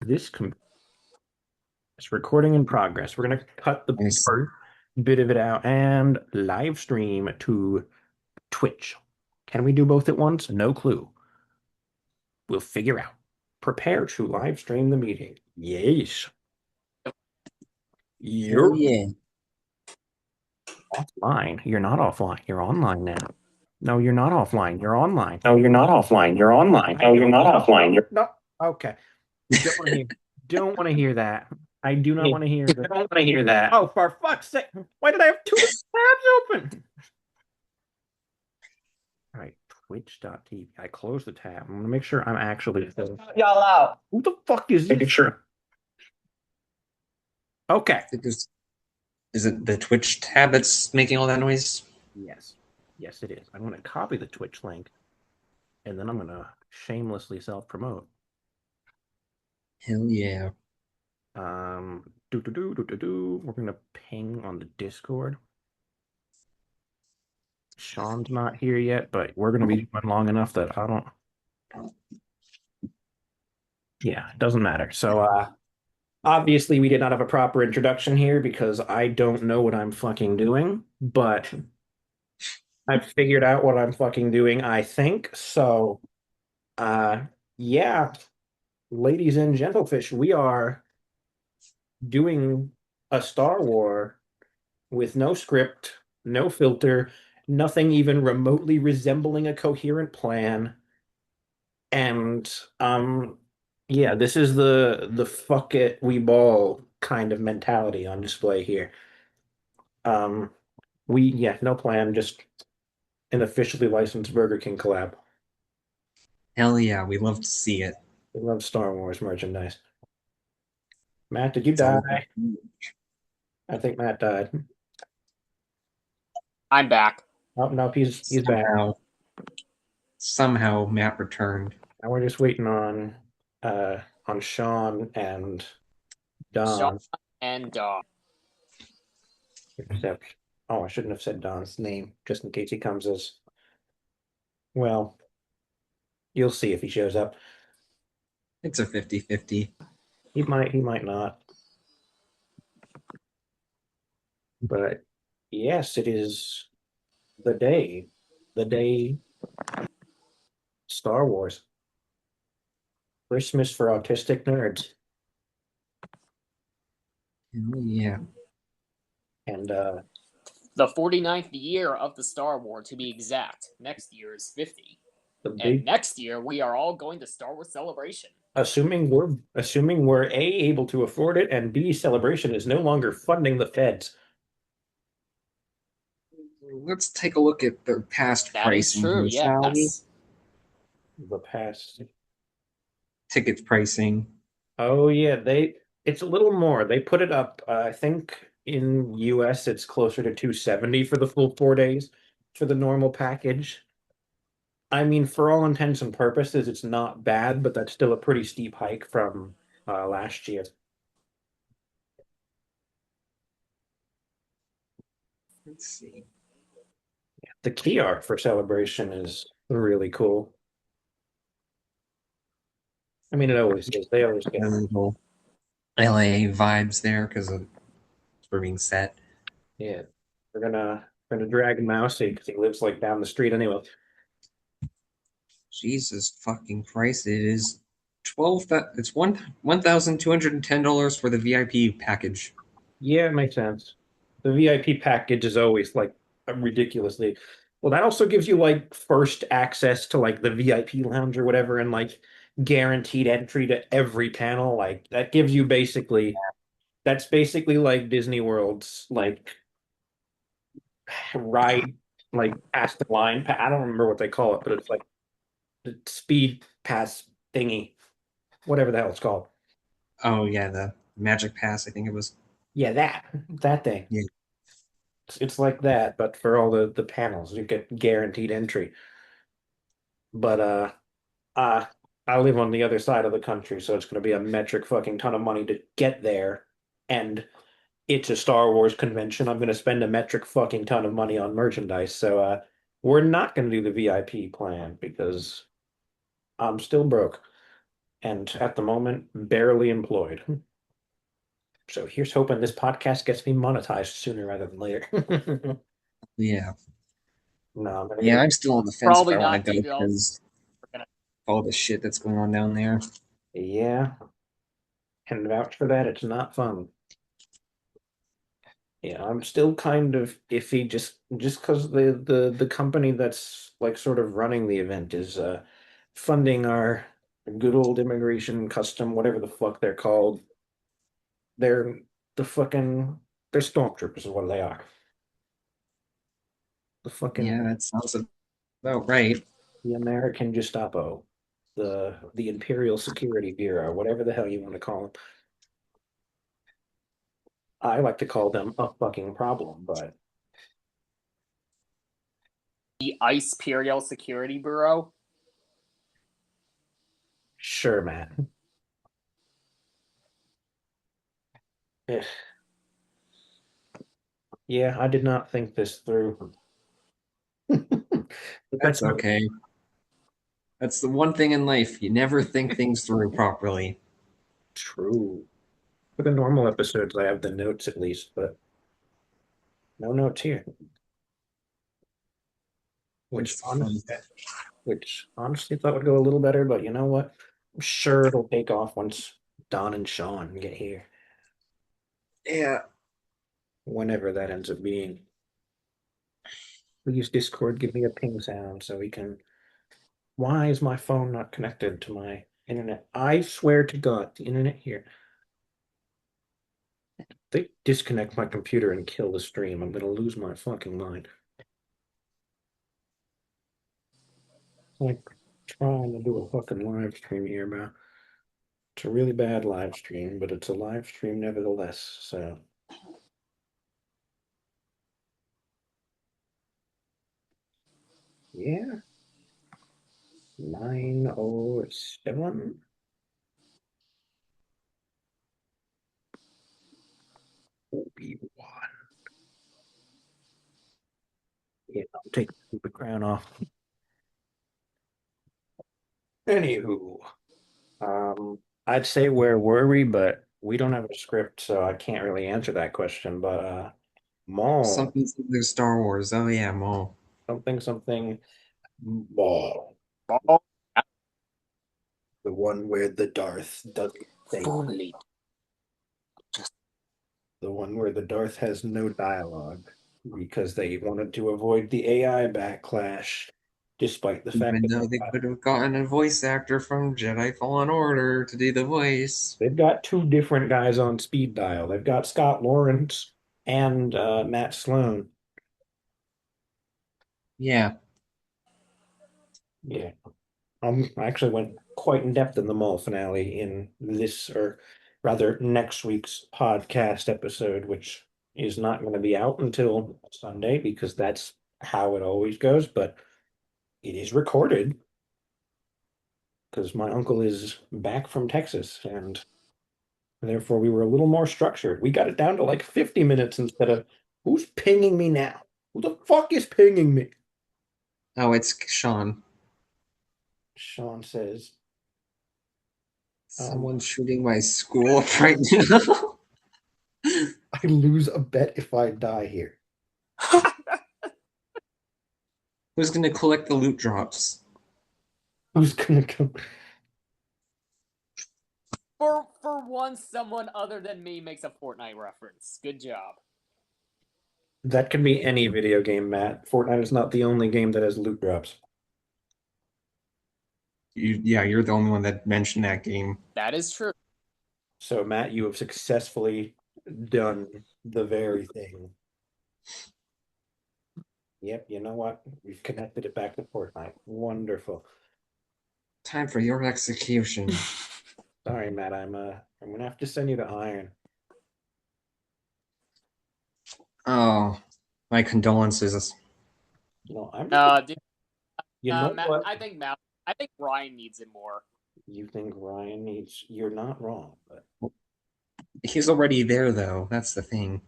this it's recording in progress. We're gonna cut the Nice. first bit of it out and live stream to Twitch. Can we do both at once? No clue. We'll figure out. Prepare to live stream the meeting. Yes. Hell You're yeah. offline. You're not offline. You're online now. No, you're not offline. You're online. No, you're not offline. You're online. No, you're not offline. You're No. Okay. Don't want to hear. Don't want to hear that. I do not want to hear I that. don't want to hear that. Oh, for fuck's sake! Why did I have two tabs open? All right, twitch.tv. I closed the tab. I'm gonna make sure I'm actually Y'all out. Who the fuck is Making this? sure. Okay. Is it the Twitch tab that's making all that noise? Yes. Yes, it is. I'm gonna copy the Twitch link and then I'm gonna shamelessly self-promote. Hell yeah. We're gonna ping on the Discord. Sean's not here yet, but we're gonna be doing long enough that I don't. Yeah, it doesn't matter. So, obviously, we did not have a proper introduction here because I don't know what I'm fucking doing, but I've figured out what I'm fucking doing, I think. So, uh, yeah, ladies and gentlefish, we are doing a Star War with no script, no filter, nothing even remotely resembling a coherent plan. And yeah, this is the fuck it we ball kind of mentality on display here. Um no plan, just an officially licensed Burger King collab. Hell yeah. We love to see it. We love Star Wars merchandise. Matt, did you It's all die? I think Matt died. I'm back. Oh no, he's back. somehow Matt returned. Now we're just waiting on Sean and Don. Sean and Except, oh, I shouldn't have said Don's name just in case he comes as well. You'll see if he shows up. It's a 50-50. He might not. But yes, it is the day. The day Star Wars. Christmas for autistic nerds. Hell yeah. And the 49th year of the Star Wars, to be exact. Next year is 50. the And big next year, we are all going to Star Wars Celebration. assuming we're A, able to afford it, and B, Celebration is no longer funding the feds. Let's take a look at their past That is pricing true, here, shall we? yes. The past. Ticket pricing. Oh yeah, it's a little more. They put it up. I think in US it's closer to 270 for the full 4 days for the normal package. I mean, for all intents and purposes, it's not bad, but that's still a pretty steep hike from last year. Let's see. The key art for Celebration is really cool. I mean, it always is. They always get. A little LA vibes there because we're being set. Yeah, we're gonna drag Mousy because he lives like down the street anyway. Jesus fucking Christ! It is 12. It's $1,210 for the VIP package. Yeah, it makes sense. The VIP package is always like ridiculously. Well, that also gives you like first access to like the VIP lounge or whatever, and like guaranteed entry to every panel. Like that gives you basically that's basically like Disney World's like ride, like past the line. I don't remember what they call it, but it's like the speed pass thingy, whatever the hell it's called. Oh yeah, the Magic Pass. I think it was. Yeah, that thing. Yeah. It's like that, but for all the panels, you get guaranteed entry. But uh, I live on the other side of the country, so it's going to be a metric fucking ton of money to get there. And it's a Star Wars convention. I'm going to spend a metric fucking ton of money on merchandise. So we're not going to do the VIP plan because I'm still broke. and at the moment, barely employed. So here's hoping this podcast gets me monetized sooner rather than later. Yeah. No, I'm gonna Yeah, get I'm still on the fence if Probably I want not to go due to because gonna all the shit that's going on down there. yeah, and vouch for that. It's not fun. Yeah, I'm still kind of iffy just because the company that's like sort of running the event is funding our good old immigration custom, whatever the fuck they're called. They're the fucking they're stormtroopers is what they are. The fucking Yeah, that sounds about right. the American Gestapo, the Imperial Security Bureau, whatever the hell you want to call them. I like to call them a fucking problem, but the ICE Imperial Security Bureau. sure, man. Eh, yeah, I did not think this through. But that's That's not okay. That's the one thing in life. You never think things through properly. true. For the normal episodes, I have the notes at least, but no notes here. Which It's fun. honestly, thought would go a little better, but you know what? I'm sure it'll take off once Don and Sean get here, Yeah. whenever that ends up being. Please Discord give me a ping sound so we can. Why is my phone not connected to my internet? I swear to God, the internet here. They disconnect my computer and kill the stream. I'm gonna lose my fucking mind. Like trying to do a fucking live stream here, man. It's a really bad live stream, but it's a live stream nevertheless. So yeah, 907. Obi-Wan. Yeah, I'll take the crown off. Anywho, I'd say where were we, but we don't have a script, so I can't really answer that question. But Maul, Something Star Wars. Oh yeah, Maul. something Maul, Oh, the one where the Darth doesn't think, formerly just the one where the Darth has no dialogue because they wanted to avoid the AI backlash, despite the fact Even that though they could have gotten a voice actor from Jedi Fallen Order to do the voice. they've got two different guys on speed dial. They've got Scott Lawrence and Matt Sloan. Yeah. Yeah, I actually went quite in depth in the Mall finale in this, or rather, next week's podcast episode, which is not going to be out until Sunday because that's how it always goes. But it is recorded because my uncle is back from Texas, and therefore we were a little more structured. We got it down to like 50 minutes instead of who's pinging me now? Who the fuck is pinging me? Oh, it's Sean. Sean says, Someone's shooting my school up right now. I lose a bet if I die here. Who's gonna collect the loot drops? Who's gonna come? for once, someone other than me makes a Fortnite reference. Good job. That can be any video game, Matt. Fortnite is not the only game that has loot drops. Yeah, you're the only one that mentioned that game. That is true. So, Matt, you have successfully done the very thing. Yep, you know what? We've connected it back to Fortnite. Wonderful. Time for your execution. Sorry, Matt. I'm gonna have to send you to Iron. Oh, my condolences. I'm just. Uh, dude, You know Matt, what? I think Ryan needs it more. You think Ryan needs? You're not wrong, but He's already there, though. That's the thing.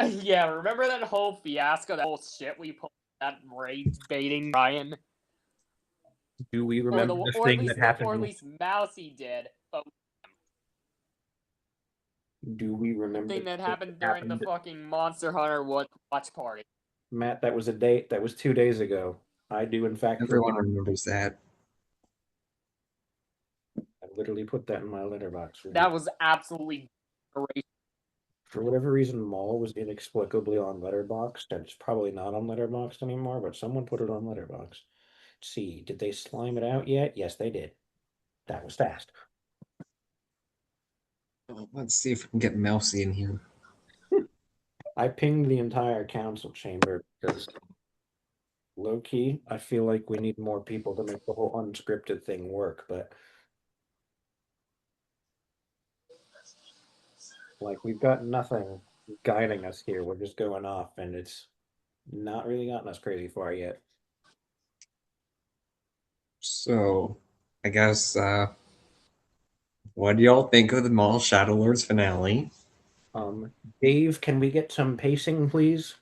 Yeah, remember that whole fiasco, that whole shit we pulled that rage baiting Ryan, Do we remember the thing that or at happened? least Mousy did, but Do we the remember thing the that thing happened that during the happened? fucking Monster Hunter watch party. Matt, that was a date. That was 2 days ago. I do, in fact, Everyone remember. remembers that. I literally put that in my letterbox review. That was absolutely great. For whatever reason, Mall was inexplicably on Letterboxd, and it's probably not on Letterboxd anymore, but someone put it on Letterboxd. Let's see, did they slime it out yet? Yes, they did. That was fast. Let's see if we can get Mousy in here. I pinged the entire council chamber because low key, I feel like we need more people to make the whole unscripted thing work, but like we've got nothing guiding us here. We're just going off, and it's not really gotten us crazy far yet. So, I guess, what do y'all think of the Mall Shadowlords finale? Um, Dave, can we get some pacing, please?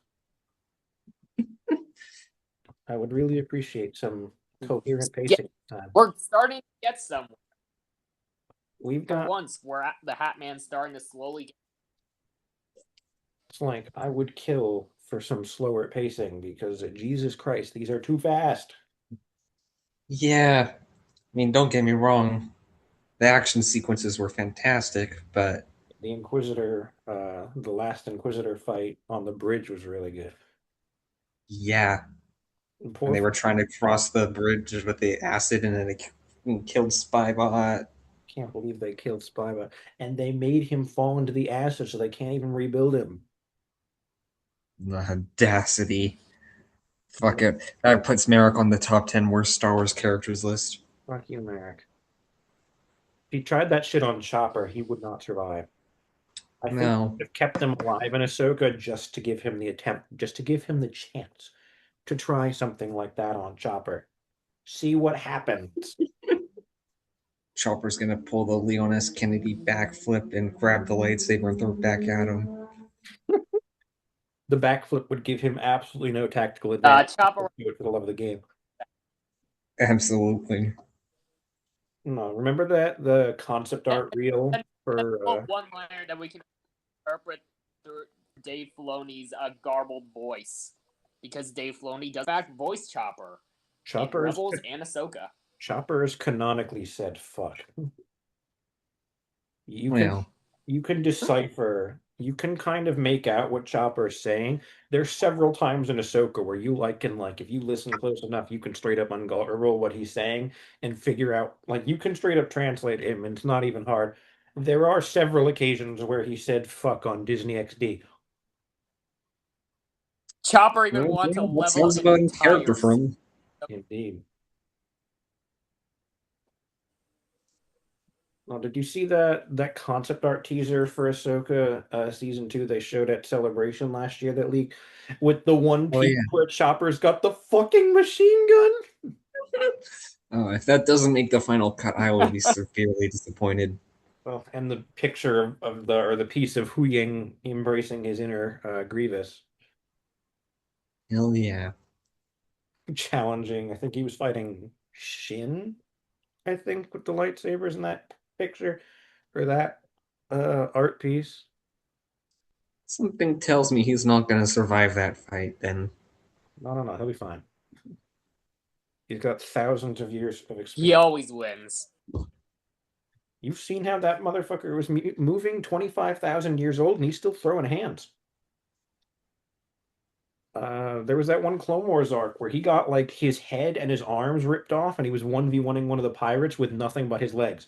I would really appreciate some coherent pacing time. We're starting to get somewhere. We've For got, once, we're at the Hat Man's starting to slowly get. it's like I would kill for some slower pacing because Jesus Christ, these are too fast. Yeah, I mean, don't get me wrong. The action sequences were fantastic, but The Inquisitor, the last Inquisitor fight on the bridge was really good. yeah, And and poor they were fucking, trying to cross the bridge with the acid, and then it killed Spybot. can't believe they killed Spyba, and they made him fall into the acid, so they can't even rebuild him. The audacity. Fuck Mm, it. That puts Merrick on the top 10 worst Star Wars characters list. fuck you, Merrick. If he tried that shit on Chopper, he would not survive. I think No. they've kept him alive in Ahsoka just to give him the attempt, just to give him the chance to try something like that on Chopper. See what happens. Chopper's gonna pull the Leon S. Kennedy backflip and grab the lightsaber and throw it back at him. The backflip would give him absolutely no tactical advantage. Chopper. Do it for the love of the game. Absolutely. No, remember that the concept art reel for One liner that we can interpret through Dave Filoni's garbled voice, because Dave Filoni does in fact voice Chopper in Chopper's Rebels and Ahsoka. Chopper is canonically said fuck. You can Well, you can decipher, you can kind of make out what Chopper is saying. There's several times in Ahsoka where you can if you listen close enough, you can straight up ungullible what he's saying and figure out you can straight up translate him, and it's not even hard. There are several occasions where he said fuck on Disney XD. Chopper even well, wanted to that level sounds up an about in character entire. for him. Indeed. Well, did you see that concept art teaser for Ahsoka season 2 they showed at Celebration last year that leaked with the one Oh piece yeah. where Chopper's got the fucking machine gun? Oh, if that doesn't make the final cut, I will be severely disappointed. Well, and the picture of the piece of Hu Ying embracing his inner Grievous, Hell yeah. challenging. I think he was fighting Shin, I think, with the lightsabers in that picture for that art piece. Something tells me he's not gonna survive that fight then. No, no, no, he'll be fine. He's got thousands of years of He experience. always wins. You've seen how that motherfucker was moving 25,000 years old and he's still throwing hands. There was that one Clone Wars arc where he got his head and his arms ripped off and he was 1v1ing one of the pirates with nothing but his legs.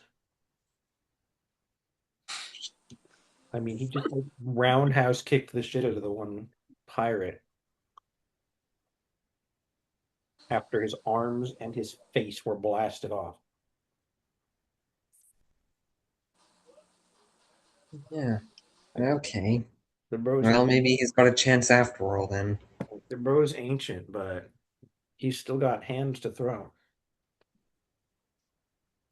I mean, he just roundhouse kicked the shit out of the one pirate after his arms and his face were blasted off. Yeah. Okay. The bro's Well, maybe he's got a chance after all then. the bro's ancient, but he's still got hands to throw.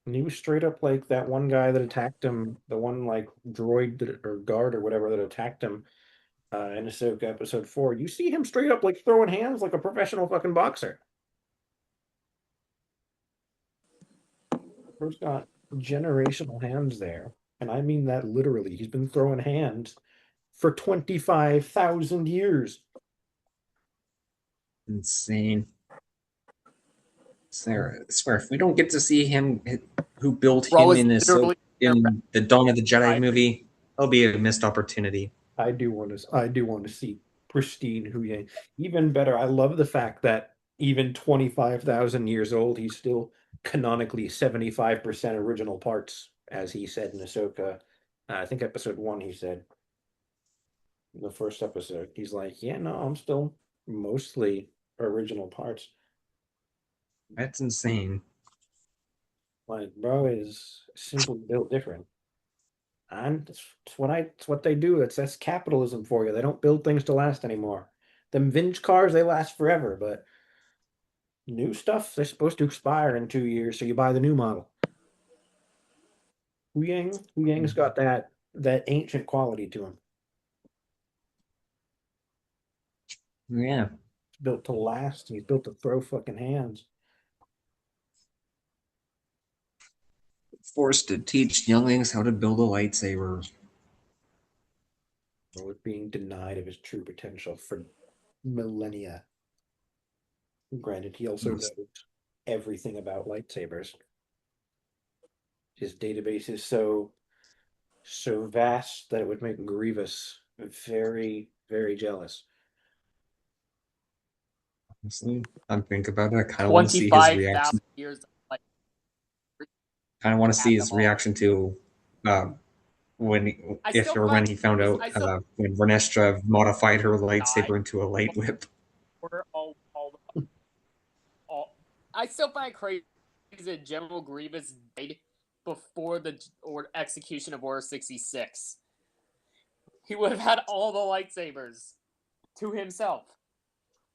And he was straight up like that one guy that attacked him, the one droid or guard or whatever that attacked him in Ahsoka episode 4, you see him straight up like throwing hands like a professional fucking boxer. Bro's got generational hands there. And I mean that literally. He's been throwing hands for 25,000 years. Insane. Sarah, I swear, if we don't get to see him, who built Bro him is literally in the Dawn of the Jedi right. movie, that'll be a missed opportunity. I do want to see pristine Huyang. Even better, I love the fact that even 25,000 years old, he's still canonically 75% original parts, as he said in Ahsoka. I think episode 1, he said, in the first episode. He's like, yeah, no, I'm still mostly original parts. That's insane. Like, bro is simply built different. And it's what they do. That's capitalism for you. They don't build things to last anymore. Them vintage cars, they last forever, but new stuff, they're supposed to expire in 2 years, so you buy the new model. Huyang's got that ancient quality to him. Yeah. It's built to last, and he's built to throw fucking hands. Forced to teach younglings how to build a lightsaber. Or was being denied of his true potential for millennia. Granted, he also knows everything about lightsabers. His database is so vast that it would make Grievous very, very jealous. Honestly, I'm thinking about it. I kind of want to see his 25,000 reaction. years like Kind of want to at see them his all. reaction to I if still or find when he found out I still when Vernestra modified her die lightsaber into a light whip. for all. I still find it crazy that General Grievous died before the execution of Order 66. He would have had all the lightsabers to himself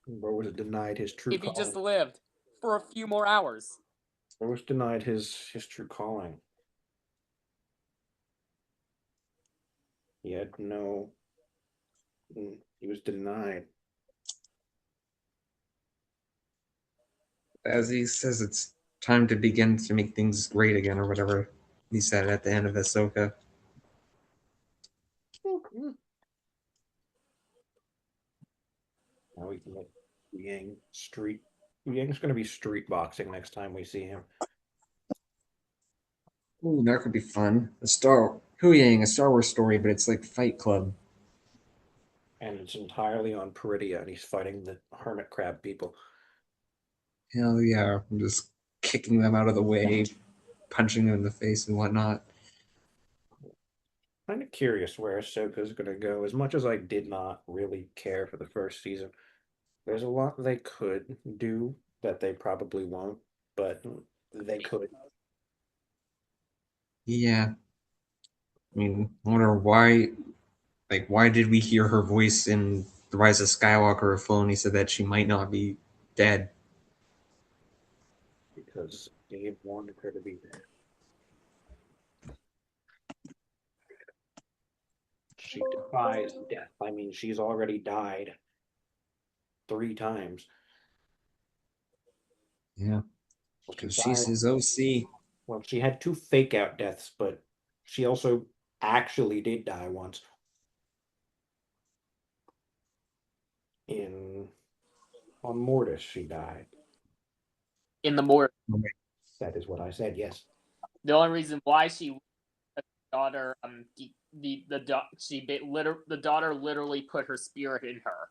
Bro was denied his true if he just calling. lived for a few more hours. Bro was denied his true calling. He had no. He was denied. As he says, it's time to begin to make things great again, or whatever he said at the end of Ahsoka. Now we can let Yang street. Yang's going to be street boxing next time we see him. Ooh, that could be fun. A Star Wars story, but it's like Fight Club. And it's entirely on Peridia, and he's fighting the hermit crab people. Hell yeah, I'm just kicking them out of the way, punching them in the face and whatnot. Kind of curious where Ahsoka's going to go. As much as I did not really care for the first season, there's a lot they could do that they probably won't, but they could. Yeah, I mean, I wonder why. Like, why did we hear her voice in The Rise of Skywalker if Filoni said that she might not be dead? Because Dave wanted her to be there. She defies death. I mean, she's already died 3 times. Yeah, Well, she because she's died. his OC. Well, she had 2 fake out deaths, but she also actually did die once. In on Mortis, she died. In the more, That is what I said. Yes. the only reason why she daughter the daughter literally put her spirit in her.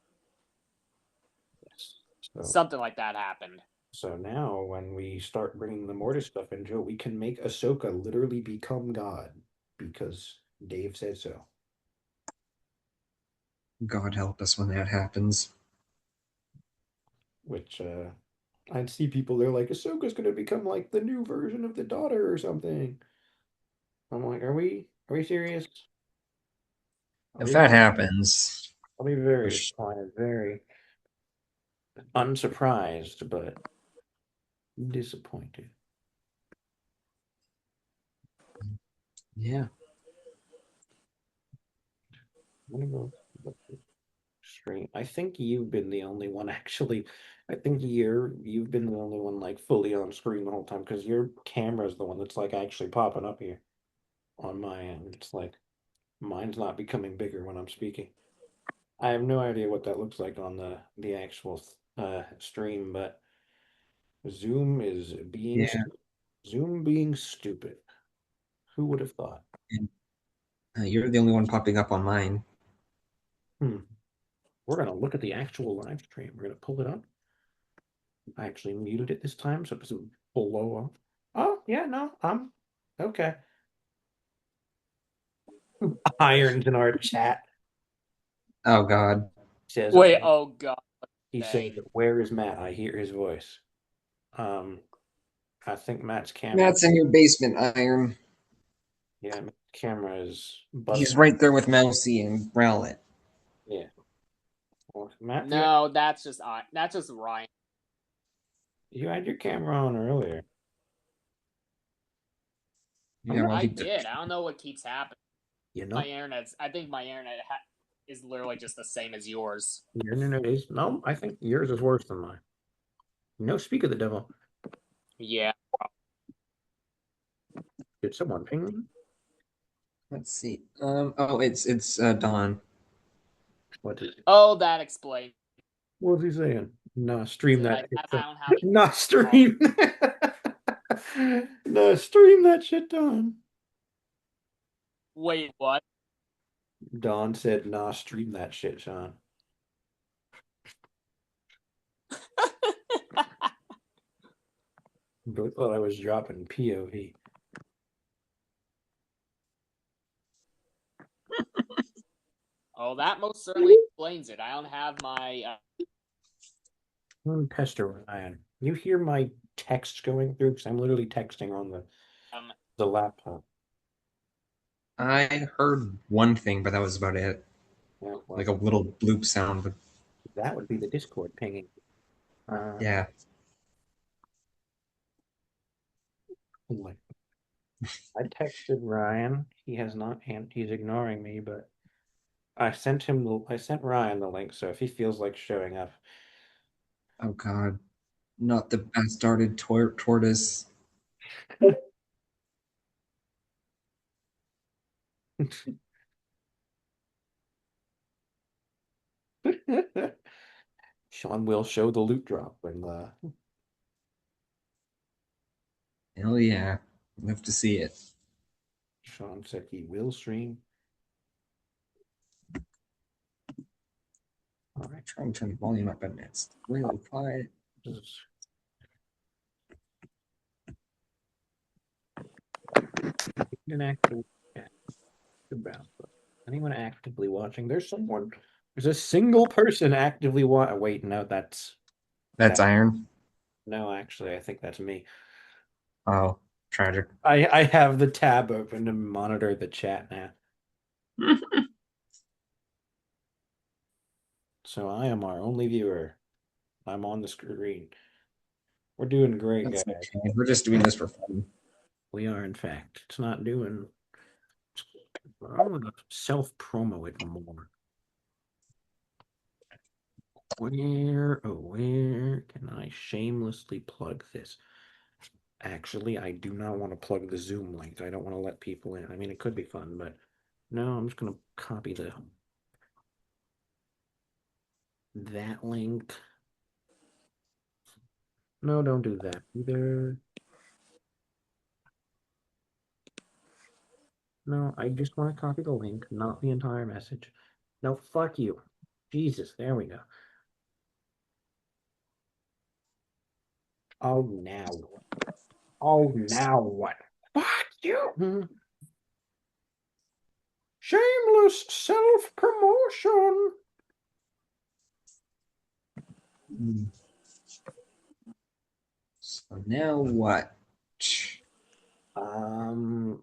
Yes. So, Something like that happened. so now when we start bringing the Mortis stuff into it, we can make Ahsoka literally become God because Dave said so. God help us when that happens. Which I'd see people, they're like, Ahsoka's gonna become like the new version of the daughter or something. I'm like, are we serious? I'll If be that happens, I'll be very which, disappointed, very unsurprised, but disappointed. yeah, I'm gonna go stream. I think you've been the only one actually. I think you've been the only one like fully on screen the whole time because your camera's the one that's like actually popping up here on my end. It's like mine's not becoming bigger when I'm speaking. I have no idea what that looks like on the actual stream, but Zoom is being Yeah. Zoom being stupid. Who would have thought? And, you're the only one popping up on mine. Hmm. We're gonna look at the actual live stream. We're gonna pull it up. I actually muted it this time so it doesn't blow up. Oh yeah, no, I'm okay. Irons in our chat Oh God. says Wait, oh god. he said, Dang. "Where is Matt? I hear his voice." Um, I think Matt's camera. Matt's in your basement, Iron. Yeah, Matt's camera is He's buzzing. right there with Mousy and Rowlet. Yeah. Well, Matt, No, that's just Ryan. you had your camera on earlier. I'm Yeah, not. well, I he did. I don't know what keeps happening. You My know, internet's. I think my internet is literally just the same as yours. your internet is no. I think yours is worse than mine. No, speak of the devil. Yeah. Did someone ping me? Let's see. Oh, it's Dawn. What did? Oh, that explains What was he saying? Nah, stream it. that. I don't have. Nah, stream. Nah, stream that shit, Don. Wait, what? Don said, "Nah, stream that shit, Sean." But thought I was dropping POV. Oh, that most certainly explains it. I don't have my. Pester Ryan. You hear my text going through? Because I'm literally texting on the laptop. I heard one thing, but that was about it. Yeah, Like well, a little bloop sound, but that would be the Discord pinging. yeah. Like, I texted Ryan. He has not. He's ignoring me, but I sent Ryan the link. So if he feels like showing up, Oh God, not the bastarded tortoise. Sean will show the loot drop when Hell yeah, love to see it. Sean said he will stream. All right, Try and turn the volume up, and it's really quiet. just an active chat about anyone actively watching. There's someone. There's a single person actively watching. Wait, no, that's That's that. Iron. No, actually, I think that's me. Oh, tragic. I have the tab open to monitor the chat now. So I am our only viewer. I'm on the screen. We're doing great, That's guys. okay. We're just doing this for fun. We are, in fact. It's not doing. I'm gonna self-promo it more. Where can I shamelessly plug this? Actually, I do not want to plug the Zoom link. I don't want to let people in. I mean, it could be fun, but no, I'm just gonna copy that link. No, don't do that either. No, I just want to copy the link, not the entire message. No, fuck you. Jesus, there we go. Oh, now what? Oh, now what? Fuck you. Shameless self-promotion. So now what?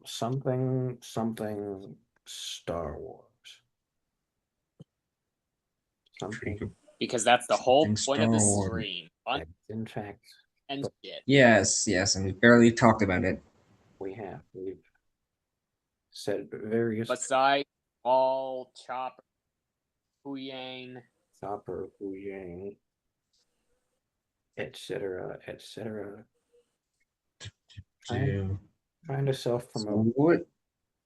Something Star Wars. Something Because that's the whole Something point of Star the Wars. stream. that, in fact, And shit. Yes, yes, and we barely talked about it. we've said various. Besides all Chopper, Huyang. Copper, Yang, etc., etc. Trying, So trying to self-promote. what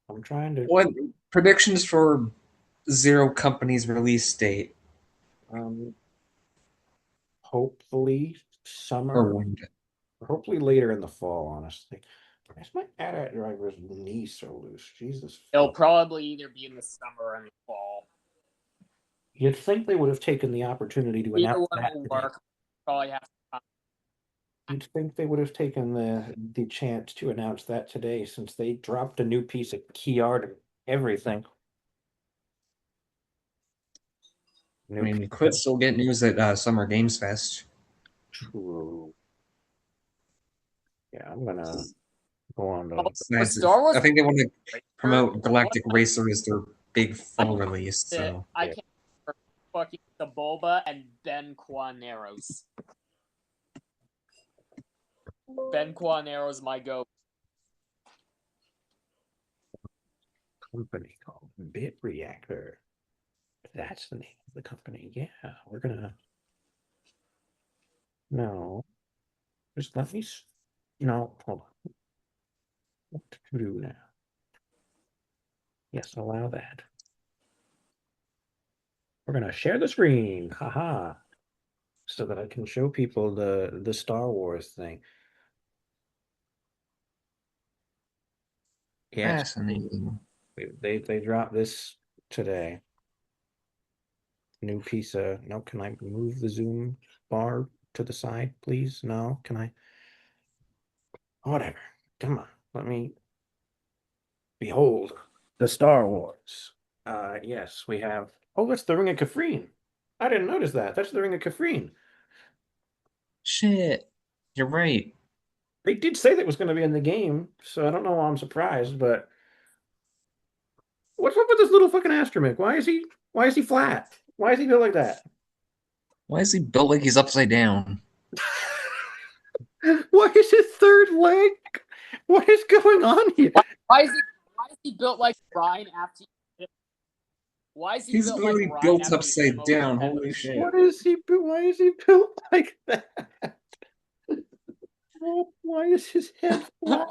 I'm trying to what predictions for Zero Company's release date? um hopefully Or summer, when? or hopefully later in the fall, honestly. Where's my AT-AT driver's knee so loose? Jesus It'll fuck. probably either be in the summer or in the fall. You'd think they would have taken the opportunity to Either announce one that will today. work. Probably have to. You'd think they would have taken the chance to announce that today since they dropped a new piece of key art and everything. I New mean, piece we could of still get news at Summer Games Fest. true. Yeah, I'm gonna go on to Also, the Besides, Star Wars I think they want to trailer, promote what Galactic Racer as their big I fall release. that So I yeah, can't remember fucking the Bulba and Ben Quaneros. Ben Quaneros my go. company called Bit Reactor. That's the name of the company. Yeah, we're gonna no. Just let me. No, hold on. What to do now? Yes, allow that. We're gonna share the screen. Haha. So that I can show people the Star Wars thing. Yeah, it's fascinating. they dropped this today. New piece of no, can I move the zoom bar to the side, please? No, can I? Whatever. Come on. Let me behold the Star Wars. Yes, we have. Oh, that's the Ring of Kafrene. I didn't notice that. That's the Ring of Kafrene. Shit, you're right. They did say that was going to be in the game, so I don't know why I'm surprised, but what's up with this little fucking astromech? Why is he flat? Why is he built like that? Why is he built like he's upside down? Why is his third leg? What is going on here? Why is he built like Ryan after why is he He's built like literally Ryan built after you hit him upside over the down. head with a Holy sword? shit. What is he? Why is he built like that? Why is his head flat?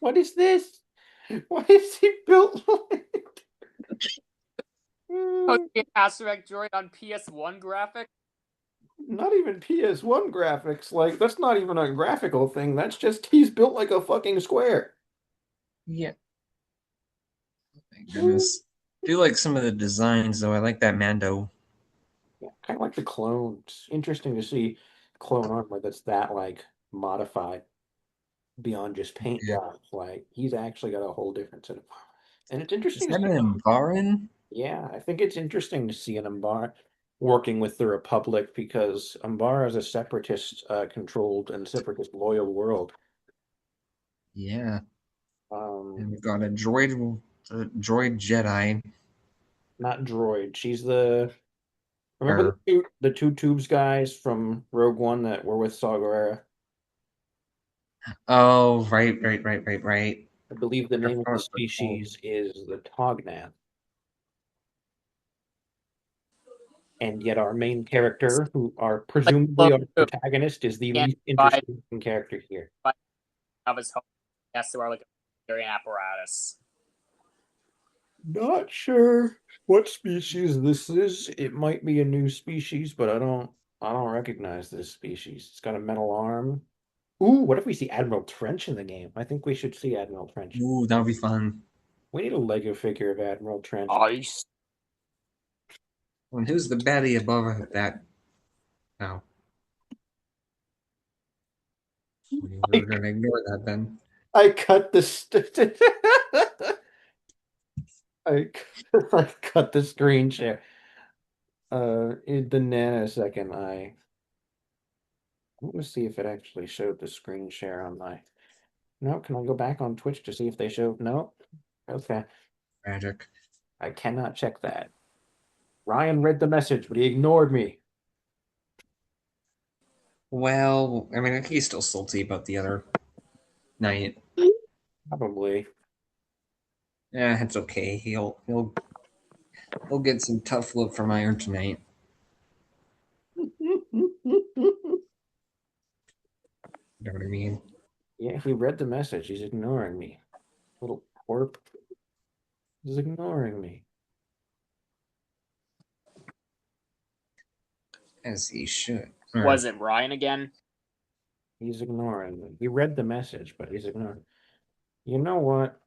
What is this? Why is he built like? Posting an astromech droid on PS1 graphic? Not even PS1 graphics. Like that's not even a graphical thing. That's just he's built like a fucking square. Yeah. Thank goodness. Do like some of the designs though. I like that Mando. Yeah, kind of like the clone. It's interesting to see clone armor that's that like modified beyond just paint Yeah. jobs. Like he's actually got a whole different set of armor. And it's Is interesting to that see. an Umbaran? Yeah, I think it's interesting to see an Umbar working with the Republic because Umbar is a separatist controlled and separatist loyal world. Yeah. Um, And we've got a droid Jedi. Not droid. She's the remember Or the two tubes guys from Rogue One that were with Saw Gerrera? oh, right. I believe the I name of the forgot what they're called. species is the Tognath. And yet our main character, who are Like presumably our who protagonist, is the can't least buy interesting character here. of his home. He has to wear like a military apparatus. Not sure what species this is. It might be a new species, but I don't recognize this species. It's got a metal arm. Ooh, what if we see Admiral Trench in the game? I think we should see Admiral Trench. Ooh, that would be fun. We need a Lego figure of Admiral Trench. Ice. And who's the baddie above that? Oh, we're I, gonna ignore that then. I cut the I, I cut the screen share. In the nanosecond, I'm gonna see if it actually showed the screen share on my. No, can I go back on Twitch to see if they show? No. Okay. Tragic. I cannot check that. Ryan read the message, but he ignored me. Well, I mean, he's still salty about the other night. Probably. Yeah, it's okay. He'll get some tough love from Iron tonight. know what I mean? Yeah, he read the message. He's ignoring me. Little twerp. He's ignoring me. As he should. All right. Was it Ryan again? He's ignoring me. He read the message, but he's ignoring. You know what?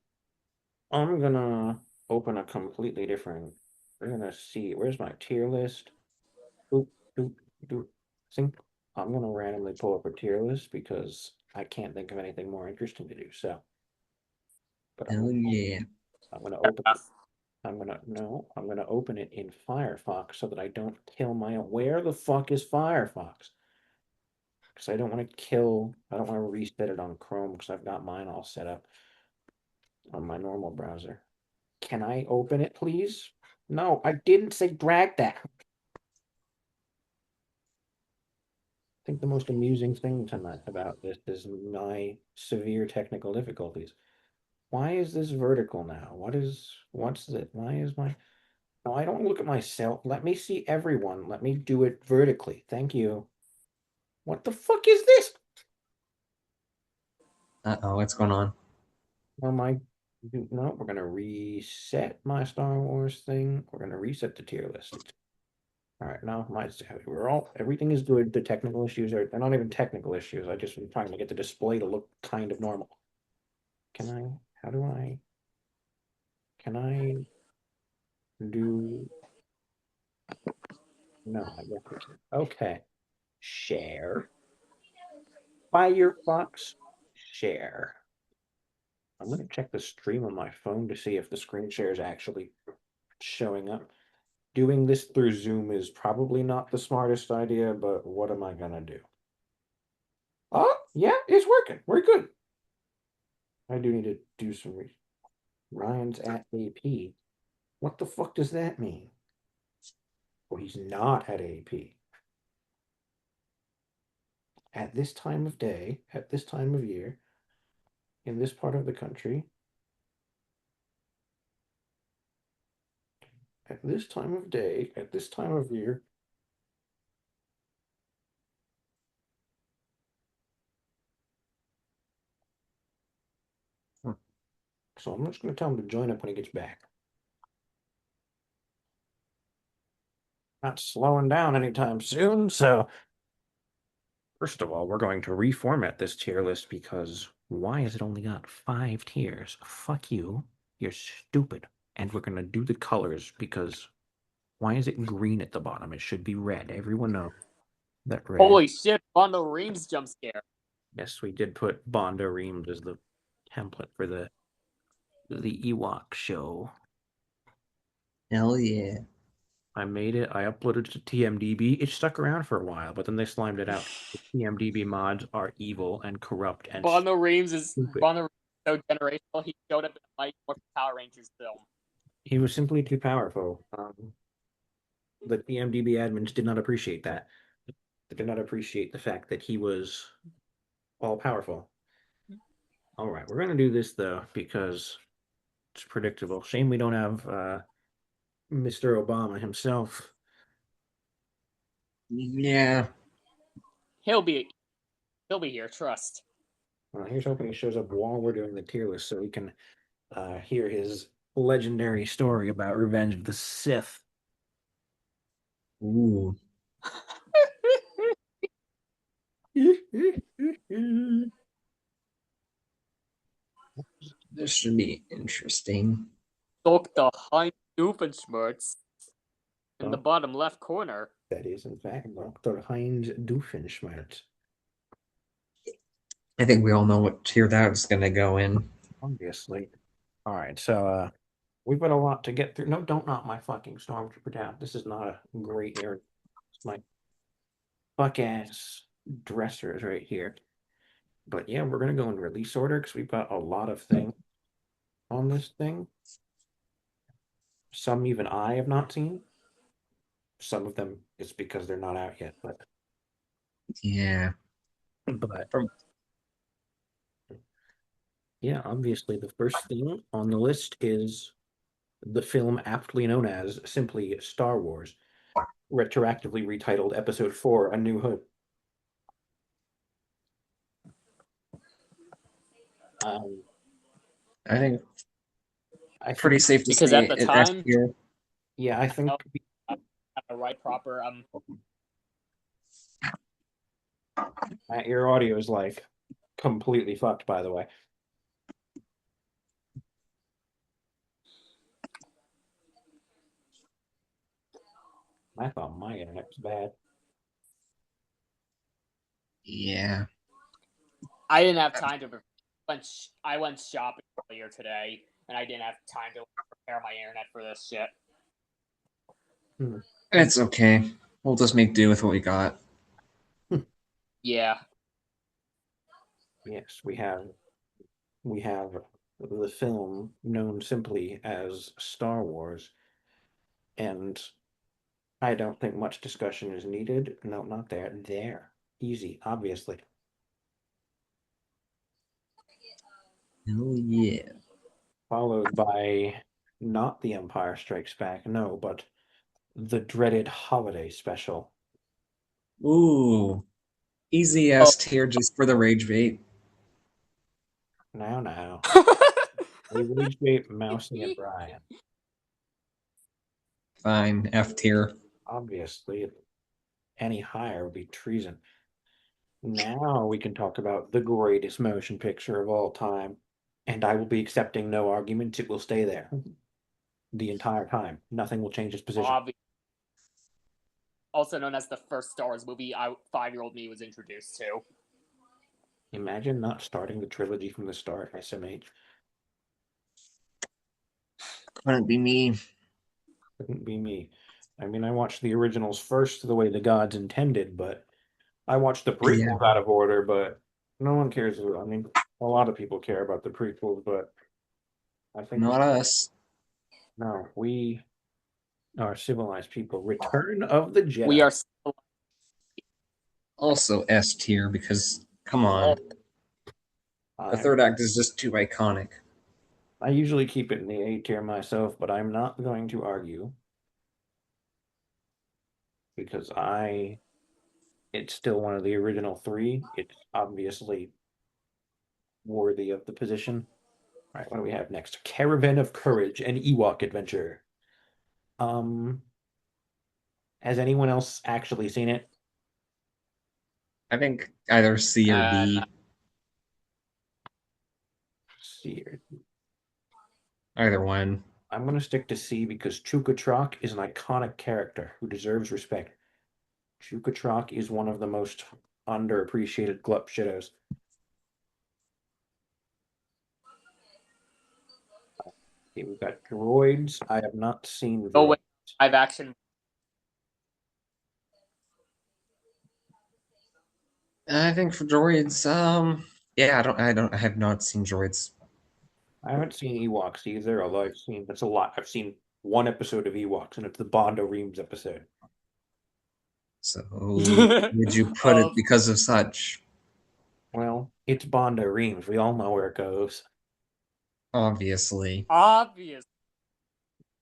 I'm gonna open a completely different. We're gonna see. Where's my tier list? Boop, doop, doop. Sync. I'm gonna randomly pull up a tier list because I can't think of anything more interesting to do. So, but Hell yeah. I'm gonna open it. I'm gonna no. I'm gonna open it in Firefox so that I don't kill my. Where the fuck is Firefox? Because I don't want to kill. I don't want to reset it on Chrome because I've got mine all set up on my normal browser. Can I open it, please? No, I didn't say drag that. I think the most amusing thing tonight about this is my severe technical difficulties. Why is this vertical now? What's it? Why is my, no, I don't look at myself. Let me see everyone. Let me do it vertically. Thank you. What the fuck is this? Uh-oh, what's going on? Oh my, no, we're gonna reset my Star Wars thing. We're gonna reset the tier list. All right, now everything is good. The technical issues they're not even technical issues. I just am trying to get the display to look kind of normal. How do can I do, no, I guess we can. Okay. Share. Firefox. Share. I'm gonna check the stream on my phone to see if the screen share is actually showing up. Doing this through Zoom is probably not the smartest idea, but what am I gonna do? Oh, yeah, it's working. We're good. I do need to do some Ryan's at AP. What the fuck does that mean? Well, he's not at AP. At this time of day, at this time of year, in this part of the country, at this time of day, at this time of year. So I'm just going to tell him to join up when he gets back. Not slowing down anytime soon, so first of all, we're going to reformat this tier list because why has it only got 5 tiers? Fuck you. You're stupid. And we're going to do the colors because why is it green at the bottom? It should be red. Everyone knows that red. Holy shit, on the Reams jump scare. Yes, we did put Bondo Reams as the template for the Ewok show. Hell yeah. I made it. I uploaded it to TMDB. It stuck around for a while, but then they slimed it out. The TMDB mods are evil and corrupt and Bondo Reams is stupid. so generational. He showed up in the Mighty Morphin Power Rangers film. He was simply too powerful. The TMDB admins did not appreciate that. They did not appreciate the fact that he was all powerful. All right, we're gonna do this though because it's predictable. Shame we don't have Mr. Obama himself. Yeah. He'll be here, trust. Here's hoping he shows up while we're doing the tier list so we can hear his legendary story about Revenge of the Sith. Ooh. This should be interesting. Dr. Heinz Doofenshmirtz in the bottom left corner. That is, in fact, Dr. Heinz Doofenshmirtz. I think we all know what tier that's going to go in. Obviously. All right, so we've got a lot to get through. No, don't knock my fucking Stormtrooper down. This is not a great area. It's my fuck ass dressers right here. But yeah, we're gonna go in release order because we've got a lot of things on this thing. Some even I have not seen. Some of them it's because they're not out yet, but Yeah. Yeah, obviously the first thing on the list is the film aptly known as simply Star Wars, retroactively retitled Episode 4: A New Hope. Um, I think I pretty think, safe to because at say the it S time, tier. yeah, I think the right proper Matt, your audio is like completely fucked, by the way. I thought my internet was bad. Yeah. I didn't have time to I went shopping earlier today, and I didn't have time to prepare my internet for this shit. Hmm. It's okay. We'll just make do with what we got. Yeah. Yes, we have the film known simply as Star Wars, and I don't think much discussion is needed. No, not there. There. Easy, obviously. Hell yeah. Followed by not The Empire Strikes Back, no, but the dreaded holiday special. Ooh. Easy Oh. S tier just for the rage bait. Now. We rage bait Mousy and Brian. Fine. F tier. Obviously, any higher would be treason. Now we can talk about the greatest motion picture of all time, and I will be accepting no arguments. It will stay there the entire time. Nothing will change its position. Also known as the first Star Wars movie 5-year-old me was introduced to. Imagine not starting the trilogy from the start, SMH. Couldn't be me. Couldn't be me. I mean, I watched the originals first the way the gods intended, but I watched the Yeah. prequels out of order, but no one cares. I mean, a lot of people care about the prequels, but I think Not us. no, we are civilized people. Return of the We Jedi. are still Also S tier because, come on. The I third act is just too iconic. I usually keep it in the A tier myself, but I'm not going to argue because it's still one of the original three. It's obviously worthy of the position. All right, what do we have next? Caravan of Courage and Ewok Adventure. Um, has anyone else actually seen it? I think either C or no. D. See, Either one. I'm going to stick to C because Chukatrak is an iconic character who deserves respect. Chukatrak is one of the most underappreciated glup shittos. Okay, we've got droids. I have not seen Oh droids. wait, live action. I think for droids, yeah, I have not seen droids. I haven't seen Ewoks either, although that's a lot. I've seen one episode of Ewoks, and it's the Bondo Reams episode. So would you put it Of because of such? Well, it's Bondo Reams. We all know where it goes. Obviously. obvious.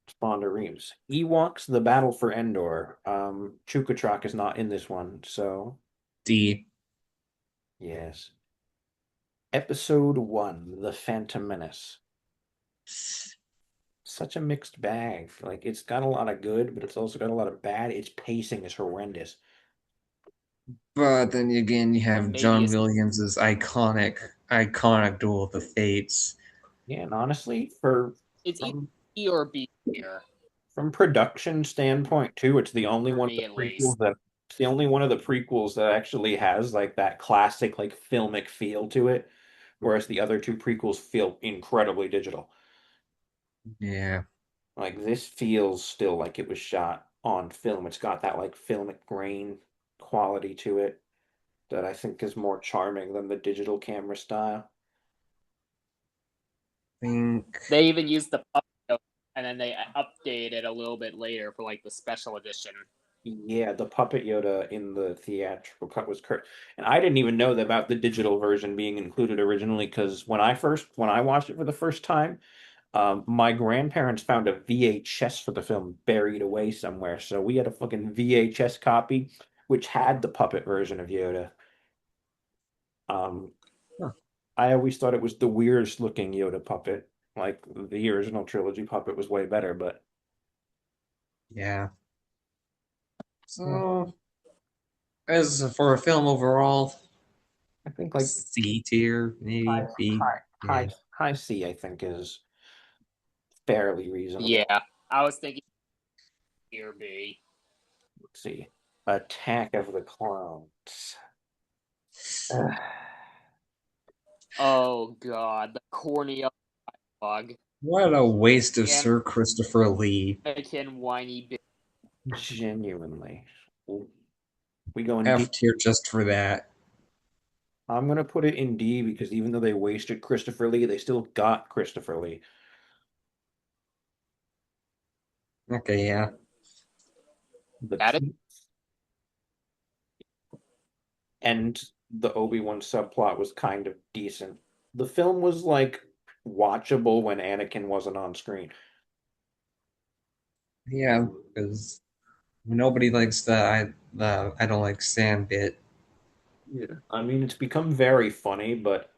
It's Bondo Reams. Ewoks, The Battle for Endor. Chukatrak is not in this one, so D. yes. Episode 1, The Phantom Menace. Such a mixed bag. Like, it's got a lot of good, but it's also got a lot of bad. Its pacing is horrendous. But then again, you have Maybe John it's Williams's iconic Duel of the Fates. Yeah, and honestly, for either from E or B here from production standpoint too, it's the only for one of me the at prequels least. that it's the only one of the prequels that actually has like that classic like filmic feel to it, whereas the other two prequels feel incredibly digital. Yeah. Like this feels still like it was shot on film. It's got that like filmic grain quality to it that I think is more charming than the digital camera style. Think They even used the puppet, and then they updated it a little bit later for like the special edition. Yeah, the Puppet Yoda in the theatrical cut was Kurt. And I didn't even know about the digital version being included originally because when I watched it for the first time, my grandparents found a VHS for the film buried away somewhere. So we had a fucking VHS copy which had the puppet version of Yoda. Um, Huh. I always thought it was the weirdest looking Yoda puppet. Like the original trilogy puppet was way better, but Yeah. yeah, So, as for a film overall, I think like C tier, maybe B. Yeah. high C, I think is fairly reasonable. Yeah, I was thinking here B. Let's see. Attack of the Clones. Ugh. Oh god, the corny bug. What a waste of And Sir Christopher Lee. American whiny bitch. Genuinely. We go in D. F tier just for that. I'm gonna put it in D because even though they wasted Christopher Lee, they still got Christopher Lee. Okay, yeah. The At it. and the Obi-Wan subplot was kind of decent. The film was like watchable when Anakin wasn't on screen. Yeah, because nobody likes the I don't like Sam bit. Yeah. I mean, it's become very funny, but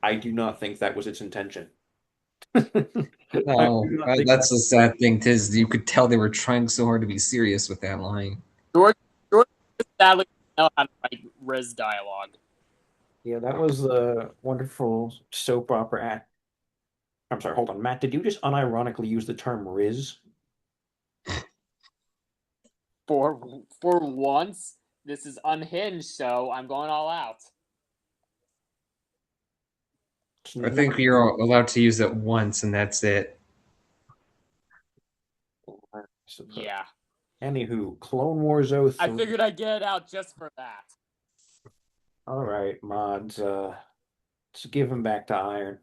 I do not think that was its intention. I do No, not think that's that. the sad thing, tis you could tell they were trying so hard to be serious with that line. George sadly know how to write Riz dialogue. Yeah, that was a wonderful soap opera act. I'm sorry, hold on, Matt. Did you just unironically use the term Riz? For once, this is unhinged, so I'm going all out. It's I not. think you're allowed to use it once, and that's it. I suppose. Yeah. Anywho, Clone Wars I 03. figured I'd get it out just for that. All right, mods. Let's give him back to Iron.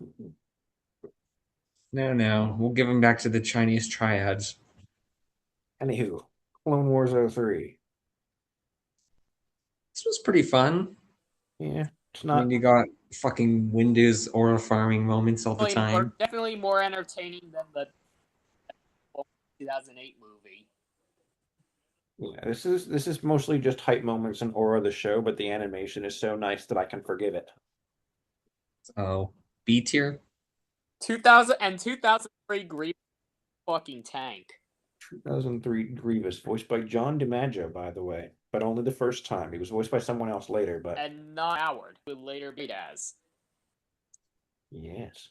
No, no, we'll give him back to the Chinese triads. Anywho, Clone Wars 03. This was pretty fun. Yeah, it's I mean, not. you got fucking Windows aura farming moments all the time. Definitely more entertaining than the 2008 movie. Yeah, this is mostly just hype moments and aura of the show, but the animation is so nice that I can forgive it. Oh, B tier. 2000 and 2003 Grievous fucking tank. 2003 Grievous, voiced by John DiMaggio, by the way, but only the first time. He was voiced by someone else later, but And not Howard, who later beat as. yes.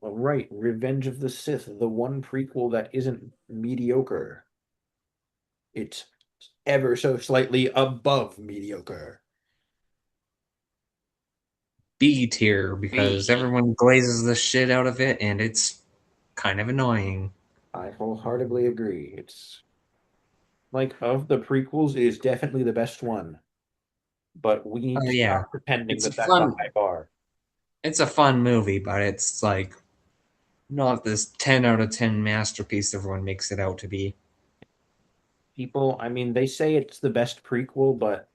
Well, right, Revenge of the Sith, the one prequel that isn't mediocre. It's ever so slightly above mediocre. B tier because B. everyone glazes the shit out of it, and it's kind of annoying. I wholeheartedly agree. It's like of the prequels, it is definitely the best one, but we need Oh to yeah, stop pretending it's a that that's a fun, high bar. it's a fun movie, but it's like not this 10 out of 10 masterpiece everyone makes it out to be. People, I mean, they say it's the best prequel, but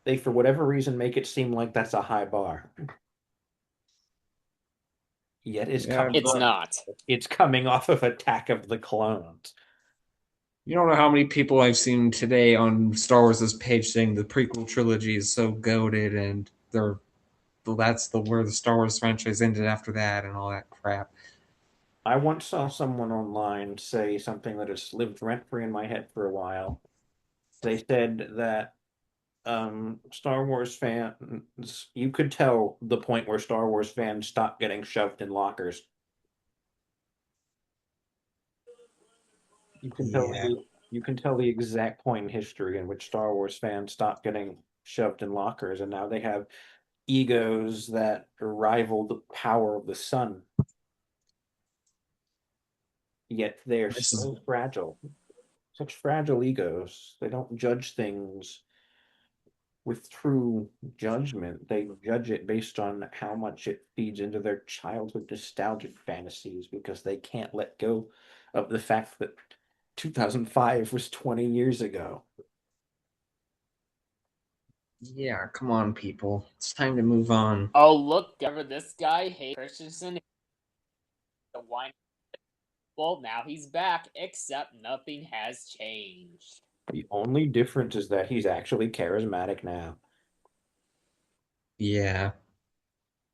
they, for whatever reason, make it seem like that's a high bar. Yet Yeah, It's not. it's coming off of Attack of the Clones. you don't know how many people I've seen today on Star Wars' page saying the prequel trilogy is so goated, and that's the where the Star Wars franchise ended after that, and all that crap. I once saw someone online say something that has lived rent free in my head for a while. They said that Star Wars fans, you could tell the point where Star Wars fans stopped getting shoved in lockers. You can tell Yeah, the you can tell the exact point in history in which Star Wars fans stopped getting shoved in lockers, and now they have egos that rival the power of the sun. Yet they're this is so fragile, such fragile egos. They don't judge things with true judgment. They judge it based on how much it feeds into their childhood nostalgic fantasies because they can't let go of the fact that 2005 was 20 years ago. yeah. Come on, people, it's time to move on. Oh, look, ever this guy, Hayden Christensen, the wine. Well, now he's back, except nothing has changed. The only difference is that he's actually charismatic now. Yeah,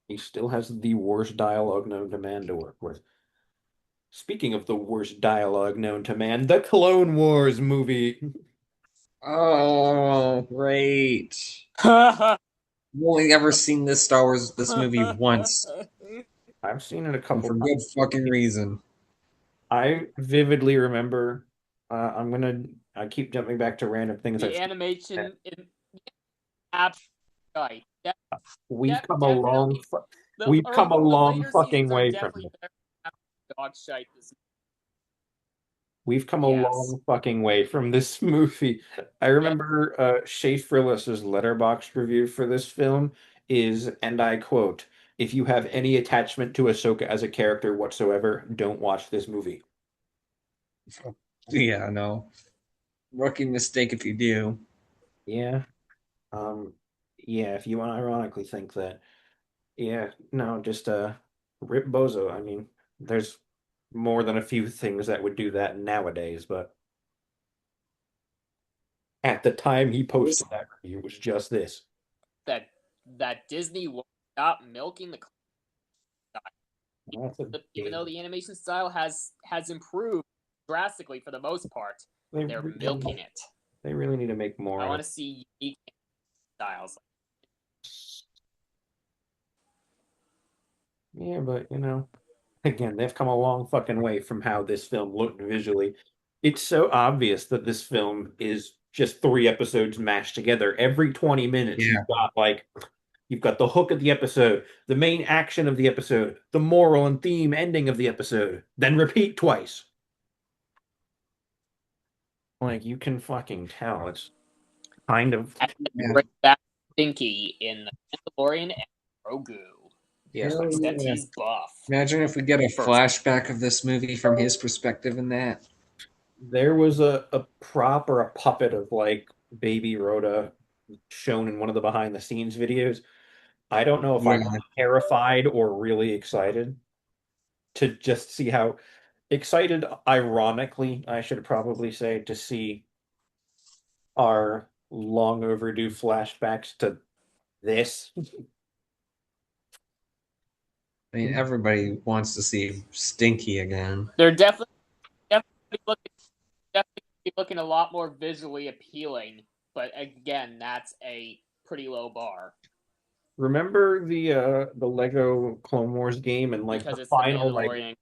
He still has the worst dialogue known to man to work with. Speaking of the worst dialogue known to man, the Clone Wars movie. Oh, great. I I've only ever seen this movie once, I've seen it a and couple for times. good fucking reason. I vividly remember. I keep jumping back to random things I've the seen. animation in absolutely right. We've come a long, Definitely the later fucking seasons are way from definitely this. better than dog shite this. We've come a Yes. long fucking way from this movie. I Yep. remember Shay Frillis's letterbox review for this film is, and I quote, "If you have any attachment to Ahsoka as a character whatsoever, don't watch this movie." Yeah, no. Rookie mistake if you do. Yeah. Um, yeah, if you ironically think that, yeah, no, just rip Bozo. I mean, there's more than a few things that would do that nowadays, but at the time he This, posted that review, it was just this. That Disney will stop milking the That's a even though game. the animation style has improved drastically for the most part, They they're really, milking it. they really need to make more I of want it. to see unique styles. Yeah, but again, they've come a long fucking way from how this film looked visually. It's so obvious that this film is just three episodes mashed together. Every 20 minutes, yeah, you've got the hook of the episode, the main action of the episode, the moral and theme ending of the episode, then repeat twice. Like you can fucking tell. It's kind of And yeah. bring back Stinky in The Mandalorian and Grogu. yes, Hell Except yeah. he's buff. Imagine if we get a First, flashback of this movie from his perspective in that. there was a prop or a puppet of like Baby Rhoda shown in one of the behind the scenes videos. I don't know if I'm Yeah, terrified or really excited to just see how excited, ironically, I should probably say, to see our long overdue flashbacks to this. I mean, everybody wants to see Stinky again. they're definitely looking definitely looking a lot more visually appealing. But again, that's a pretty low bar Remember the Lego Clone Wars game and like because it's the Mandalorian.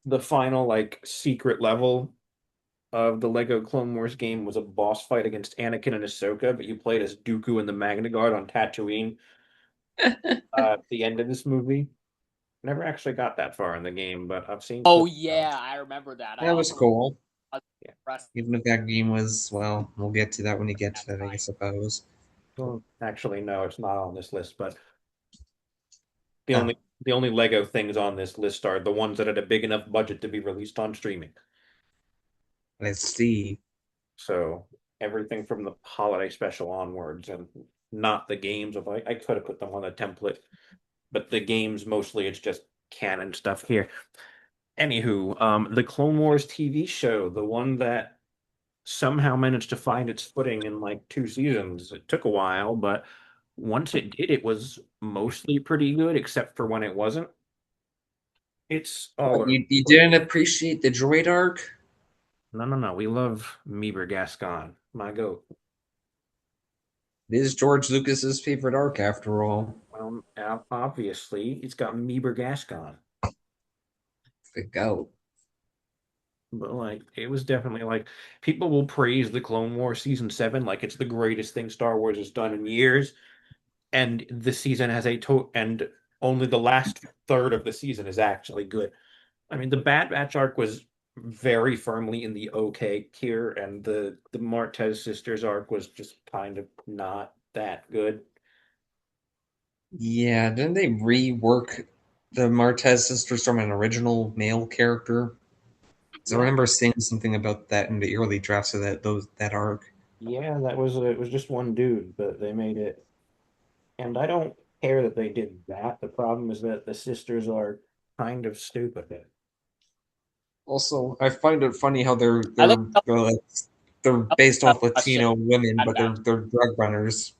the final like secret level of the Lego Clone Wars game was a boss fight against Anakin and Ahsoka, but you played as Dooku and the Magna Guard on Tatooine at the end of this movie. Never actually got that far in the game, but I've seen Oh clips. yeah, I remember that. I That was also cool. was Yeah. impressed Even if that game was, well, we'll get to that when you get that to that, I time. suppose. Well, actually, no, it's not on this list, but the Oh, only Lego things on this list are the ones that had a big enough budget to be released on streaming. let's see. So everything from the holiday special onwards, and not the games of like I could have put them on a template, but the games mostly it's just canon stuff here. Anywho, the Clone Wars TV show, the one that somehow managed to find its footing in like two seasons. It took a while, but once it did, it was mostly pretty good, except for when it wasn't. It's all What, over. you didn't appreciate the droid arc? No, no, no. We love Meeber Gascon, my goat. It is George Lucas's favorite arc, after all. Well, obviously, it's got Meeber Gascon. The goat. But like, it was definitely like people will praise the Clone Wars season seven like it's the greatest thing Star Wars has done in years, and the season has and only the last third of the season is actually good. I mean, the Bad Batch arc was very firmly in the okay tier, and the Martez sisters arc was just kind of not that good. Yeah, didn't they rework the Martez sisters from an original male character? 'Cause I Yeah, remember seeing something about that in the early drafts of that arc. yeah, that was it was just one dude, but they made it, and I don't care that they did that. The problem is that the sisters are kind of stupid. Also, I find it funny how I think they're based a off question Latino women, Bad but Batch. they're drug runners.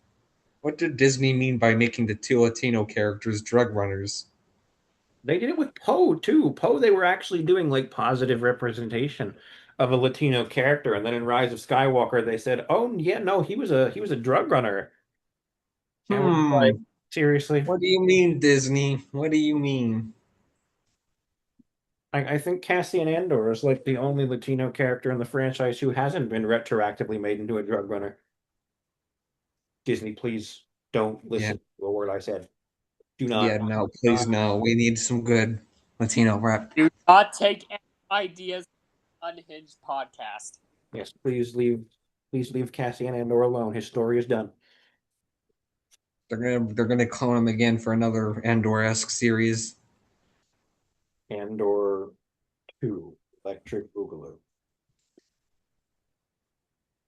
What did Disney mean by making the two Latino characters drug runners? They did it with Poe too. Poe, they were actually doing like positive representation of a Latino character, and then in Rise of Skywalker, they said, "Oh yeah, no, he was a drug runner," and we're like, Hmm. seriously. What do you mean, Disney? What do you mean? I think Cassian Andor is like the only Latino character in the franchise who hasn't been retroactively made into a drug runner. Disney, please don't Yeah. listen to a word I said. Do Yeah, not. no, please no. We need some good Latino rep. Do not take any ideas from Unhinged podcast. Yes, please leave Cassian Andor alone. His story is done. They're gonna clone him again for another Andor-esque series. Andor 2, Electric Boogaloo.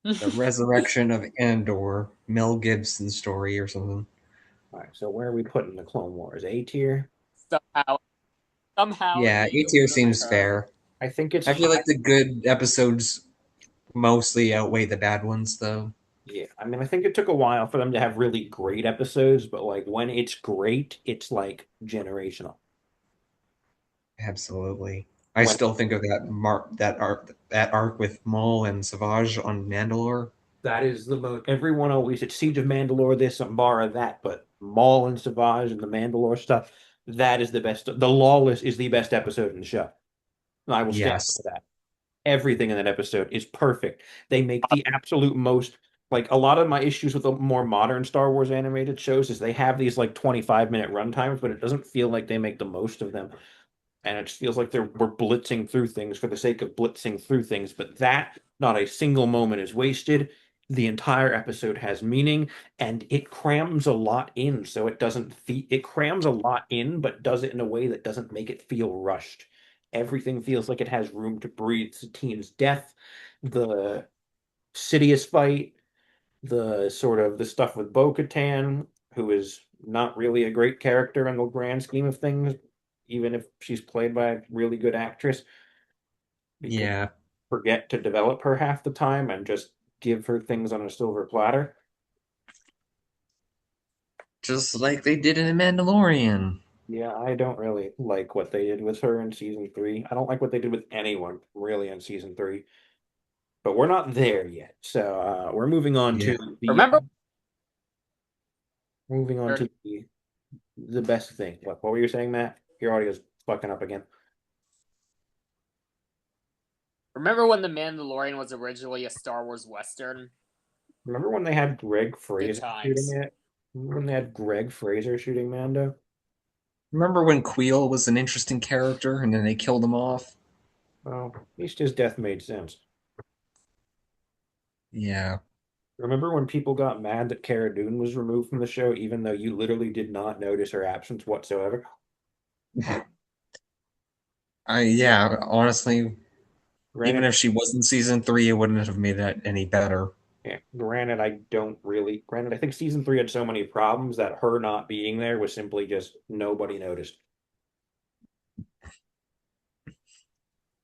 The resurrection of Andor, Mel Gibson story or something. All right, so where are we putting the Clone Wars? A tier? Somehow Yeah, it A needs tier to seems recur. fair. I think it's I feel high. like the good episodes mostly outweigh the bad ones, though. Yeah, I mean, I think it took a while for them to have really great episodes, but like when it's great, it's like generational. Absolutely. I When still think of that arc with Maul and Savage on Mandalore. that is the most, everyone always, it's Siege of Mandalore, this, Umbara, that, but Maul and Savage and the Mandalore stuff, that is the best. The Lawless is the best episode in the show. I will stand Yes. by that. Everything in that episode is perfect. They make the absolute most, like a lot of my issues with the more modern Star Wars animated shows is they have these like 25-minute runtimes, but it doesn't feel like they make the most of them. And it just feels like we're blitzing through things for the sake of blitzing through things. But that, not a single moment is wasted. The entire episode has meaning and it crams a lot in. So it doesn't feel, it crams a lot in, but does it in a way that doesn't make it feel rushed. Everything feels like it has room to breathe. Satine's death, the Sidious fight, the sort of the stuff with Bo-Katan, who is not really a great character in the grand scheme of things, even if she's played by a really good actress, because Yeah. forget to develop her half the time and just give her things on a silver platter. Just like they did in The Mandalorian. Yeah, I don't really like what they did with her in season three. I don't like what they did with anyone really in season three, but we're not there yet. So we're Yeah. Remember, moving on to the best thing. What were you saying, Matt? Your audio's fucking up again. remember when The Mandalorian was originally a Star Wars Western? Remember when they had Greg Good Fraser shooting times. it? Remember when they had Greg Fraser shooting Mando? Remember when Queel was an interesting character and then they killed him off? Well, at least his death made sense. Yeah. Remember when people got mad that Cara Dune was removed from the show, even though you literally did not notice her absence whatsoever? Yeah, honestly, even Granted, if she was in season three, it wouldn't have made that any better. yeah, granted, I don't really. Granted, I think season three had so many problems that her not being there was simply just nobody noticed.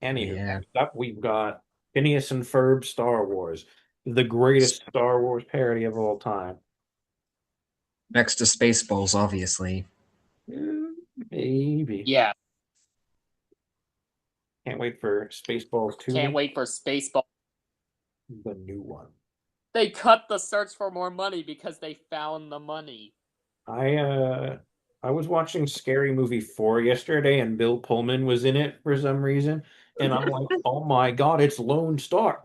Anywho, Yeah. next up we've got Phineas and Ferb Star Wars, the greatest Star Wars parody of all time. Next to Spaceballs, obviously. Maybe. Yeah, Can't wait for Spaceballs 2, can't wait for Spaceball. the new one. They cut the search for more money because they found the money. I uh I was watching Scary Movie 4 yesterday and Bill Pullman was in it for some reason. And I'm like, oh my God, it's Lone Star.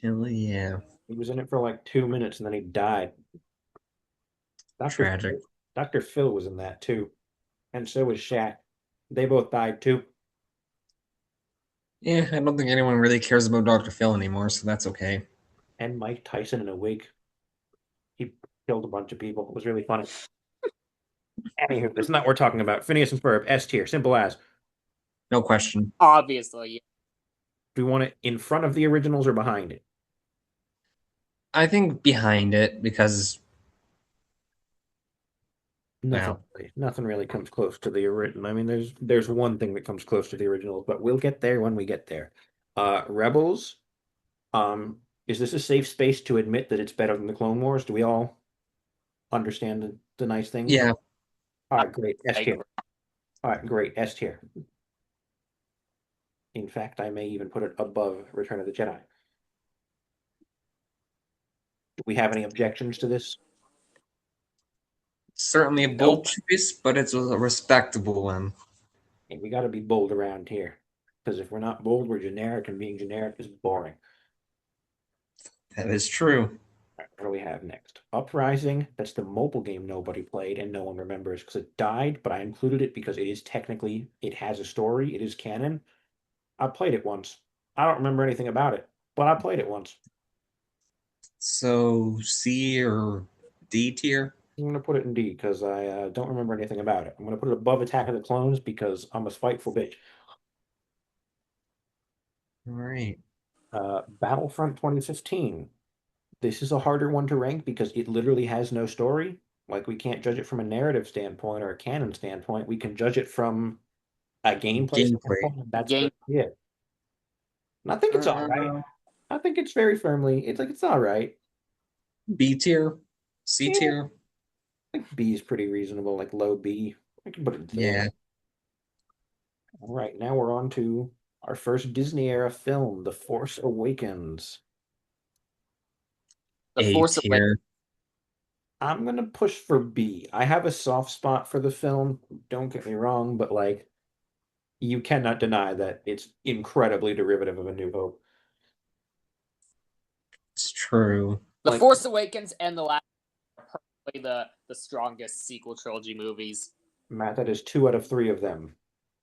Hell yeah. He was in it for like 2 minutes and then he died. Dr. Tragic. Dr. Phil was in that too. And so was Shaq. They both died too. Yeah, I don't think anyone really cares about Dr. Phil anymore, so that's okay. And Mike Tyson in a wig. He killed a bunch of people. It was really funny. Anywho, that's not what we're talking about. Phineas and Ferb, S tier, simple as. No question. Obviously, Do we want it in front of the originals or behind it? I think behind it because, Nothing well, really, nothing really comes close to the original. I mean, there's one thing that comes close to the originals, but we'll get there when we get there. Rebels, um, Is this a safe space to admit that it's better than the Clone Wars? Do we all understand the nice things? Yeah. All right, great. S I tier. agree. All right, great. S tier. In fact, I may even put it above Return of the Jedi. Do we have any objections to this? Certainly a bold Nope. choice, but it's a respectable one. And we got to be bold around here. Because if we're not bold, we're generic, and being generic is boring. That is true. All right, what do we have next? Uprising. That's the mobile game nobody played and no one remembers because it died, but I included it because it is technically, it has a story, it is canon. I played it once. I don't remember anything about it, but I played it once. So C or D tier? I'm gonna put it in D because I don't remember anything about it. I'm gonna put it above Attack of the Clones because I'm a spiteful bitch. All right. Battlefront 2015. This is a harder one to rank because it literally has no story. Like we can't judge it from a narrative standpoint or a canon standpoint. We can judge it from a gameplay Gameplay. standpoint, and that's Game. it. And I think it's all right. Uh, I think it's very firmly. It's like it's all right. B tier? C Yeah, tier? I think B is pretty reasonable, like low B. I can put it in film. Yeah. All right, now we're on to our first Disney era film, The Force Awakens. The A Force Awakens. tier. I'm gonna push for B. I have a soft spot for the film, don't get me wrong, but like you cannot deny that it's incredibly derivative of A New Hope. It's true. The Like Force Awakens and the last are probably the strongest sequel trilogy movies. Matt, that is two out of three of them.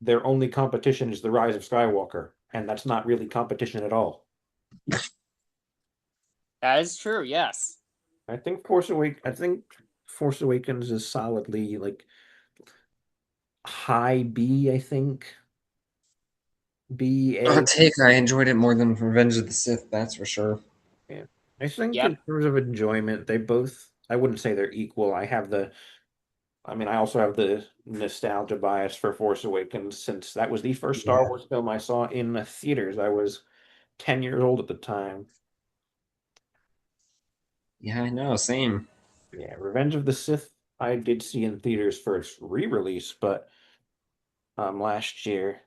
Their only competition is The Rise of Skywalker, and that's not really competition at all. That is true. Yes. I think Force Awakens is solidly like high B, I think. B Hot A. take, I enjoyed it more than Revenge of the Sith, that's for sure. Yeah. I think Yep. in terms of enjoyment, they both I wouldn't say they're equal. I mean, I also have the nostalgia bias for Force Awakens since that was the first Star Yeah. Wars film I saw in the theaters. I was 10 years old at the time. Yeah, I know, same. Yeah, Revenge of the Sith I did see in theaters for its re-release, but last year.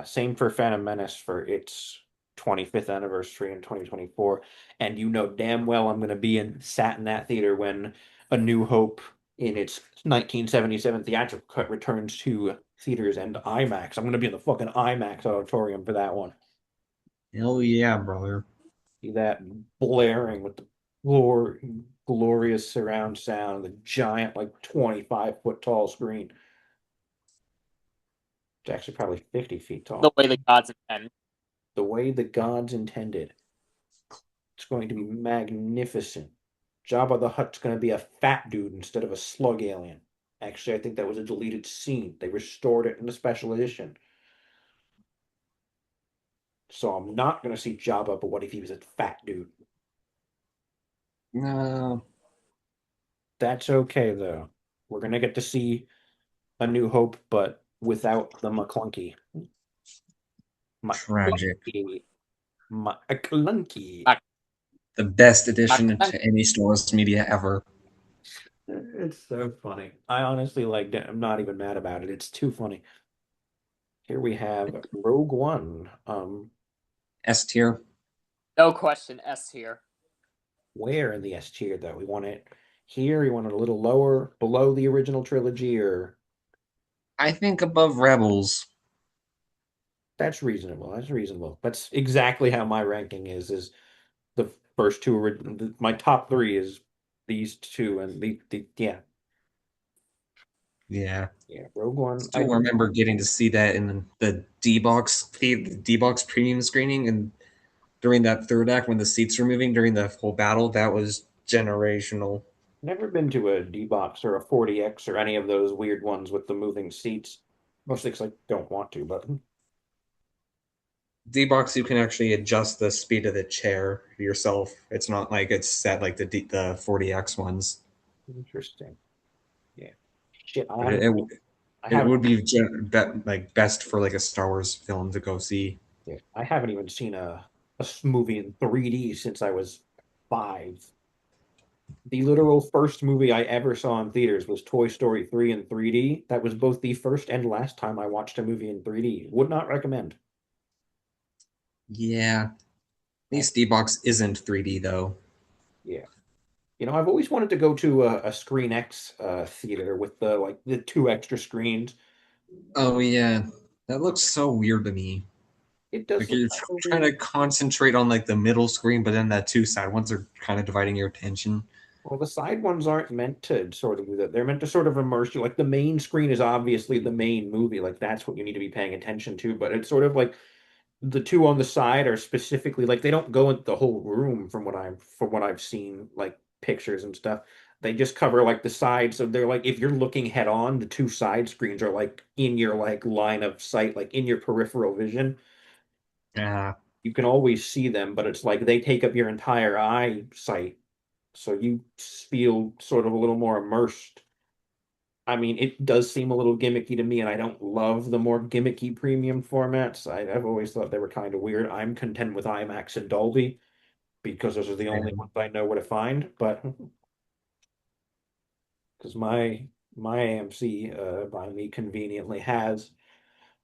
Same for Phantom Menace for its 25th anniversary in 2024. And you know damn well I'm going to be sat in that theater when A New Hope in its 1977 theatrical cut returns to theaters and IMAX. I'm going to be in the fucking IMAX auditorium for that one. Hell yeah, brother. See that blaring with the glorious surround sound, the giant like 25-foot tall screen. It's actually probably 50 feet The tall. way the gods intend. The way the gods intended. It's going to be magnificent. Jabba the Hutt's going to be a fat dude instead of a slug alien. Actually, I think that was a deleted scene. They restored it in the special edition. So I'm not going to see Jabba, but what if he was a fat dude? No, That's okay, though. We're going to get to see A New Hope, but without the McClunky. tragic. McClunky. McClunky. Mac- The best addition Mac- to any Star Wars media ever. It's so funny. I honestly like it. I'm not even mad about it. It's too funny. Here we have Rogue One. S tier. No question. S tier. Where in the S tier though? We want it here, you want it a little lower, below the original trilogy, or I think above Rebels. that's reasonable. That's reasonable. That's exactly how my ranking is the first two my top three is these two and the yeah. Yeah. Yeah, Rogue One. Still remember getting to see that in the D-box premium screening, and during that third act when the seats were moving during the whole battle, that was generational. Never been to a D box or a 40X or any of those weird ones with the moving seats. Mostly because I don't want to, but D-box, you can actually adjust the speed of the chair yourself. It's not like it's set like the 40X ones. interesting. Yeah. Shit, But I it haven't would be like best for like a Star Wars film to go see. yeah, I haven't even seen movie in 3D since I was 5. The literal first movie I ever saw in theaters was Toy Story 3 in 3D. That was both the first and last time I watched a movie in 3D. Would not recommend. Yeah, at I, least D-Box isn't 3D though. yeah. I've always wanted to go to a Screen X theater with the two extra screens. Oh yeah, that looks so weird to me. It does Like look you're kind of trying to weird. concentrate on like the middle screen, but then the two side ones are kind of dividing your attention. Well, the side ones aren't meant to sort of do that. They're meant to sort of immerse you. Like the main screen is obviously the main movie. Like that's what you need to be paying attention to. But it's sort of like the two on the side are specifically like they don't go into the whole room from what I've seen, like pictures and stuff. They just cover like the sides. So they're like if you're looking head on, the two side screens are like in your like line of sight, like in your peripheral vision. Yeah, You can always see them, but it's like they take up your entire eyesight. So you feel sort of a little more immersed. I mean, it does seem a little gimmicky to me, and I don't love the more gimmicky premium formats. I've always thought they were kind of weird. I'm content with IMAX and Dolby because those are the only ones I know where to find. But because my AMC by me conveniently has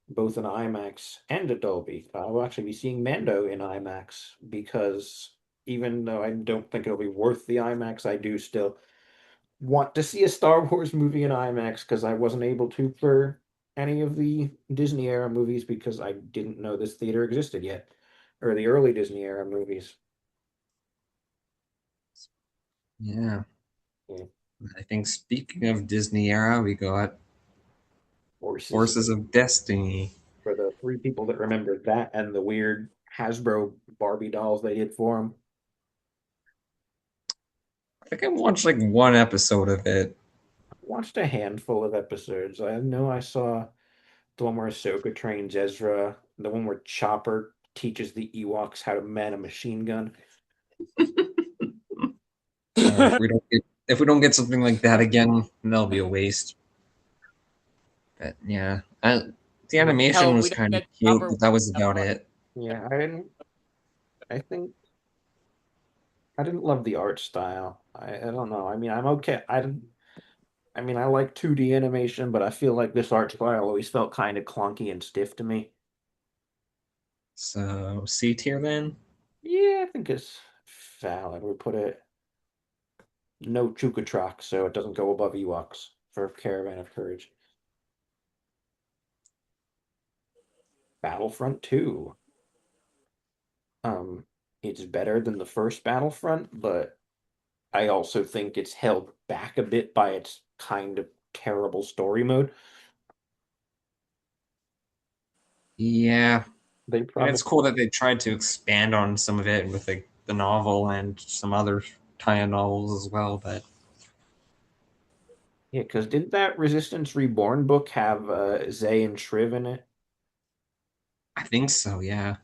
both an IMAX and a Dolby. I will actually be seeing Mando in IMAX because even though I don't think it'll be worth the IMAX, I do still want to see a Star Wars movie in IMAX because I wasn't able to for any of the Disney era movies because I didn't know this theater existed yet, or the early Disney era movies. yeah. Yeah. I think speaking of Disney era, we got Horses Forces of Destiny. for the three people that remember that and the weird Hasbro Barbie dolls they did for them. I think I watched like one episode of it. Watched a handful of episodes. I know I saw the one where Ahsoka trains Ezra, the one where Chopper teaches the Ewoks how to man a machine gun. If we don't get something like that again, that'll be a waste. But yeah, the animation Hell, was we don't kind of get cute, Chopper. but that was about it. Yeah, I didn't. I think I didn't love the art style. I don't know. I mean, I'm okay. I didn't. I mean, I like 2D animation, but I feel like this art style always felt kind of clunky and stiff to me. So C tier then. Yeah, I think it's valid. We put it no Chukatrak, so it doesn't go above Ewoks for Caravan of Courage. Battlefront 2. Um, it's better than the first Battlefront, but I also think it's held back a bit by its kind of terrible story mode. Yeah, They and it's probably cool that they tried to expand on some of it with the novel and some other tie-in novels as well. But Yeah, because didn't that Resistance Reborn book have Zay and Shriv in it? I think so. Yeah.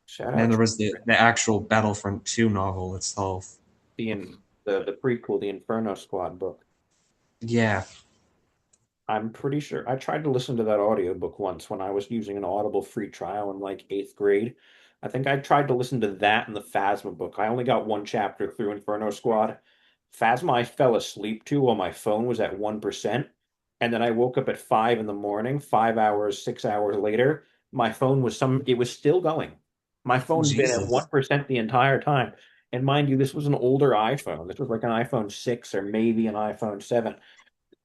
Shout And then out there to was the actual Battlefront 2 novel itself. the prequel, the Inferno Squad book. Yeah. I'm pretty sure I tried to listen to that audiobook once when I was using an Audible free trial in like eighth grade. I think I tried to listen to that and the Phasma book. I only got one chapter through Inferno Squad. Phasma I fell asleep to while my phone was at 1%. And then I woke up at 5 in the morning, 5 hours, 6 hours later. My phone was it was still going. My phone had been at Jesus. 1% the entire time. And mind you, this was an older iPhone. This was like an iPhone 6 or maybe an iPhone 7.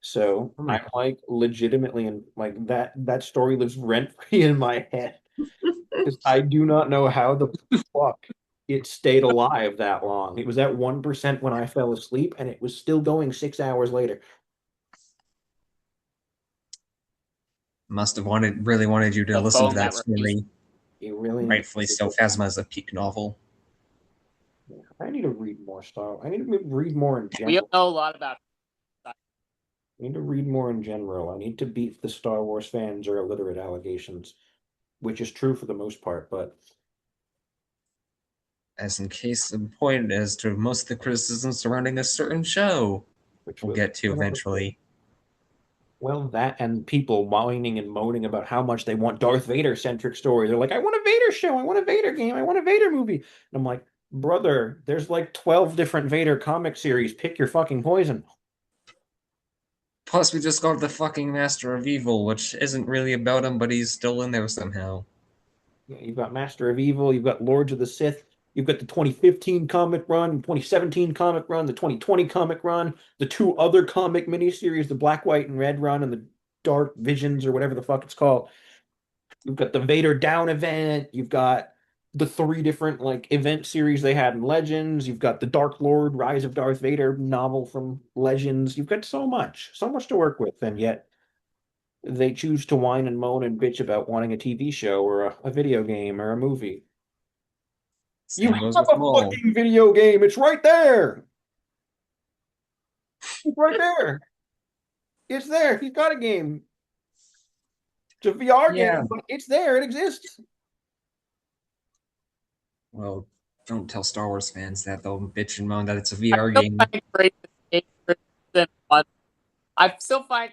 So Oh my. I'm like legitimately in like that story lives rent free in my head because I do not know how the fuck it stayed alive that long. It was at 1% when I fell asleep and it was still going 6 hours later. Must have really wanted you to The listen to phone that that remains. story. You really need Rightfully so. Phasma is a peak novel. I need to read more stuff. I need to read more in We don't general. know a lot about. I need to read more in general. I need to beat the Star Wars fans are illiterate allegations, which is true for the most part, but As in case in point as to most of the criticism surrounding a certain show which we'll will get to eventually. Well, that and people whining and moaning about how much they want Darth Vader centric story. They're like, I want a Vader show, I want a Vader game, I want a Vader movie. And I'm like, brother, there's like 12 different Vader comic series. Pick your fucking poison. Plus, we just got the fucking Master of Evil, which isn't really about him, but he's still in there somehow. Yeah, you've got Master of Evil, you've got Lords of the Sith, you've got the 2015 comic run, 2017 comic run, the 2020 comic run, the two other comic miniseries, the Black, White, and Red run, and the Dark Visions or whatever the fuck it's called. You've got the Vader Down event. You've got the three different like event series they had in Legends. You've got the Dark Lord Rise of Darth Vader novel from Legends. You've got so much to work with, and yet they choose to whine and moan and bitch about wanting a TV show or a video game or a movie. You Same goes have with a Maul. fucking video game. It's right there. It's right there. It's there. He's got a game. It's a VR Yeah. game, but it's there. It exists. Well, don't tell Star Wars fans that they'll bitch and moan that it's a I VR still game. find great I still find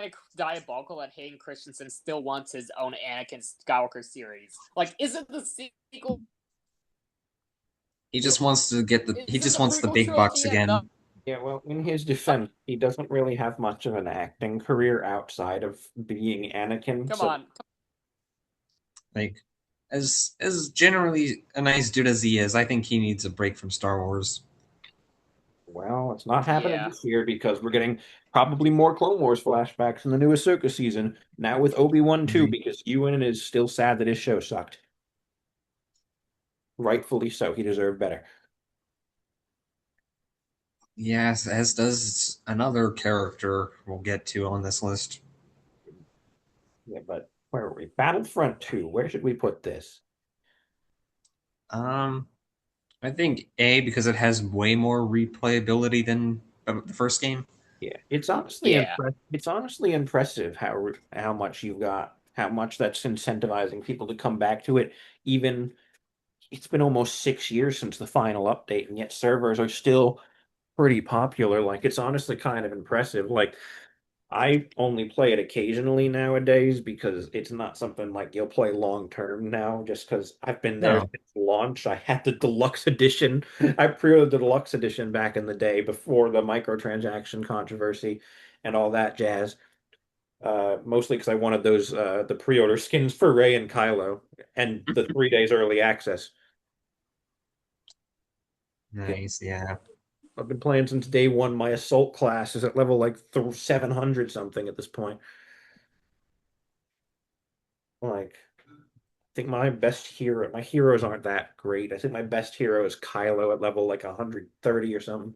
it diabolical that Hayden Christensen still wants his own Anakin Skywalker series. Like, is it the sequel? He just wants to get the. He Is it just the wants the prequel big bucks trilogy? And no, again. Yeah, well, in his defense, he doesn't really have much of an acting career outside of being Anakin. come So, on. Like, as generally a nice dude as he is, I think he needs a break from Star Wars. well, it's not happening Yeah. this year because we're getting probably more Clone Wars flashbacks in the new Ahsoka season. Now with Obi-Wan too, Right. because Ewan is still sad that his show sucked. Rightfully so. He deserved better. Yes, as does another character we'll get to on this list. Yeah, but where are we? Battlefront 2. Where should we put this? Um, I think A because it has way more replayability than the first game. Yeah, Yeah. it's honestly impressive how much you've got, how much that's incentivizing people to come back to it. Even it's been almost 6 years since the final update, and yet servers are still pretty popular. Like it's honestly kind of impressive. Like I only play it occasionally nowadays because it's not something like you'll play long term now, just because I've been there No, since launch. I had the deluxe edition. I pre-ordered the deluxe edition back in the day before the microtransaction controversy and all that jazz. Mostly because I wanted those the pre-order skins for Rey and Kylo and the 3 days early access. Yeah, nice, yeah. I've been playing since day one. My assault class is at level like 700 something at this point. Like think my heroes aren't that great. I think my best hero is Kylo at level like 130 or something.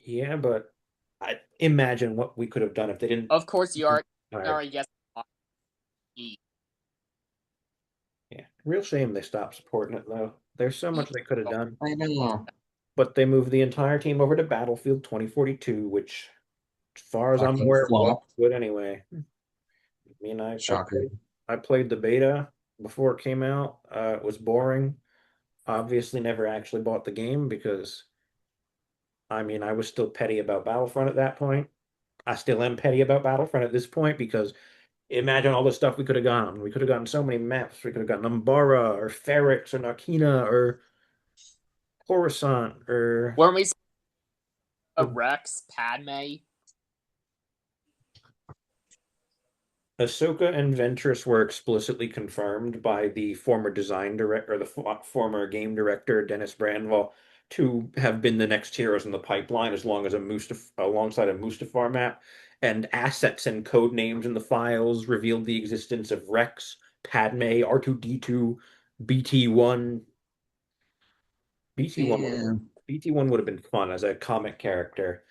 Yeah, but I imagine what we could have done if they didn't. Of course, you Tired. are yes. Yeah, real shame they stopped supporting it though. There's so much they could have done, I know. but they moved the entire team over to Battlefield 2042, which, as far as I'm Fucking aware, was flop. good anyway. I mean, Shocker. I played the beta before it came out. It was boring. Obviously, never actually bought the game because I mean, I was still petty about Battlefront at that point. I still am petty about Battlefront at this point because imagine all the stuff we could have gotten. We could have gotten so many maps. We could have gotten Umbara or Ferrix or Narkina or Coruscant or Weren't we Rex, Padme? Ahsoka and Ventress were explicitly confirmed by the former design director, or the former game director, Dennis Brandval, to have been the next heroes in the pipeline as long as alongside a Mustafar map. And assets and code names in the files revealed the existence of Rex, Padme, R2D2, BT1. BT1 would have Man, BT1 would have been fun as a comic character,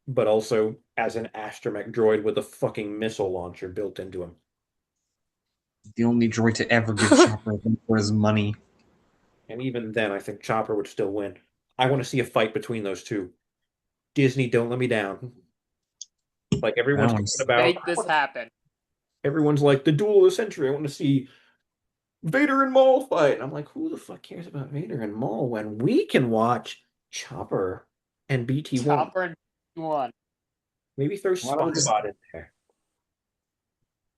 but also as an astromech droid with a fucking missile launcher built into him. the only droid to ever give Chopper a run for his money. And even then, I think Chopper would still win. I want to see a fight between those two. Disney, don't let me down. Like I everyone's don't talking want to. about, Make this happen. everyone's like the duel of the century. I want to see Vader and Maul fight. And I'm like, who the fuck cares about Vader and Maul when we can watch Chopper and BT1? Chopper and one. Maybe throw Why don't we just Spybot in there.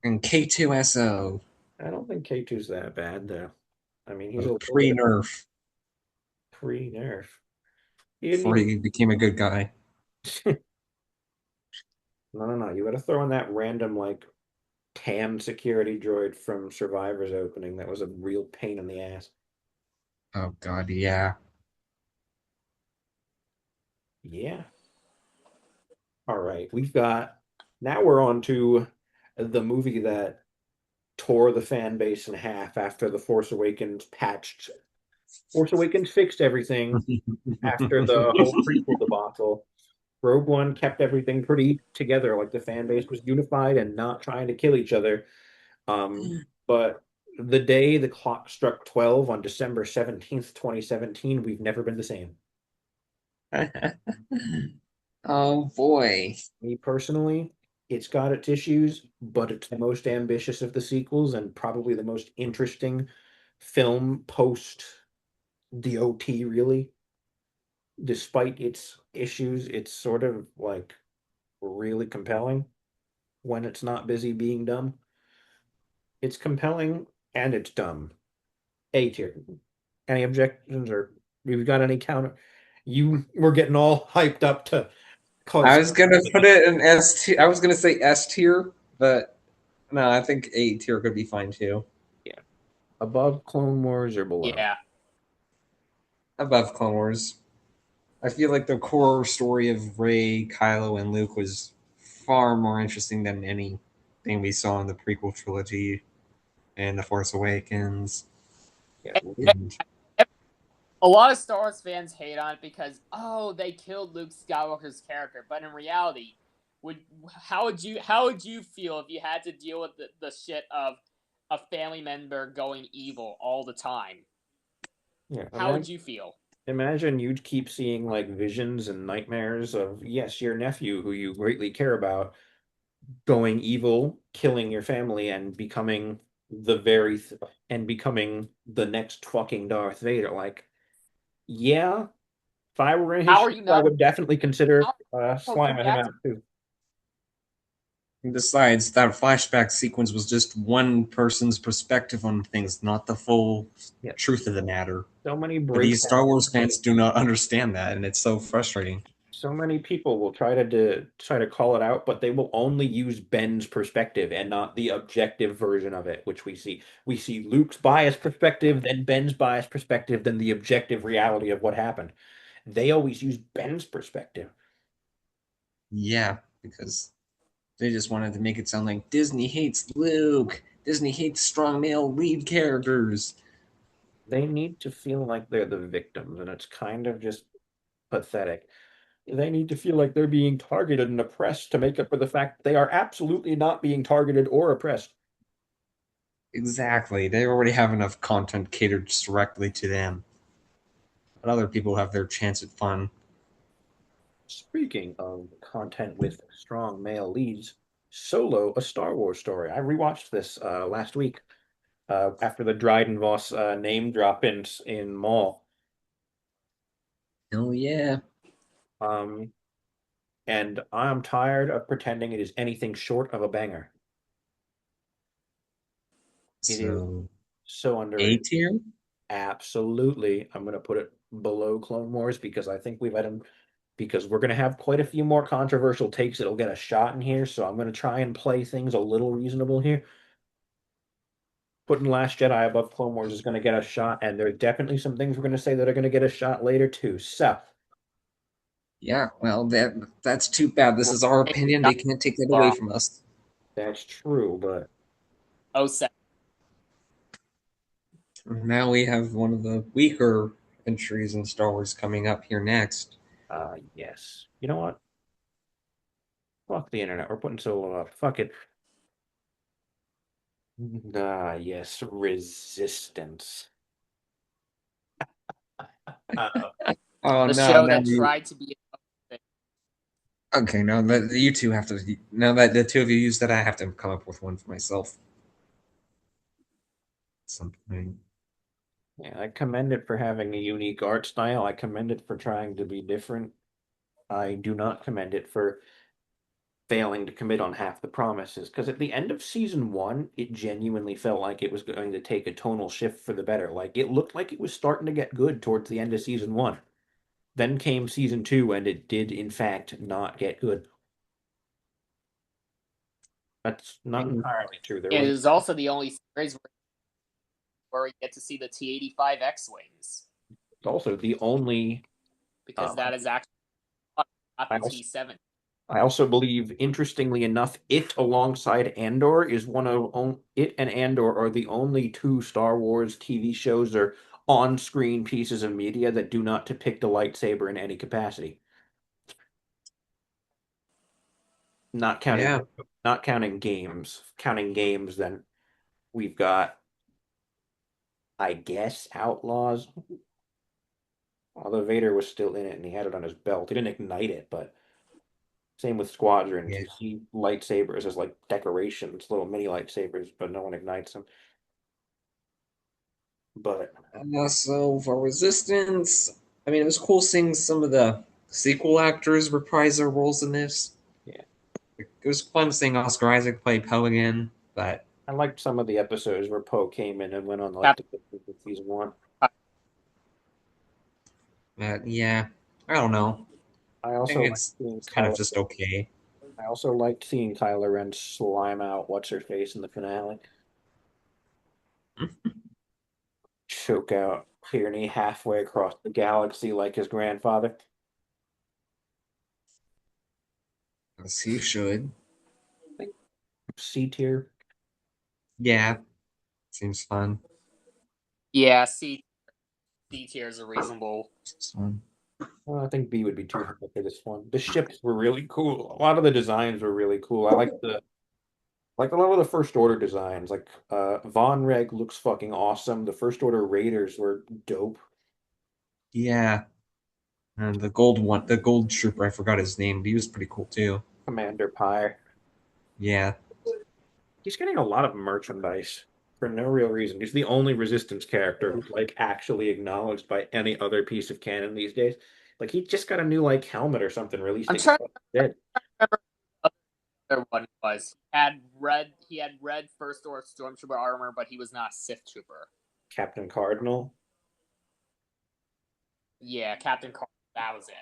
and K2SO I don't think K2's that bad though. I mean, he's a little bit pre-nerf pre-nerf. He didn't before even. he became a good guy? No, no, no. You got to throw in that random like TAM security droid from Survivor's opening. That was a real pain in the ass. Oh God, yeah. Yeah. All right. We've got now we're on to the movie that tore the fan base in half after The Force Awakens patched. Force Awakens fixed everything after the whole prequel debacle. Rogue One kept everything pretty together, like the fan base was unified and not trying to kill each other. But the day the clock struck 12 on December 17th, 2017, we've never been the same. Oh boy. Me personally, it's got its issues, but it's the most ambitious of the sequels and probably the most interesting film post the OT, really. Despite its issues, it's sort of like really compelling when it's not busy being dumb. It's compelling and it's dumb. A tier. Any objections or we've got any counter? You were getting all hyped up to I cause. was gonna put it in S tier. I was gonna say S tier, but no, I think A tier could be fine too. Yeah, above Clone Wars or below. Yeah. Above Clone Wars. I feel like the core story of Rey, Kylo, and Luke was far more interesting than anything we saw in the prequel trilogy and The Force Awakens. Yeah, And A lot of Star Wars fans hate on it because they killed Luke Skywalker's character, but in reality, would how would you feel if you had to deal with the shit of a family member going evil all the time? yeah. How would you feel? Imagine you'd keep seeing like visions and nightmares of, yes, your nephew who you greatly care about going evil, killing your family, and becoming the very th and becoming the next fucking Darth Vader. Like, yeah, if I were in his How are shoes, you I not? would definitely consider How you slamming him have to? out too. besides, that flashback sequence was just one person's perspective on things, not the full Yeah, truth of the matter. so many But these breakdown. Star Wars fans do not understand that, and it's so frustrating. So many people will try to call it out, but they will only use Ben's perspective and not the objective version of it, which we see. We see Luke's biased perspective, then Ben's biased perspective, then the objective reality of what happened. They always use Ben's perspective. Yeah, because they just wanted to make it sound like Disney hates Luke. Disney hates strong male lead characters. They need to feel like they're the victims, and it's kind of just pathetic. They need to feel like they're being targeted and oppressed to make up for the fact that they are absolutely not being targeted or oppressed. Exactly. They already have enough content catered directly to them. But other people have their chance at fun. Speaking of content with strong male leads, Solo, a Star Wars story. I rewatched this last week after the Dryden Voss name drop in Maul. Oh yeah. Um, and I'm tired of pretending it is anything short of a banger. It is So so A underrated. tier? Absolutely. I'm going to put it below Clone Wars because I think we've had him because we're going to have quite a few more controversial takes that'll get a shot in here. So I'm going to try and play things a little reasonable here. Putting Last Jedi above Clone Wars is going to get a shot, and there's definitely some things we're going to say that are going to get a shot later too. So Yeah, well that's too bad. This is our opinion. They can't take that away from us. that's true, but Oh, seven. Now we have one of the weaker entries in Star Wars coming up here next. yes. You know what? Fuck the internet. We're putting Solo up. Fuck it. Yes, Resistance. Uh, Oh The no, show now that you tried to be. okay, now that you two have to now that the two of you use that, I have to come up with one for myself at some point. yeah, I commend it for having a unique art style. I commend it for trying to be different. I do not commend it for failing to commit on half the promises. Because at the end of season one, it genuinely felt like it was going to take a tonal shift for the better. Like it looked like it was starting to get good towards the end of season one. Then came season two, and it did, in fact, not get good. That's not And entirely true. There It was is also the only series where we get to see the T-85 X-Wings, also the only. because that is actually not I the also, T-7. I also believe, interestingly enough, it alongside Andor is one of it and Andor are the only two Star Wars TV shows or on-screen pieces of media that do not depict a lightsaber in any capacity. Not counting, yeah, not counting games. Counting games, then we've got, I guess, Outlaws. Although Vader was still in it and he had it on his belt, he didn't ignite it, but same with Squadrons. yeah. You see lightsabers as like decorations, little mini lightsabers, but no one ignites them. But So for Resistance, I mean, it was cool seeing some of the sequel actors reprise their roles in this. yeah, It was fun seeing Oscar Isaac play Poe again, but I liked some of the episodes where Poe came in and went on like Cap- the season one. yeah, I don't know. I I think also liked it's seeing it's kind of Kylo. just okay. I also liked seeing Kylo Ren slime out what's her face in the finale, choke out Tierney halfway across the galaxy like his grandfather. As you should. I think C tier. Yeah, seems fun. Yeah, C tiers are reasonable. Seems fun. Well, I think B would be too high for this one. The ships were really cool. A lot of the designs were really cool. I like a lot of the First Order designs. Like Von Reg looks fucking awesome. The First Order Raiders were dope. Yeah, and the gold one, the gold trooper, I forgot his name, but he was pretty cool too. Commander Pyre. Yeah, He's getting a lot of merchandise for no real reason. He's the only Resistance character who's like actually acknowledged by any other piece of canon these days. Like he just got a new like helmet or something released I'm and trying to dead. remember what the other one was. He had red First Order Stormtrooper armor, but he was not a Sith Trooper. Captain Cardinal Yeah, Captain Carter. That was it.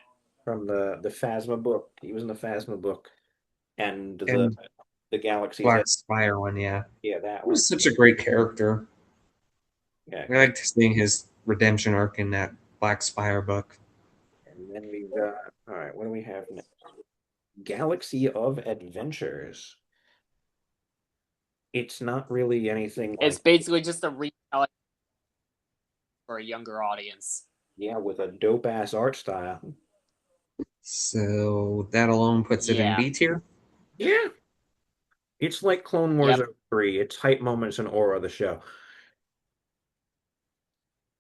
from the Phasma book. He was in the Phasma book and and the Galaxy's Edge. Black Spire one. Yeah, Yeah, that he one. was such a great character. Yeah, I because liked seeing his redemption arc in that Black Spire book. and then we've got all right. What do we have next? Galaxy of Adventures. It's not really anything It's like basically just a retelling for a younger audience. yeah, with a dope ass art style. So that alone puts it in Yeah. B tier. Yeah, it's like Clone Wars Yep. 03. It's hype moments and aura of the show.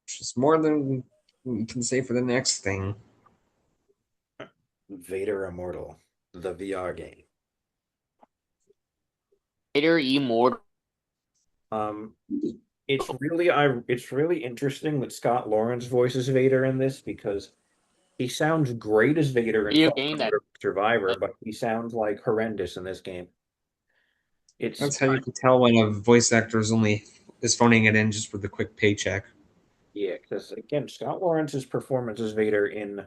Which is more than we can say for the next thing. Vader Immortal, the VR game. Vader Immortal. Um, it's really interesting that Scott Lawrence voices Vader in this because he sounds great as Vader in Video Fallen game that Order Survivor, but he sounds like horrendous in this game. It's That's how you can tell when a voice actor is phoning it in just for the quick paycheck. yeah, because again, Scott Lawrence's performance as Vader in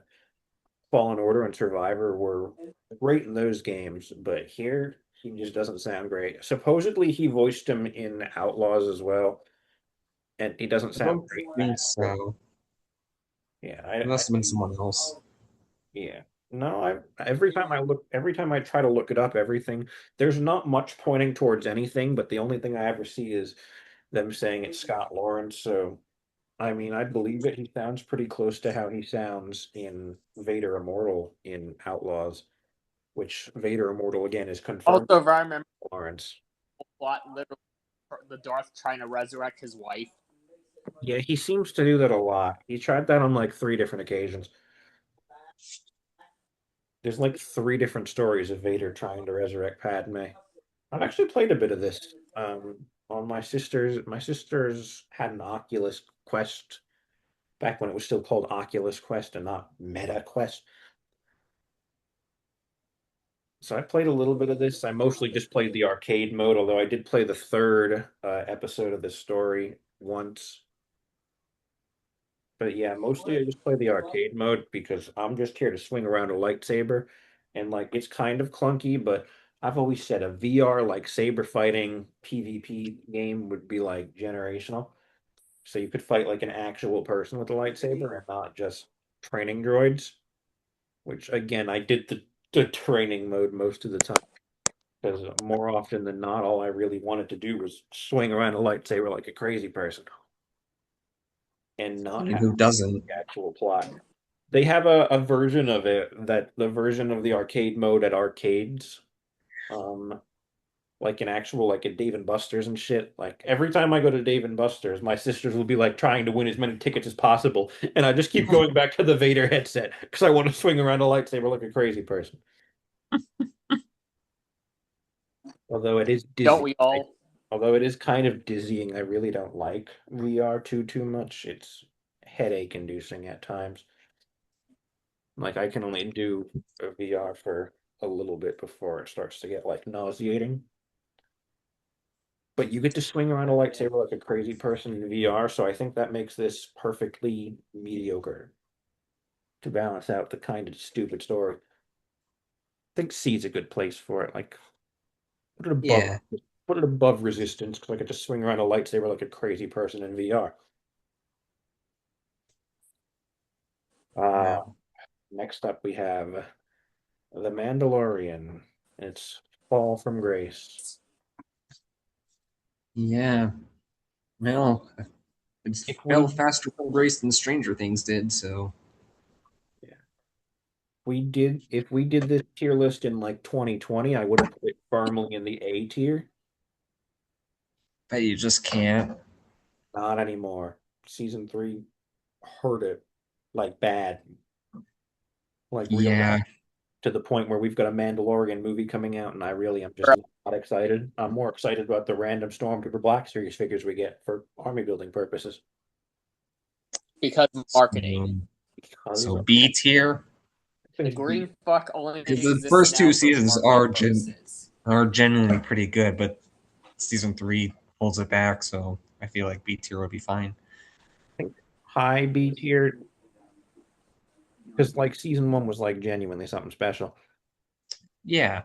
Fallen Order and Survivor were great in those games, but here he just doesn't sound great. Supposedly he voiced him in Outlaws as well, and he doesn't I sound don't great in think that. So, so. yeah, It must have been someone else. yeah. No, every time I try to look it up, there's not much pointing towards anything, but the only thing I ever see is them saying it's Scott Lawrence. So, I mean, I believe it. He sounds pretty close to how he sounds in Vader Immortal in Outlaws, which Vader Immortal again is confirmed also, if I remember, Lawrence. plot literally the Darth trying to resurrect his wife. Yeah, he seems to do that a lot. He tried that on like three different occasions. There's like three different stories of Vader trying to resurrect Padme. I've actually played a bit of this on my sister's. My sister's had an Oculus Quest back when it was still called Oculus Quest and not Meta Quest. So I played a little bit of this. I mostly just played the arcade mode, although I did play the third episode of this story once. But yeah, mostly I just play the arcade mode because I'm just here to swing around a lightsaber. And like it's kind of clunky, but I've always said a VR like saber fighting PvP game would be like generational. So you could fight like an actual person with a lightsaber and not just training droids, which again, I did the training mode most of the time because more often than not, all I really wanted to do was swing around a lightsaber like a crazy person and I not mean, have who doesn't? the actual plot. They have a version of it that the version of the arcade mode at arcades, um, like an actual like at Dave and Buster's and shit. Like every time I go to Dave and Buster's, my sisters will be like trying to win as many tickets as possible, and I just keep going back to the Vader headset because I want to swing around a lightsaber like a crazy person. Although it is Don't dizzy, we all? although it is kind of dizzying, I really don't like VR too much. It's headache inducing at times. Like I can only do a VR for a little bit before it starts to get like nauseating. But you get to swing around a lightsaber like a crazy person in VR, so I think that makes this perfectly mediocre to balance out the kind of stupid story. I think C is a good place for it. Like put it above Yeah, put it above Resistance because I get to swing around a lightsaber like a crazy person in VR. Uh yeah, Next up we have The Mandalorian. It's Fall from Grace. yeah. Well, it If fell we faster from grace than Stranger Things did, so yeah, if we did this tier list in like 2020, I would have put it firmly in the A tier. but you just can't. Not anymore. Season three hurt it like bad, like real Yeah, bad, to the point where we've got a Mandalorian movie coming out, and I really am just not excited. I'm more excited about the random Stormtrooper Black Series figures we get for army building purposes. Because of so, marketing. Because so B tier. I The think green fuck only Because the exists first two now for seasons marketing purposes. are genuinely pretty good, but season three holds it back, so I feel like B tier would be fine. high B tier because like season one was like genuinely something special. Yeah,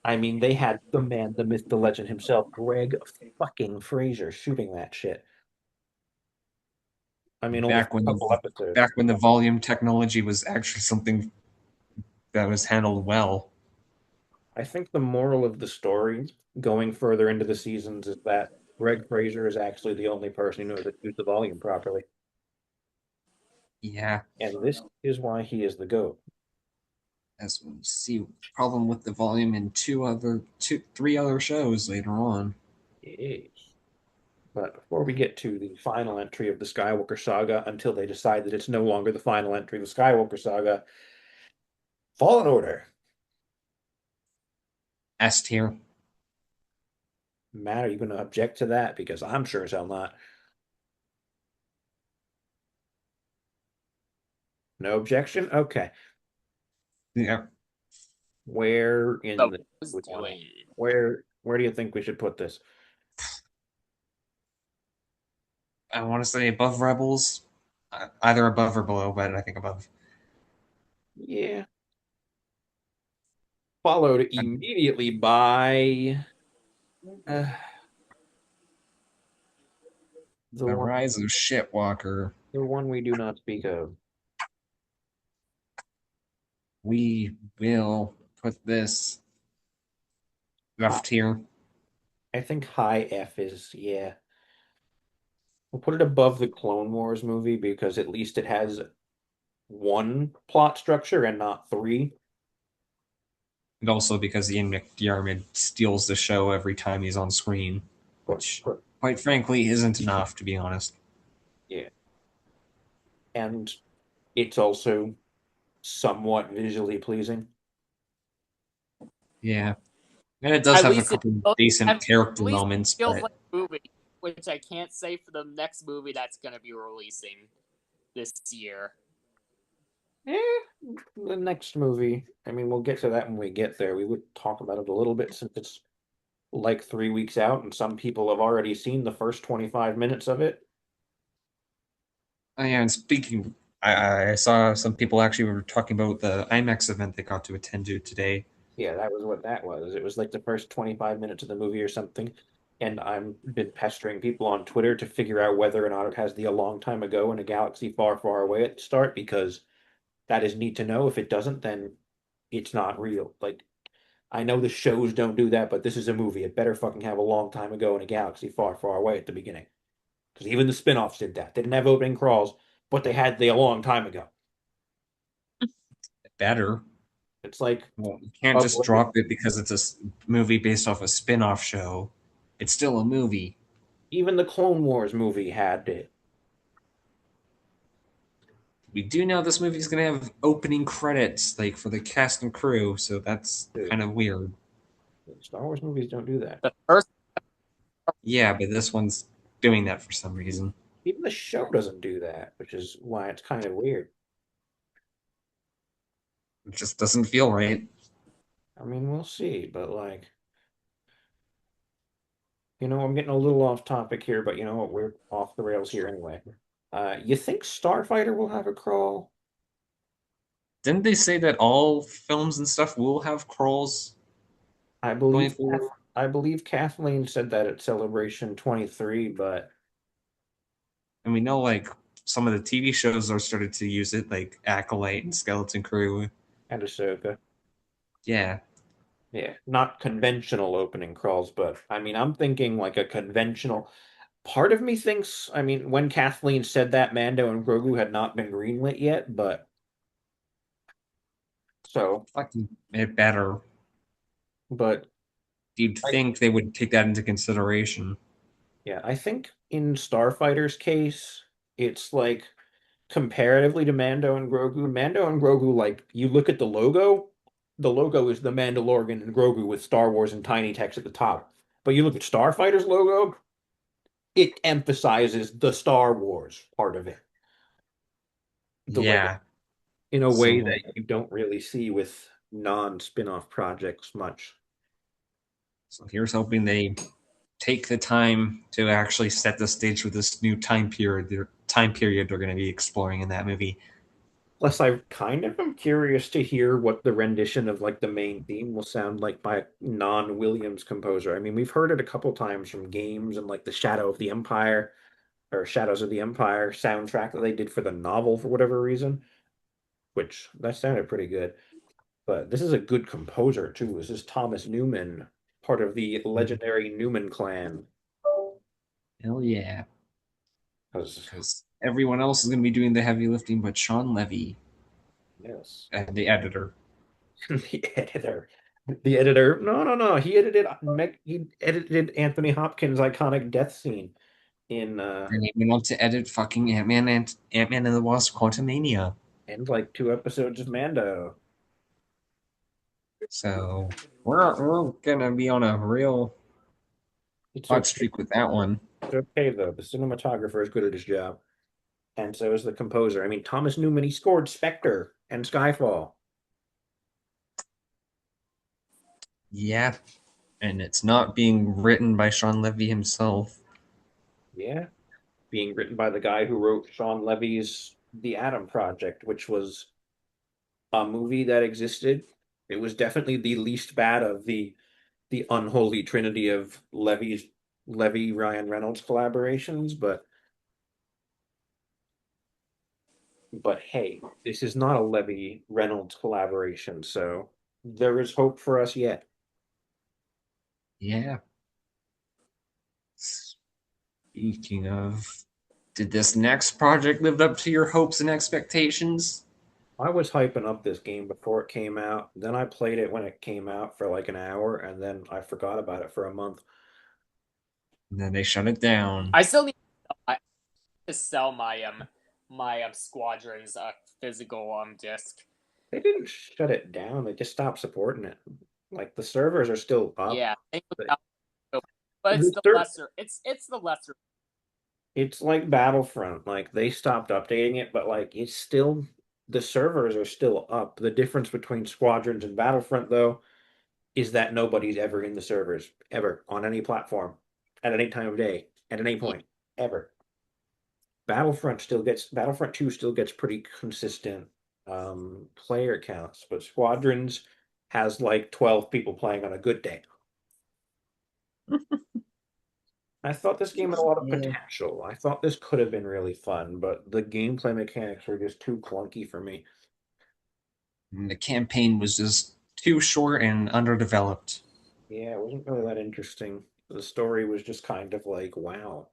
I mean, they had the man, the myth, the legend himself, Greg fucking Fraser, shooting that shit. I mean, only for back when a couple the episodes. back when the volume technology was actually something that was handled well. I think the moral of the story going further into the seasons is that Greg Fraser is actually the only person who knows how to use the volume properly. Yeah, And this is why he is the GOAT. as we see problem with the volume in three other shows later on. It is. But before we get to the final entry of the Skywalker saga, until they decide that it's no longer the final entry of the Skywalker saga, Fallen Order. S tier. Matt, are you going to object to that? Because I'm sure as hell not. No objection? Okay. Yeah, Where in So the was we want doing. where do you think we should put this? I want to say above Rebels, either above or below, but I think above. Yeah. Followed immediately by uh, the The one Rise of Shitwalker. we do not speak of. We will put this High, F tier. I think high F is yeah. We'll put it above the Clone Wars movie because at least it has one plot structure and not three. And also because Ian McDiarmid steals the show every time he's on screen, But, which, but quite frankly, isn't enough, to be honest. yeah. And it's also somewhat visually pleasing. Yeah. And it does At have a least it couple of feels, decent at character least moments, it feels but like a movie, which I can't say for the next movie that's going to be releasing this year. The next movie. I mean, we'll get to that when we get there. We would talk about it a little bit since it's like 3 weeks out, and some people have already seen the first 25 minutes of it. Oh, yeah, and speaking, I saw some people actually were talking about the IMAX event they got to attend to today. Yeah, that was what that was. It was like the first 25 minutes of the movie or something. And I'm been pestering people on Twitter to figure out whether or not it has the a long time ago in a galaxy far, far away at the start, because that is neat to know. If it doesn't, then it's not real. Like, I know the shows don't do that, but this is a movie. It better fucking have a long time ago in a galaxy far, far away at the beginning. Because even the spin-offs did that. They didn't have opening crawls, but they had the a long time ago. Better. It's like Well, you can't a just Blade. drop it because it's a movie based off a spin-off show. It's still a movie. Even the Clone Wars movie had it. We do know this movie's gonna have opening credits, like for the cast and crew, so that's Dude, kind of weird. Star Wars movies don't do that. The first, Yeah, but this one's doing that for some reason. Even the show doesn't do that, which is why it's kind of weird. It just doesn't feel right. I mean, we'll see, but like, I'm getting a little off topic here, but you know what? We're off the rails here anyway. You think Starfighter will have a crawl? Didn't they say that all films and stuff will have crawls I going believe forward? I believe Kathleen said that at Celebration 23, but And we know like some of the TV shows are started to use it, like Acolyte and Skeleton Crew. and Ahsoka. Yeah, Yeah, not conventional opening crawls, but I mean, I'm thinking like a conventional. Part of me thinks, I mean, when Kathleen said that, Mando and Grogu had not been greenlit yet, but so, fucking it better. but You'd I, think they would take that into consideration. yeah, I think in Starfighter's case, it's like comparatively to Mando and Grogu, like you look at the logo is the Mandalorian and Grogu with Star Wars and tiny text at the top. But you look at Starfighter's logo, it emphasizes the Star Wars part of it, the way Yeah. in a way So that you don't really see with non-spin-off projects much. so here's hoping they take the time to actually set the stage for this new time period they're going to be exploring in that movie. Plus, I kind of am curious to hear what the rendition of like the main theme will sound like by a non-Williams composer. I mean, we've heard it a couple times from games and like the Shadow of the Empire or Shadows of the Empire soundtrack that they did for the novel for whatever reason, which that sounded pretty good. But this is a good composer too. This is Thomas Newman, part of the legendary Newman clan. Hell yeah. 'Cause, Because everyone else is going to be doing the heavy lifting but Sean Levy, yes, the editor. the editor. The editor. No, no, no. He edited Anthony Hopkins' iconic death scene in And he went on to edit fucking Ant-Man and the Wasp Quantumania. and like 2 episodes of Mando. So we're going to be on a real It's hot okay. streak with that one. It's okay though. The cinematographer is good at his job, and so is the composer. I mean, Thomas Newman. He scored Spectre and Skyfall. Yeah. And it's not being written by Sean Levy himself. Yeah, being written by the guy who wrote Sean Levy's The Atom Project, which was a movie that existed. It was definitely the least bad of the unholy trinity of Levy Ryan Reynolds collaborations, but hey, this is not a Levy Reynolds collaboration, so there is hope for us yet. Yeah. Speaking of, did this next project live up to your hopes and expectations? I was hyping up this game before it came out. Then I played it when it came out for like an hour, and then I forgot about it for a month. And then they shut it down. I still need to sell my squadrons physical disc. They didn't shut it down, they just stopped supporting it. Like the servers are still up. Yeah, But but it's the the ser- lesser. It's the lesser. it's like Battlefront. Like they stopped updating it, but like it's still the servers are still up. The difference between Squadrons and Battlefront, though, is that nobody's ever in the servers, ever, on any platform, at any time of day, at any point, ever. Battlefront 2 still gets pretty consistent player counts, but Squadrons has like 12 people playing on a good day. I thought this game had a lot of Yeah. potential. I thought this could have been really fun, but the gameplay mechanics were just too clunky for me. And the campaign was just too short and underdeveloped. Yeah, it wasn't really that interesting. The story was just kind of like, wow,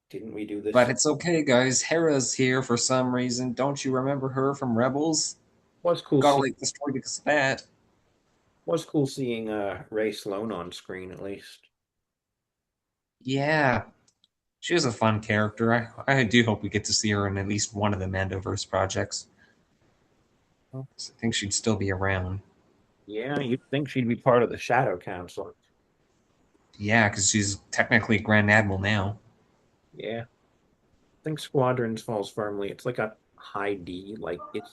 didn't we do But this? it's okay, guys. Hera's here for some reason. Don't you remember her from Rebels? Was cool Gotta see like the story because of that. was cool seeing Ray Sloan on screen at least. Yeah, she was a fun character. I do hope we get to see her in at least one of the Mandoverse projects. I think she'd still be around. Yeah, you'd think she'd be part of the Shadow Council. Yeah, because she's technically Grand Admiral now. Yeah. I think Squadrons falls firmly. It's like a high D. Like it's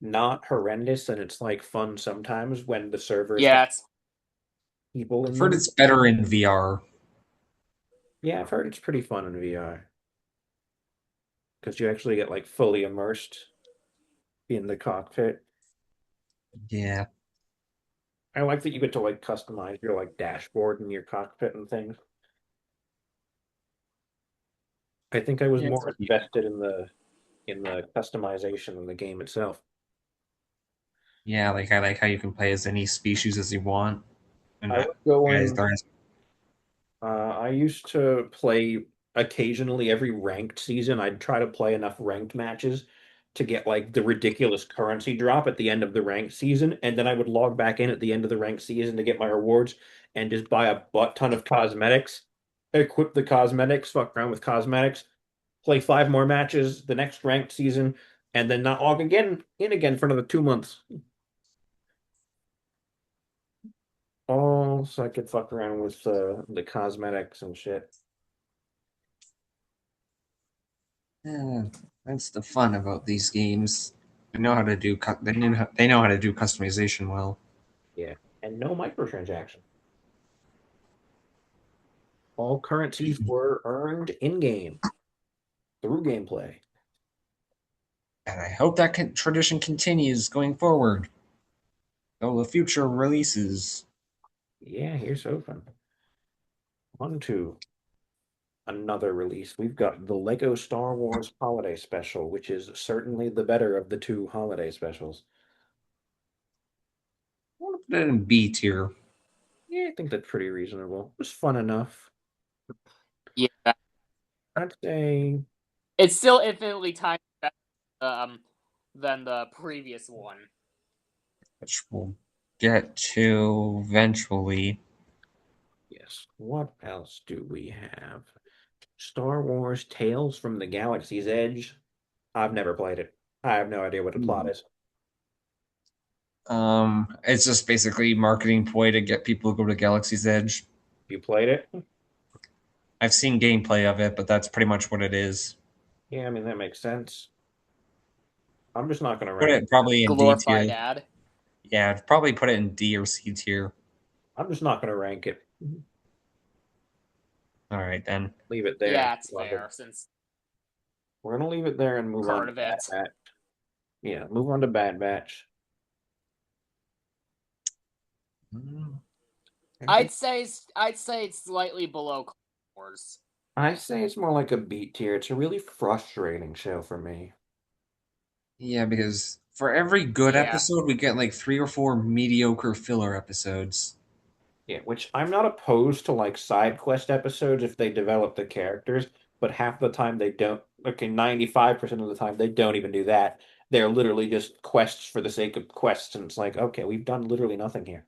not horrendous and it's like fun sometimes when the servers have Yeah, it's people I've in heard them. it's better in VR. Yeah, I've heard it's pretty fun in VR because you actually get like fully immersed in the cockpit. Yeah, I like that you get to like customize your like dashboard and your cockpit and things. I think I was yeah, it's more cute. invested in the customization than the game itself. Yeah, like I like how you can play as any species as you want, and I would go guys, in. I used to play occasionally every ranked season. I'd try to play enough ranked matches to get like the ridiculous currency drop at the end of the ranked season, and then I would log back in at the end of the ranked season to get my rewards and just buy a butt ton of cosmetics, equip the cosmetics, fuck around with cosmetics, play 5 more matches the next ranked season, and then not log again for another 2 months. Oh, so I could fuck around with the cosmetics and shit. Yeah, that's the fun about these games. They know how to do they know how to do customization well. Yeah. And no microtransaction. All currencies were earned in game through gameplay. And I hope that tradition continues going forward. So the future releases. Yeah, here's hoping. On to another release. We've got the Lego Star Wars Holiday Special, which is certainly the better of the two holiday specials. I want to put it in B tier. Yeah, I think that's pretty reasonable. It was fun enough. yeah, I'd say, it's still infinitely times better than the previous one. Which we'll get to eventually. yes. What else do we have? Star Wars Tales from the Galaxy's Edge. I've never played it. I have no idea what the plot is. It's just basically marketing ploy to get people to go to Galaxy's Edge. You played it? I've seen gameplay of it, but that's pretty much what it is. Yeah, I mean, that makes sense. I'm just not going to Put rank. it probably in D tier. Glorified ad. Yeah, I'd probably put it in D or C tier. I'm just not going to rank it. All right, then. Leave it there. Yeah, it's fair since We're going to leave it there and move on part to of Bad it. Batch. Yeah, move on to Bad Batch. I'd say it's slightly below Clone Wars. I say it's more like a beat tier. It's a really frustrating show for me. Yeah, because for every good Yeah. episode, we get like 3 or 4 mediocre filler episodes. Yeah, which I'm not opposed to like side quest episodes if they develop the characters, but half the time they don't. Okay, 95% of the time they don't even do that. They're literally just quests for the sake of quests, and it's like, okay, we've done literally nothing here.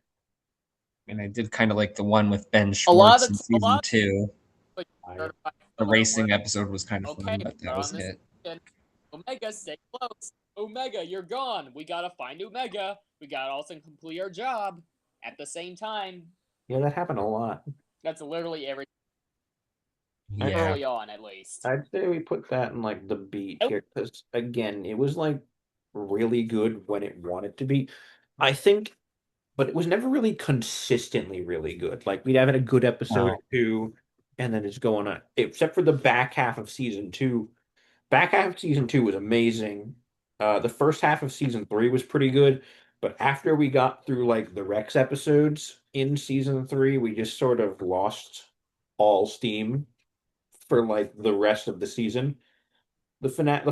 And I did kind of like the one with Ben A lot Schwartz of in a season lot 2. of I certified The filler where racing episode was kind of okay, fun, but that we're on was this it. mission. Omega, stay close. Omega, you're gone. We gotta find Omega. We gotta also complete our job at the same time. Yeah, that happened a lot. That's literally every. Yeah. early on at least. I'd say we put that in like the B Nope. tier because again, it was like really good when it wanted to be. I think, but it was never really consistently really good. Like we'd have a good episode or Oh, two, and then it's going on. Except for the back half of season two. Back half of season two was amazing. The first half of season three was pretty good, but after we got through like the Rex episodes in season three, we just sort of lost all steam for like the rest of the season. The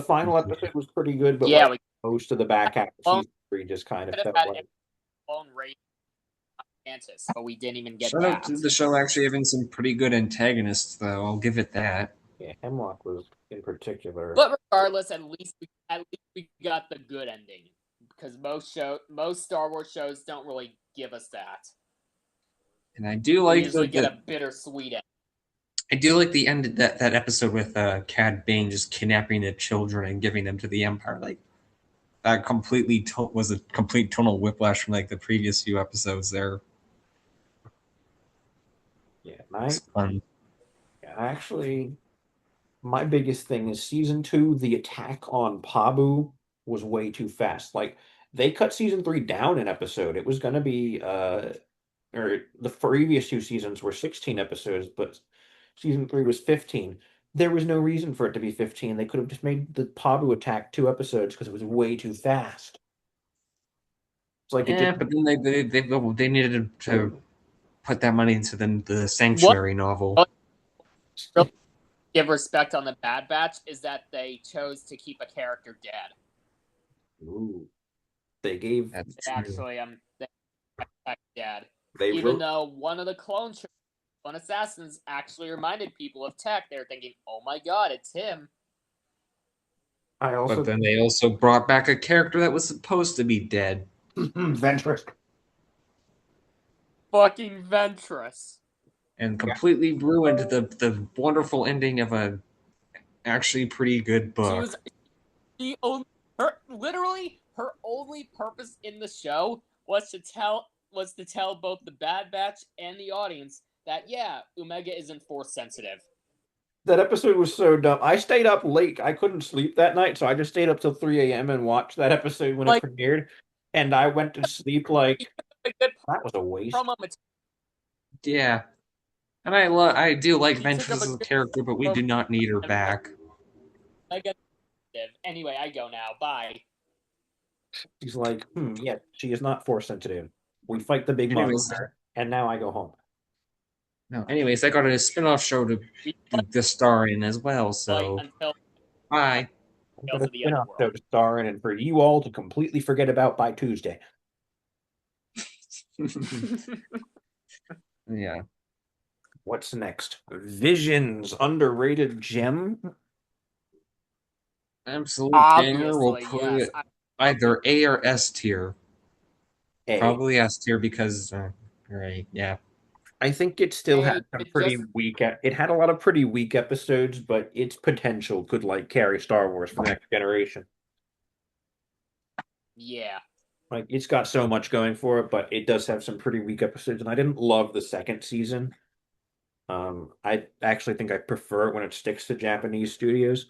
final episode was pretty good, but Yeah, like we most of the back half of could season three just kind of have felt had like Lone Ranger Mantis, but we didn't even get shout out that. to the show actually having some pretty good antagonists, though. I'll give it that. yeah, Hemlock was in particular. But regardless, at least we got the good ending because most Star Wars shows don't really give us that. And I do We like usually get a bittersweet ending. I do like the end that episode with Cad Bane just kidnapping the children and giving them to the Empire. Like that was a complete tonal whiplash from like the previous few episodes. There, Yeah, it's fun. actually my biggest thing is season two, the attack on Pabu was way too fast. Like they cut season three down an episode. It was gonna be or the previous two seasons were 16 episodes, but season three was 15. There was no reason for it to be 15. They could have just made the Pabu attack 2 episodes because it was way too fast. It's like it just Yeah, but then they needed to put that money into the What Sanctuary novel. really give respect on the Bad Batch is that they chose to keep a character dead. Ooh, they gave That's They true. actually they dead, they even wrote. though one of the clone assassins actually reminded people of Tech. They were thinking, "Oh my god, it's him." I But also then they also brought back a character that was supposed to be dead Ventress. Fucking Ventress. and completely ruined the wonderful ending of a actually pretty good She was book. the only her only purpose in the show was to tell both the Bad Batch and the audience that yeah, Omega isn't force sensitive. That episode was so dumb. I stayed up late. I couldn't sleep that night, so I just stayed up till 3 a.m. and watched that episode when it Like premiered. And I went to sleep like a good that was a waste. promo material. Yeah, and I do like She took Ventress up a as a good character, but we promo do not need her and back. Omega. Anyway, I go now. Bye. He's like, yeah, she is not force sensitive. We fight the big Anyways, monster, and now I go home. no. Anyways, I got a spin-off show to the star in as well. Like So until bye. I've got Tales a of the spin-off show Underworld. to star in, and for you all to completely forget about by Tuesday. Yeah, What's next? Visions, underrated gem. absolute banger. We'll Obviously, put yes. it either A or S tier. A. Probably S tier because, right, yeah. I think it still had some It pretty just weak. It had a lot of pretty weak episodes, but its potential could like carry Star Wars for the next generation. yeah. Like it's got so much going for it, but it does have some pretty weak episodes, and I didn't love the second season. I actually think I prefer it when it sticks to Japanese studios.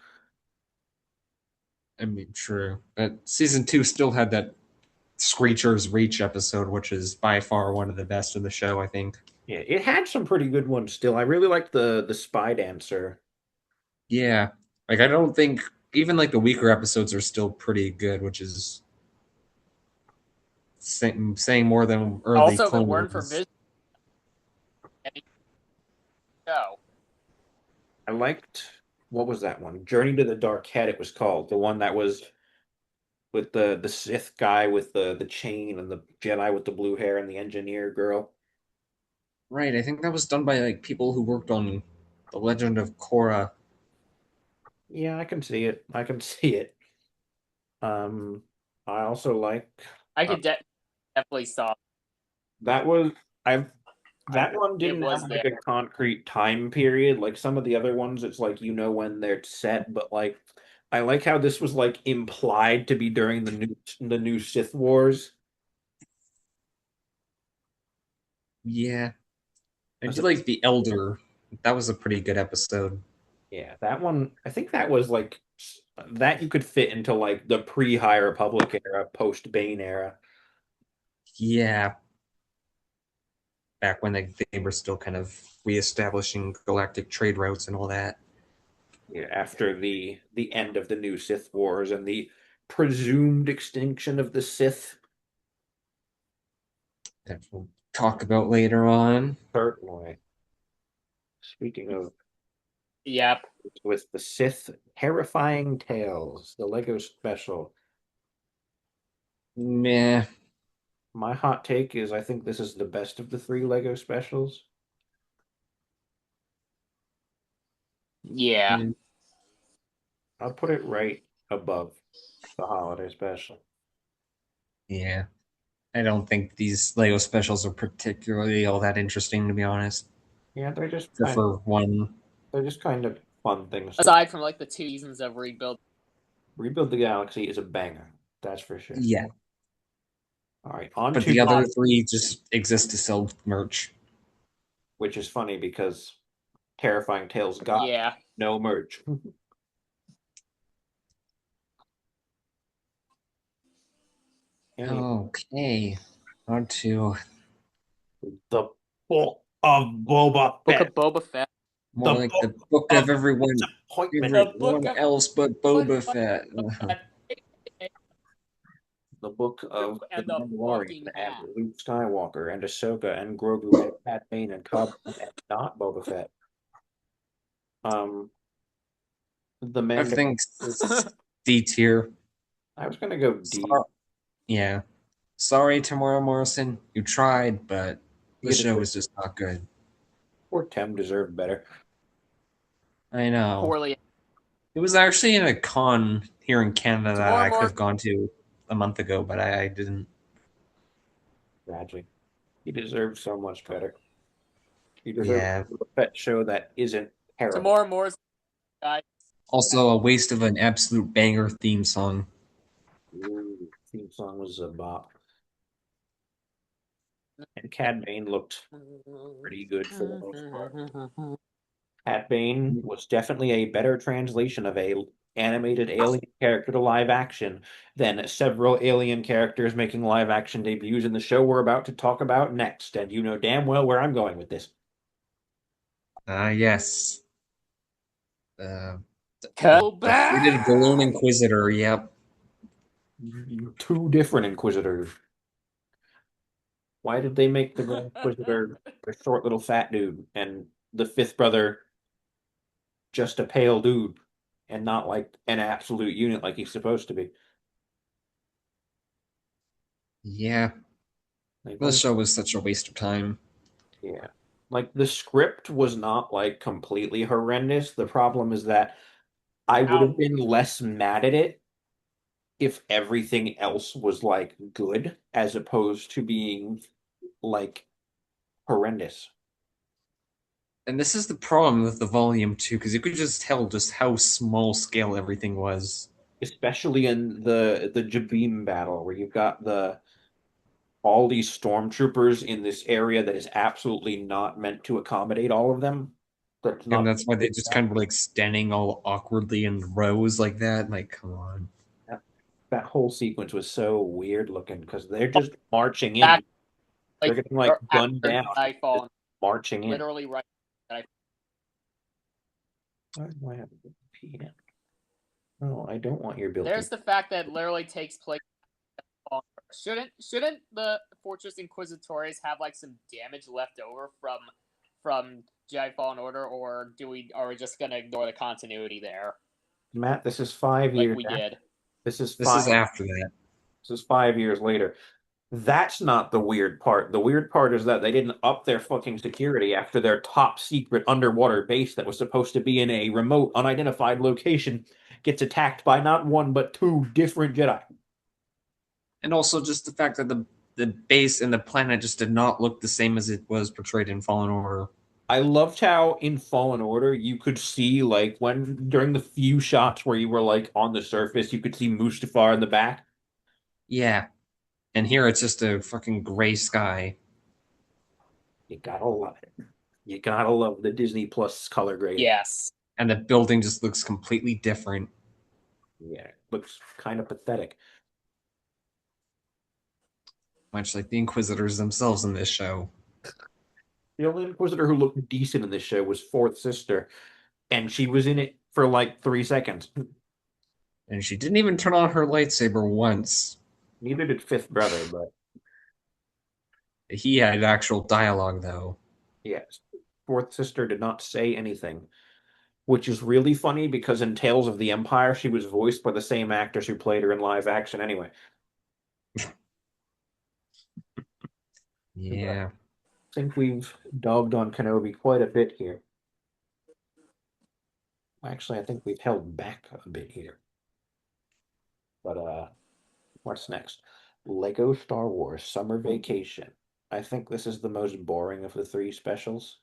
I mean, true. But season two still had that Screecher's Reach episode, which is by far one of the best of the show, I think. Yeah, it had some pretty good ones still. I really liked the spy dancer. Yeah. Like, I don't think, even like the weaker episodes are still pretty good, which is saying more than early Also, if it Clone weren't for Wars. Vision, any show. I liked what was that one? Journey to the Dark Head, it was called. The one that was with the Sith guy with the chain and the Jedi with the blue hair and the engineer girl. Right, I think that was done by like people who worked on The Legend of Korra. Yeah, I can see it. I can see it. I also like I uh, could definitely saw. that was I that one It didn't have was there. like a concrete time period like some of the other ones. It's like you know when they're set, but like I like how this was like implied to be during the new Sith Wars. Yeah. I As do a, like the Elder. That was a pretty good episode. Yeah, that one, I think that was like that you could fit into like the pre-High Republic era, post-Bane era. Yeah, back when they were still kind of reestablishing galactic trade routes and all that. Yeah, after the end of the new Sith Wars and the presumed extinction of the Sith. That we'll talk about later on. Certainly. Speaking of Yep. with the Sith Terrifying Tales, the Lego special. Meh. My hot take is I think this is the best of the three Lego specials. Yeah. I'll put it right above the holiday special. Yeah. I don't think these Lego specials are particularly all that interesting, to be honest. Yeah, Except for one. they're just kind of fun things to Aside from like the 2 seasons of Rebuild. rebuild the galaxy is a banger. That's for sure. Yeah. All right, on But to the other three just exist to sell merch. which is funny because Terrifying Tales got Yeah. no merch. Anyway, Okay. On to the book of Boba Book of Fett. Boba Fett. more The like book the book of of disappointment. The book everyone of else but Boba Fett. The book of the and the Mandalorian fucking and hat. Luke Skywalker and Ahsoka and Grogu and Cat Bane and Cobb and not Boba Fett. Um, the I Mando. think D tier. I was gonna go D. Yeah. Sorry, Tamara Morrison. You tried, but the You show deserve, was just not good. or Tem deserved better. I know. Poorly. It was actually in a con here in Canada that Tomorrow I could more. have gone to a month ago, but I didn't. Sadly, he deserved so much better. He deserved Yeah. a Fett show that isn't terrible. Tomorrow more. Guys. Also, a waste of an absolute banger theme song. Ooh, theme song was a bop, and Cad Bane looked pretty good for the most part. Cat Bane was definitely a better translation of a animated alien character to live action than several alien characters making live action debuts in the show we're about to talk about next. And you know damn well where I'm going with this. Yes. Uh, Go the freighted balloon back. inquisitor. Yep. Two different Inquisitors. Why did they make the Grand Inquisitor a short little fat dude and the fifth brother just a pale dude and not like an absolute unit like he's supposed to be? Yeah. Like, This show was such a waste of time. yeah. Like the script was not like completely horrendous. The problem is that I would have Ow. been less mad at it if everything else was like good as opposed to being like horrendous. And this is the problem with the volume too, because you could just tell just how small scale everything was. Especially in the Jabim battle where you've got the all these stormtroopers in this area that is absolutely not meant to accommodate all of them. That's And not that's why they just kind of like standing all awkwardly in rows like that. Like, come on. that, that whole sequence was so weird looking because they're just marching in. Back They're like getting like or gunned after down, just Nightfall. marching in. Literally right. Why do I have a PM? No, I don't want your built-in. There's the fact that literally takes place. Shouldn't the Fortress Inquisitores have like some damage left over from Jedi Fallen Order, or are we just gonna ignore the continuity there Matt, this is five like years. we did? This is This five. is after that. This is 5 years later. That's not the weird part. The weird part is that they didn't up their fucking security after their top secret underwater base that was supposed to be in a remote, unidentified location gets attacked by not one but two different Jedi. And also just the fact that the base and the planet just did not look the same as it was portrayed in Fallen Order. I loved how in Fallen Order you could see like when during the few shots where you were like on the surface, you could see Mustafar in the back. Yeah. And here it's just a fucking gray sky. You gotta love it. You gotta love the Disney Plus color grading. Yes. And the building just looks completely different. Yeah, looks kind of pathetic. Much like the Inquisitors themselves in this show. The only Inquisitor who looked decent in this show was Fourth Sister, and she was in it for like 3 seconds. And she didn't even turn on her lightsaber once. Neither did Fifth Brother, but He had actual dialogue, though. yes, Fourth Sister did not say anything, which is really funny because in Tales of the Empire, she was voiced by the same actors who played her in live action anyway. But Yeah. I think we've dogged on Kenobi quite a bit here. Actually, I think we've held back a bit here. But what's next? Lego Star Wars Summer Vacation. I think this is the most boring of the three specials.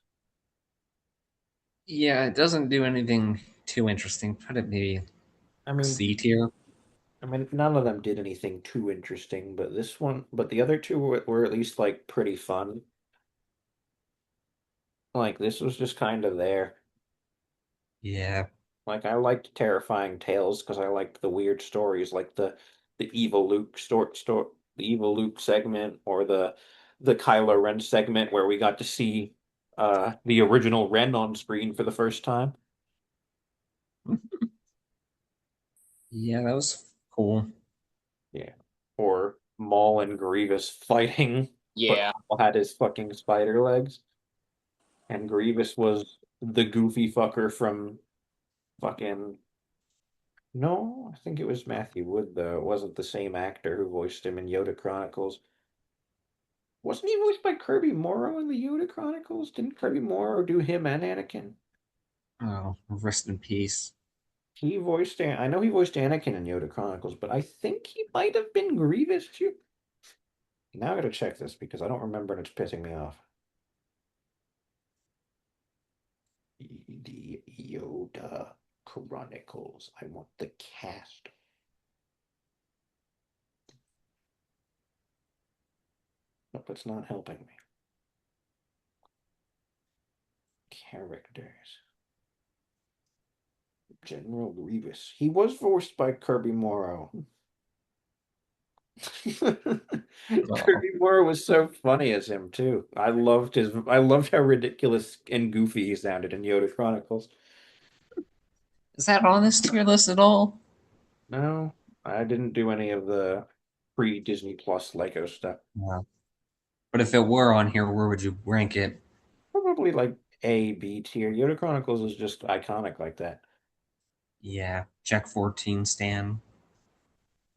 Yeah, it doesn't do anything too interesting. Put it maybe I mean, C tier. none of them did anything too interesting, but this one, but the other two were at least like pretty fun. Like this was just kind of there. Yeah. Like I liked Terrifying Tales because I liked the weird stories, like the evil Luke the evil Luke segment, or the Kylo Ren segment where we got to see the original Ren on screen for the first time. Yeah, that was cool. Yeah. Or Maul and Grievous fighting, but Yeah. Maul had his fucking spider legs, and Grievous was the goofy fucker from fucking. No, I think it was Matthew Wood, though. It wasn't the same actor who voiced him in Yoda Chronicles. Wasn't he voiced by Kirby Morrow in the Yoda Chronicles? Didn't Kirby Morrow do him and Anakin? Oh, rest in peace. I know he voiced Anakin in Yoda Chronicles, but I think he might have been Grievous too. Now I gotta check this because I don't remember and it's pissing me off. The Yoda Chronicles. I want the cast. Nope, it's not helping me. Characters. General Grievous. He was voiced by Kirby Morrow. Oh. Kirby Morrow was so funny as him too. I loved how ridiculous and goofy he sounded in Yoda Chronicles. Is that on this tier list at all? No, I didn't do any of the pre-Disney Plus Lego stuff. No. But if it were on here, where would you rank it? Probably like A, B tier. Yoda Chronicles is just iconic like that. Yeah, Jack 14 Stan.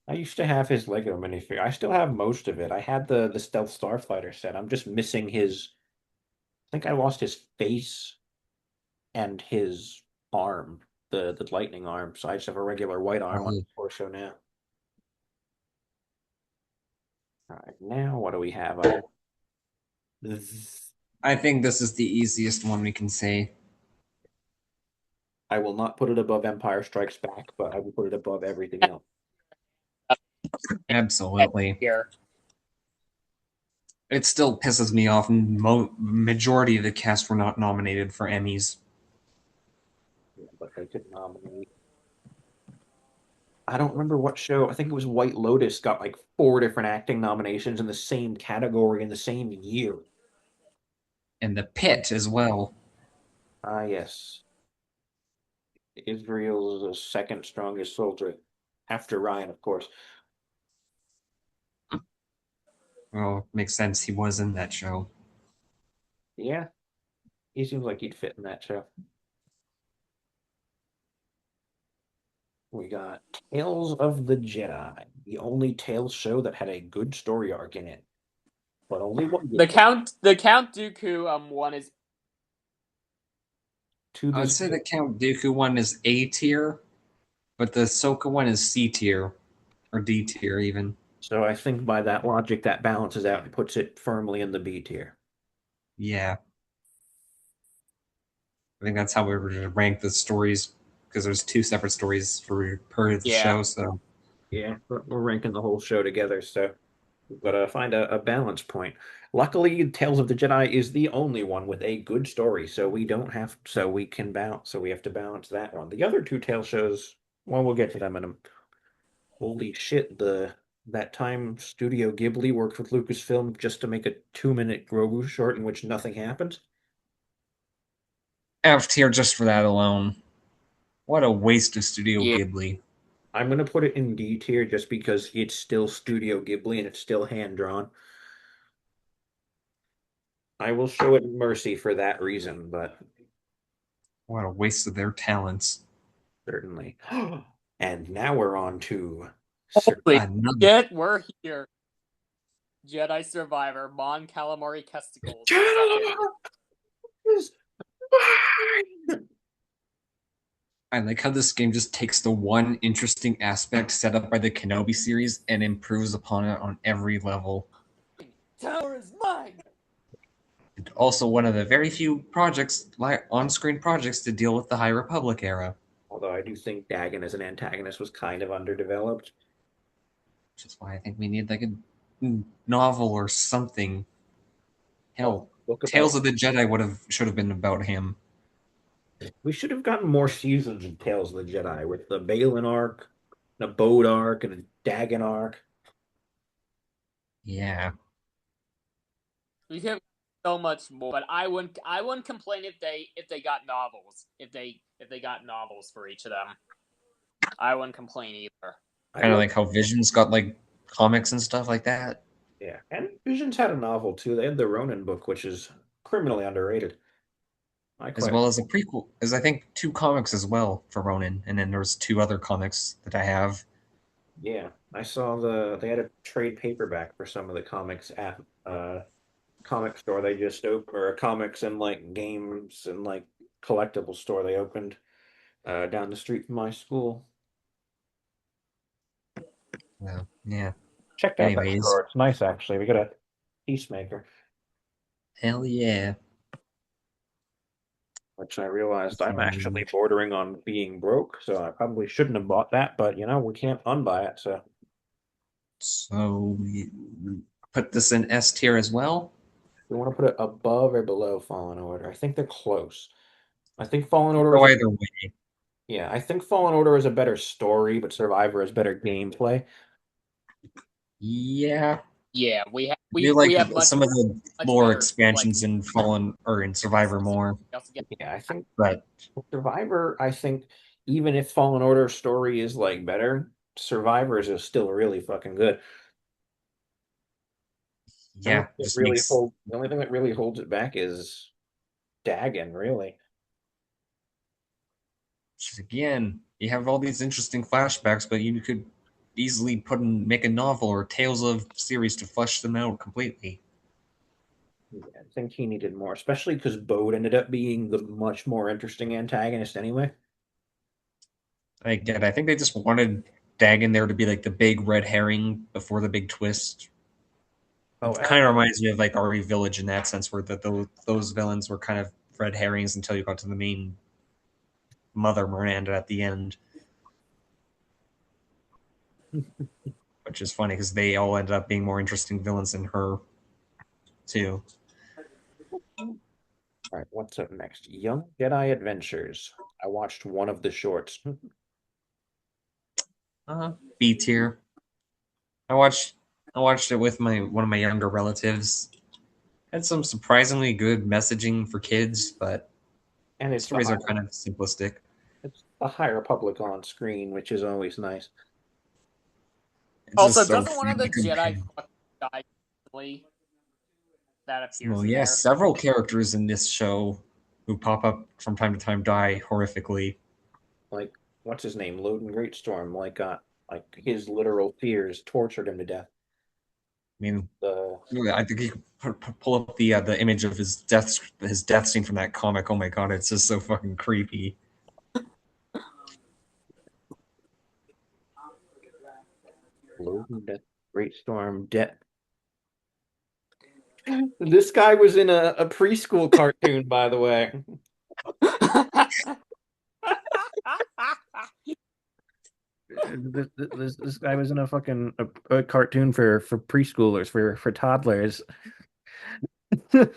I used to have his Lego minifigure. I still have most of it. I had the Stealth Starfighter set. I'm just missing his. I think I lost his face and his arm, the lightning arm. So I just have a regular white arm on Oh, the torso now. All right, now what do we have? I think this is the easiest one we can say. I will not put it above Empire Strikes Back, but I will put it above everything else. Absolutely. Here. It still pisses me off. Majority of the cast were not nominated for Emmys. Yeah, but they could nominate. I don't remember what show. I think it was White Lotus got like four different acting nominations in the same category in the same year. And The Pit as well. Ah, yes. Israel's second strongest soldier, after Ryan, of course. Well, makes sense. He was in that show. Yeah, he seems like he'd fit in that show. We got Tales of the Jedi, the only Tales show that had a good story arc in it, but only one The good Count Dooku one is to I would this say day. the Count Dooku one is A tier, but the Ahsoka one is C tier or D tier even. So I think by that logic, that balances out and puts it firmly in the B tier. Yeah, I think that's how we were going to rank the stories because there's two separate stories for per yeah. show. So Yeah, we're ranking the whole show together, so We've got to find a balance point. Luckily, Tales of the Jedi is the only one with a good story, so we don't have, so we can balance, so we have to balance that one. The other two Tale shows, well, we'll get to them in a. Holy shit, that time Studio Ghibli worked with Lucasfilm just to make a 2-minute Grogu short in which nothing happened. F tier just for that alone. What a waste of Studio Yeah. Ghibli. I'm gonna put it in D tier just because it's still Studio Ghibli and it's still hand drawn. I will show it mercy for that reason, but What a waste of their talents. certainly. And now we're on to Holy Another. shit, we're here. Jedi Survivor, Mon Calamari Testicles, second. I like how this game just takes the one interesting aspect set up by the Kenobi series and improves upon it on every level. Tower is mine! And also one of the very few projects, on-screen projects, to deal with the High Republic era. Although I do think Dagon as an antagonist was kind of underdeveloped. Which is why I think we need like a novel or something. Oh, Hell, look Tales about. of the Jedi should have been about him. We should have gotten more seasons of Tales of the Jedi with the Balin arc, a Bode arc, and a Dagon arc. Yeah. We could have so much more, but I wouldn't complain if they got novels. If they got novels for each of them. I wouldn't complain either. I Kind of love, like how Vision's got like comics and stuff like that. yeah. And Visions had a novel too. They had the Ronin book, which is criminally underrated. I As quite, well as a prequel. As I think two comics as well for Ronin. And then there's two other comics that I have. yeah. I saw they had a trade paperback for some of the comics at comic store they just opened, or a comics and like games and like collectible store they opened down the street from my school. Well, yeah. Checked out that Anyways, store. It's nice actually. We got a Peacemaker, hell yeah. which I realized I'm So, actually bordering on being broke, so I probably shouldn't have bought that, but we can't unbuy it, so so we put this in S tier as well. we want to put it above or below Fallen Order. I think they're close. I think Fallen Order is Go a either way. yeah, I think Fallen Order is a better story, but Survivor is better gameplay. Yeah. Yeah, I do like we have much some of the much lore better like expansions in Fallen or in Survivor more, Yeah, I think but Survivor, I think even if Fallen Order story is like better, Survivors is still really fucking good. yeah, just makes The only thing that really holds it back is Dagon, really. just again, you have all these interesting flashbacks, but you could easily make a novel or Tales of series to flesh them out completely. Yeah, I think he needed more, especially because Bode ended up being the much more interesting antagonist anyway. I think they just wanted Dagon there to be like the big red herring before the big twist. Oh, It kind of reminds me of like RE Village in that sense, where those villains were kind of red herrings until you got to the main Mother Miranda at the end, which is funny because they all ended up being more interesting villains than her, too. all right, what's up next? Young Jedi Adventures. I watched one of the shorts. B tier. I watched I watched it with my one of my younger relatives. Had some surprisingly good messaging for kids, but And stories are kind of simplistic. it's the High Republic on screen, which is always nice. It's Also, just so doesn't one fun of the to Jedi compare. die instantly? That appears Well, in yeah, there. several characters in this show who pop up from time to time die horrifically. Like, what's his name? Loden Greatstorm, like his literal fears tortured him to death. I mean, The I think you could pull up the image of his death scene from that comic. Oh my god, it's just so fucking creepy. Loden Death Greatstorm death. This guy was in a preschool cartoon, by the way. This guy was in a fucking a cartoon for preschoolers for toddlers. This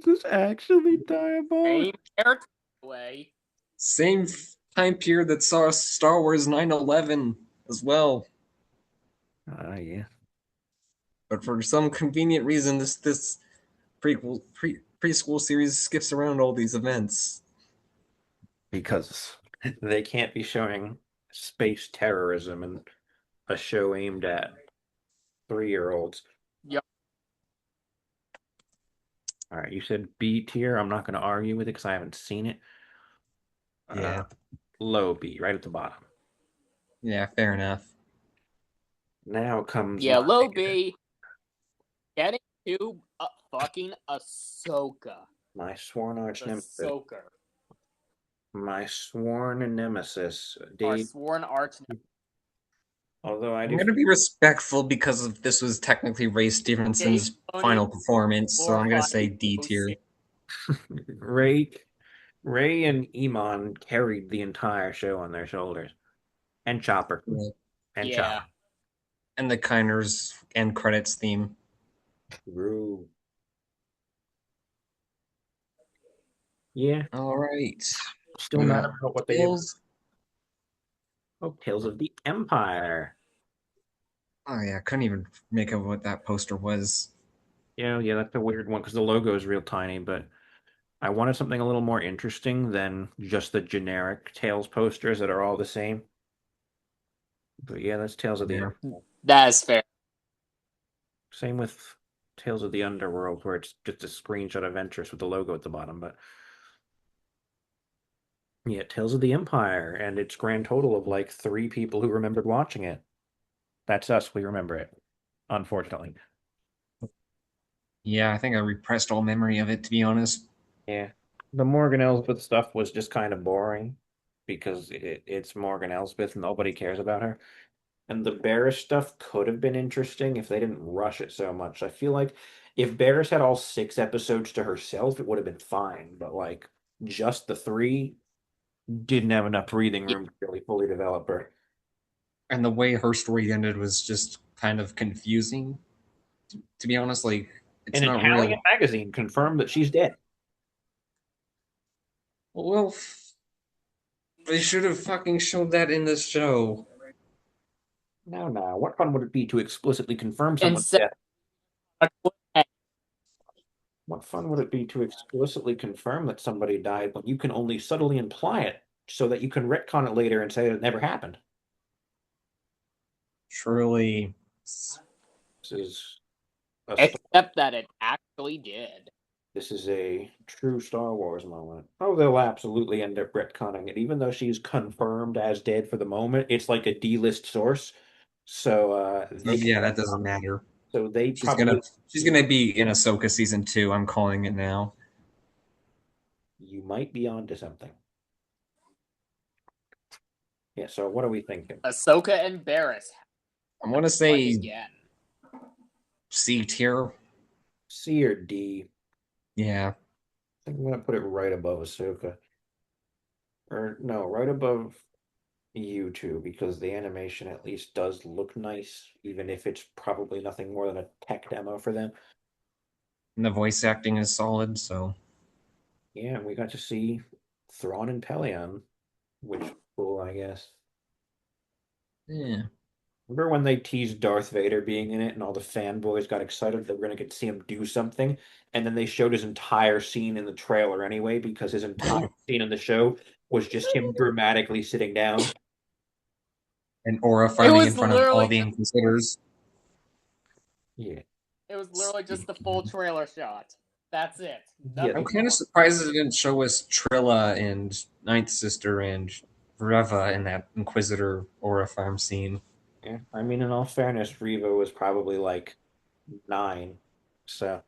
is actually diabolical. Same character way. Same time period that saw Star Wars 9/11 as well. Yeah. But for some convenient reason, this preschool series skips around all these events. Because they can't be showing space terrorism in a show aimed at 3-year-olds. Yep. All right, you said B tier. I'm not going to argue with it because I haven't seen it. Yeah, Low B, right at the bottom. yeah, fair enough. Now comes Yeah, my low B. Getting to fucking Ahsoka. my sworn arch nemesis. Ahsoka. My sworn nemesis, Our Dave. sworn arch. Although I I'm do going to be respectful because of this was technically Ray Stevenson's final performance, so I'm going to say D tier. Ray and Iman carried the entire show on their shoulders, and Chopper, and Yeah. Chopper. And the Kinders end credits theme. True. Yeah. All right. Still mad about what they did. Tales. Oh, Tales of the Empire. Oh yeah, I couldn't even make out what that poster was. Yeah, that's a weird one because the logo is real tiny, but I wanted something a little more interesting than just the generic Tales posters that are all the same. But yeah, that's Tales of the Empire. That is fair. Same with Tales of the Underworld, where it's just a screenshot of Ventress with the logo at the bottom. But yeah, Tales of the Empire, and its grand total of like 3 people who remembered watching it. That's us. We remember it, unfortunately. Yeah, I think I repressed all memory of it, to be honest. Yeah, the Morgan Elsbeth stuff was just kind of boring because it's Morgan Elsbeth. Nobody cares about her. And the Barris stuff could have been interesting if they didn't rush it so much. I feel like if Barris had all 6 episodes to herself, it would have been fine. But like just the 3 didn't have enough breathing room to really fully develop her. And the way her story ended was just kind of confusing. To be honest, like it's An not Italian real. magazine confirmed that she's dead. Well, they should have fucking showed that in this show. Now, what fun would it be to explicitly confirm someone's Instead, death? What fun would it be to explicitly confirm that somebody died when you can only subtly imply it so that you can retcon it later and say that it never happened? Truly. This is a except that it actually did. This is a true Star Wars moment. Oh, they'll absolutely end up retconning it, even though she's confirmed as dead for the moment. It's like a D-list source, so Yeah, that doesn't matter. so they She's probably gonna be in Ahsoka season 2. I'm calling it now. you might be onto something. Yeah. So what are we thinking? Ahsoka and Barris. I want to say C tier. C or D? Yeah. I think I'm gonna put it right above Ahsoka, or no, right above you two because the animation at least does look nice, even if it's probably nothing more than a tech demo for them. And the voice acting is solid, so Yeah, and we got to see Thrawn and Pelion, which was cool, I guess. yeah. Remember when they teased Darth Vader being in it and all the fanboys got excited that we're going to get to see him do something? And then they showed his entire scene in the trailer anyway, because his entire scene in the show was just him dramatically sitting down. And Aura fighting in front of all the just, Inquisitors. Yeah. It was literally just the full trailer shot. That's it. Yeah, I'm kind of surprised it didn't show us Trilla and Ninth Sister and Reva in that Inquisitor Aura farm scene. Yeah, I mean, in all fairness, Reva was probably like 9, so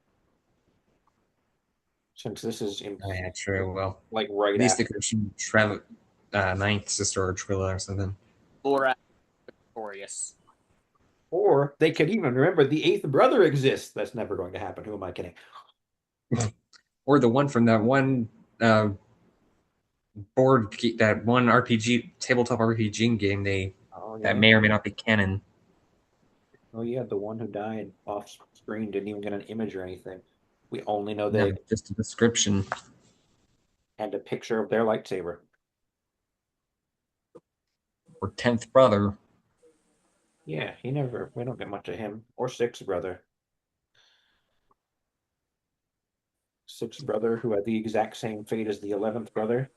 since this is Oh, yeah, true. Well, like right at least after, they could show Ninth Sister or Trilla or something. Laura victorious. or they could even remember the 8th brother exists. That's never going to happen. Who am I kidding? Or the one from that one that one RPG tabletop RPG game Oh that yeah. may or may not be canon. Oh yeah, the one who died off screen didn't even get an image or anything. We only know No, they just a description. had a picture of their lightsaber. Or 10th brother. Yeah, he never. We don't get much of him or Sixth brother. Sixth brother who had the exact same fate as the 11th brother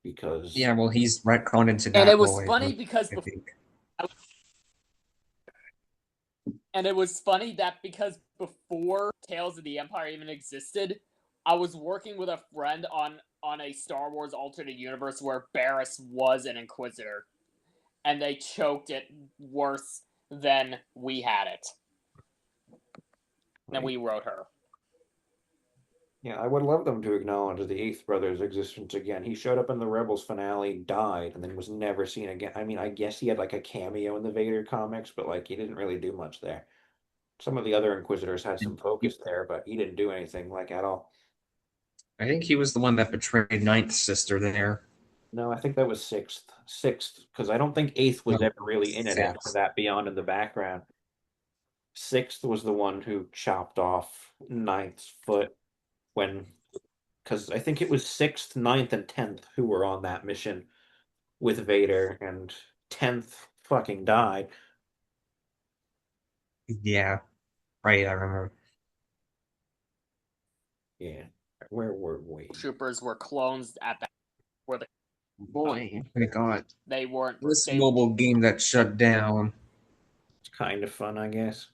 because Yeah, well, he's retconned into And that it was role, funny because I think. and it was funny that because before Tales of the Empire even existed, I was working with a friend on a Star Wars alternate universe where Barriss was an Inquisitor, and they choked it worse than we had it. Than right. we wrote her. Yeah, I would love them to acknowledge the eighth brother's existence again. He showed up in the Rebels finale, died, and then was never seen again. I mean, I guess he had like a cameo in the Vader comics, but like he didn't really do much there. Some of the other Inquisitors had some focus there, but he didn't do anything like at all. I think he was the one that betrayed Ninth Sister there. No, I think that was sixth. Sixth, because I don't think eighth was No, ever really in it after 6th. that, beyond in the background. Sixth was the one who chopped off ninth's foot when, because I think it was sixth, ninth, and 10th who were on that mission with Vader, and 10th fucking died. Yeah, right, I remember. Yeah. Where were we? Troopers were clones at that where Boy, I got they weren't this they mobile game that shut down. It's kind of fun, I guess.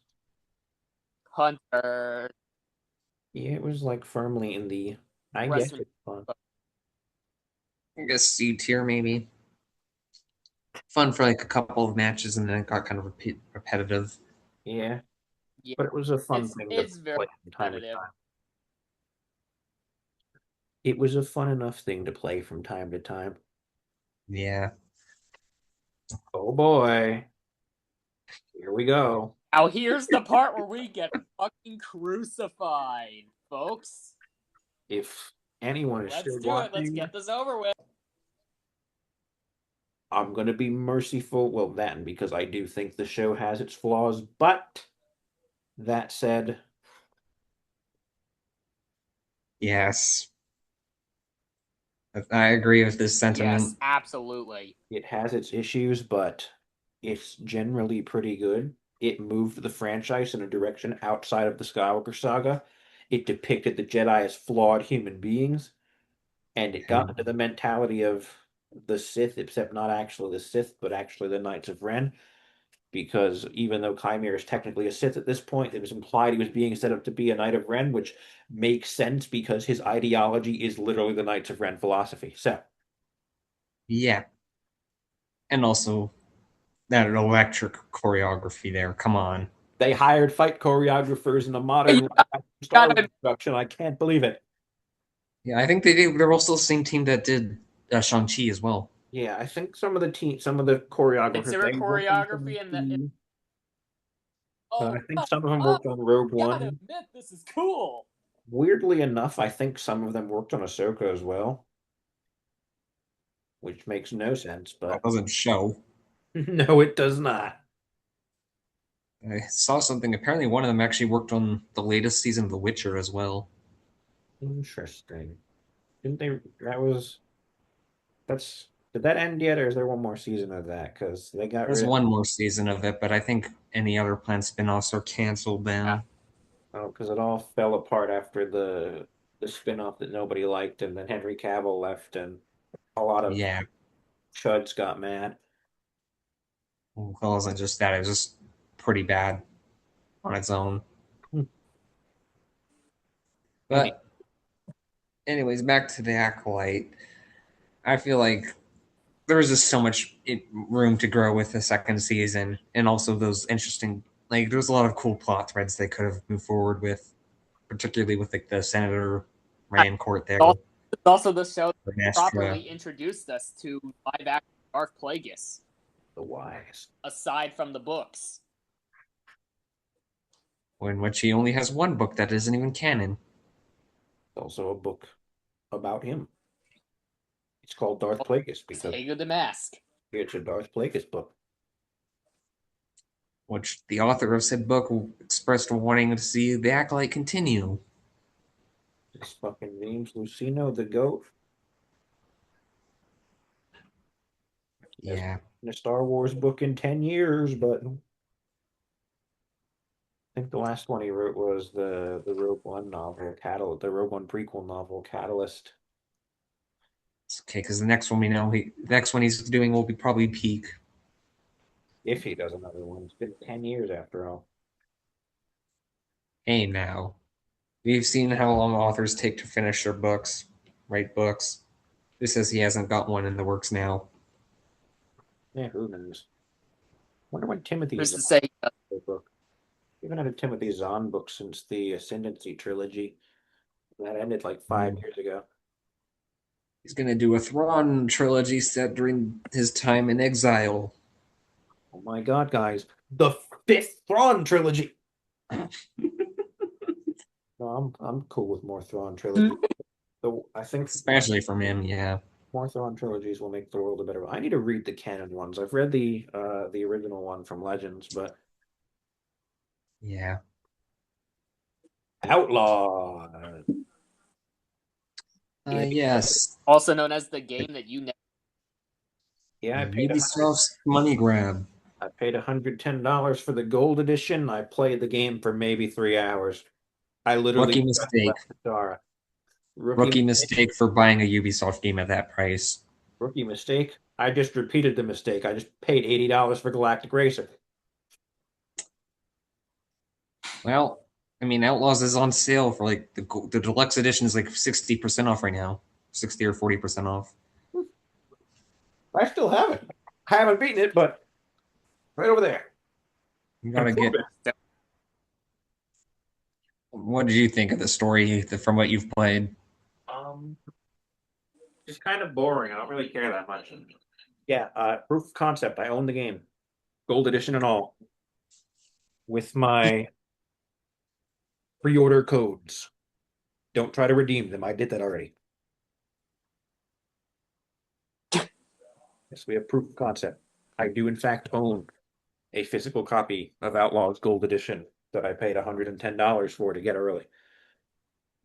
Hunter Yeah, it was like firmly in the, I guess rest it's fun. I guess C tier maybe. Fun for like a couple of matches, and then it got kind of repetitive. Yeah, yeah, but it was a fun thing to it's very play from time to repetitive. time. It was a fun enough thing to play from time to time. Yeah. Oh boy, here we go. Now here's the part where we get fucking crucified, folks. If anyone is Let's still do it. Let's watching, get this over with. I'm going to be merciful. Well, then, because I do think the show has its flaws. But that said, Yes. I agree with this Yes, sentiment. absolutely. it has its issues, but it's generally pretty good. It moved the franchise in a direction outside of the Skywalker saga. It depicted the Jedi as flawed human beings, and it got into the mentality of the Sith, except not actually the Sith, but actually the Knights of Ren. Because even though Chimera is technically a Sith at this point, it was implied he was being set up to be a Knight of Ren, which makes sense because his ideology is literally the Knights of Ren philosophy. So Yeah. And also that electric choreography there. Come on. they hired fight choreographers in a Hey, modern Star Wars gotta production. I can't believe it. Yeah, I think they're also the same team that did Shang-Chi as well. Yeah, I think some of the choreographers, consider they worked on some of choreography the. I oh, think some of them worked on Rogue gotta One. admit this is cool. Weirdly enough, I think some of them worked on Ahsoka as well, which makes no sense, That but doesn't show. no, it does not. I saw something. Apparently, one of them actually worked on the latest season of The Witcher as well. Interesting. Didn't they? That was that's. Did that end yet, or is there one more season of that? Because they got There's rid of. one more season of it, but I think any other planned spin-offs are canceled Yeah. now. Oh, because it all fell apart after the spin-off that nobody liked, and then Henry Cavill left, and a lot of Yeah, chuds got mad. well, it wasn't just that; it was just pretty bad on its own. Hmm. Any But anyways, back to the Acolyte. I feel like there was just so much room to grow with the second season, and also those interesting. Like, there was a lot of cool plot threads they could have moved forward with, particularly with like the Senator Rand Court there, It's also the show that the Astra. properly introduced us to live action Darth Plagueis, the wise. aside from the books. In which he only has one book that isn't even canon. Also a book about him. It's called Darth Plagueis because Hager the Mask. it's a Darth Plagueis book. Which the author of said book expressed wanting to see the Acolyte continue. This fucking name's Lucino the Goat. Yeah. In a Star Wars book in 10 years, but I think the last one he wrote was the Rogue One novel, the Rogue One prequel novel, Catalyst. It's okay, because the next one the next one he's doing will be probably Peak. If he does another one. It's been 10 years after all. Hey now. We've seen how long authors take to finish their books, write books. This says he hasn't got one in the works now. Yeah, who knows? Wonder when Timothy Just Zahn to say, book. We haven't had a Timothy Zahn book since the Ascendancy trilogy. That ended like 5 years ago. He's going to do a Thrawn trilogy set during his time in exile. Oh my God, guys. The fifth Thrawn trilogy. No, I'm cool with more Thrawn trilogy. So I think Especially from him, yeah. more Thrawn trilogies will make the world a better. I need to read the canon ones. I've read the original one from Legends, but Yeah. Outlaw. Yeah, Yes. also known as the game that you never. yeah. Ubisoft's money grab. I paid $110 for the gold edition. I played the game for maybe 3 hours. I literally Rookie just mistake. left Katara. Rookie mistake for buying a Ubisoft game at that price. Rookie mistake. I just repeated the mistake. I just paid $80 for Galactic Racer. Well, I mean, Outlaws is on sale for like the deluxe edition is like 60% off right now, 60 or 40% off. I still have it. I haven't beaten it, but right over there. You gotta get. Improvement. What did you think of the story from what you've played? Um, it's kind of boring. I don't really care that much. Yeah, proof of concept. I own the game, gold edition and all, with my pre-order codes. Don't try to redeem them. I did that already. Yes, we have proof of concept. I do in fact own a physical copy of Outlaws Gold Edition that I paid $110 for to get early.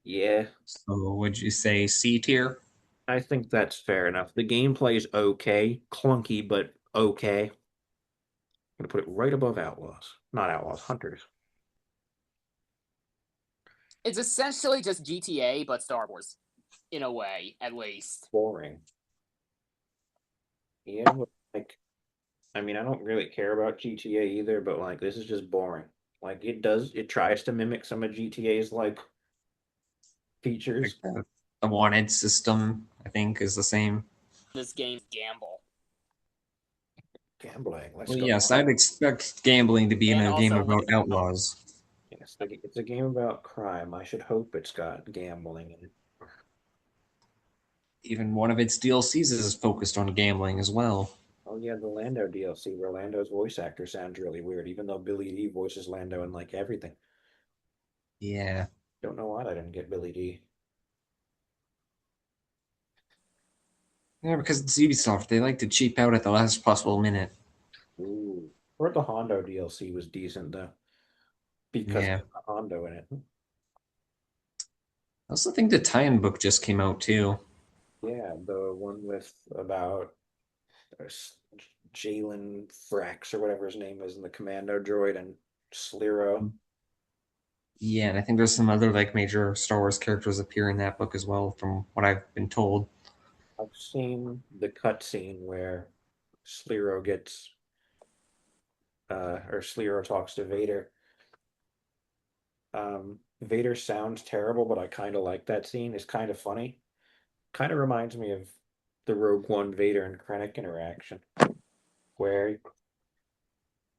Yeah, So, would you say C tier? I think that's fair enough. The gameplay is okay, clunky, but okay. I'm gonna put it right above Outlaws. Not Outlaws, Hunters. It's essentially just GTA, but Star Wars, in a way, at least. Boring. Yeah, but like, I mean, I don't really care about GTA either, but like, this is just boring. Like, it tries to mimic some of GTA's like Like features. the wanted system, I think, is the same. This game's gamble. Gambling. Let's Well, go. yes, I'd expect gambling to be in And a game also about live. outlaws. Yes, it's a game about crime. I should hope it's got gambling in it. Even one of its DLCs is focused on gambling as well. Oh yeah, the Lando DLC where Lando's voice actor sounds really weird, even though Billy D voices Lando in like everything. Yeah. Don't know why I didn't get Billy D. Yeah, because it's Ubisoft. They like to cheap out at the last possible minute. Ooh. Or the Hondo DLC was decent though, because Yeah. there's a Hondo in it. I also think the tie-in book just came out too. Yeah, the one with about Jalen Frax or whatever his name is, and the Commando droid and Sliro. Yeah, and I think there's some other like major Star Wars characters appear in that book as well, from what I've been told. I've seen the cutscene where Sliro gets or Sliro talks to Vader. Vader sounds terrible, but I kind of like that scene. It's kind of funny. Kind of reminds me of the Rogue One Vader and Krennic interaction, where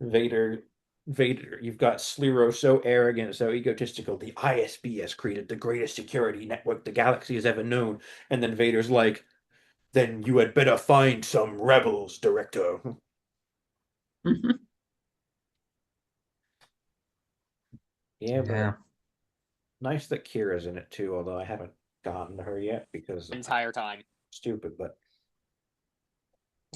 Vader, you've got Sliro so arrogant, so egotistical. The ISB has created the greatest security network the galaxy has ever known, and then Vader's like, "Then you had better find some rebels, Director." Yeah, but Yeah. nice that Kira's in it too. Although I haven't gotten to her yet because I'm entire time. stupid, but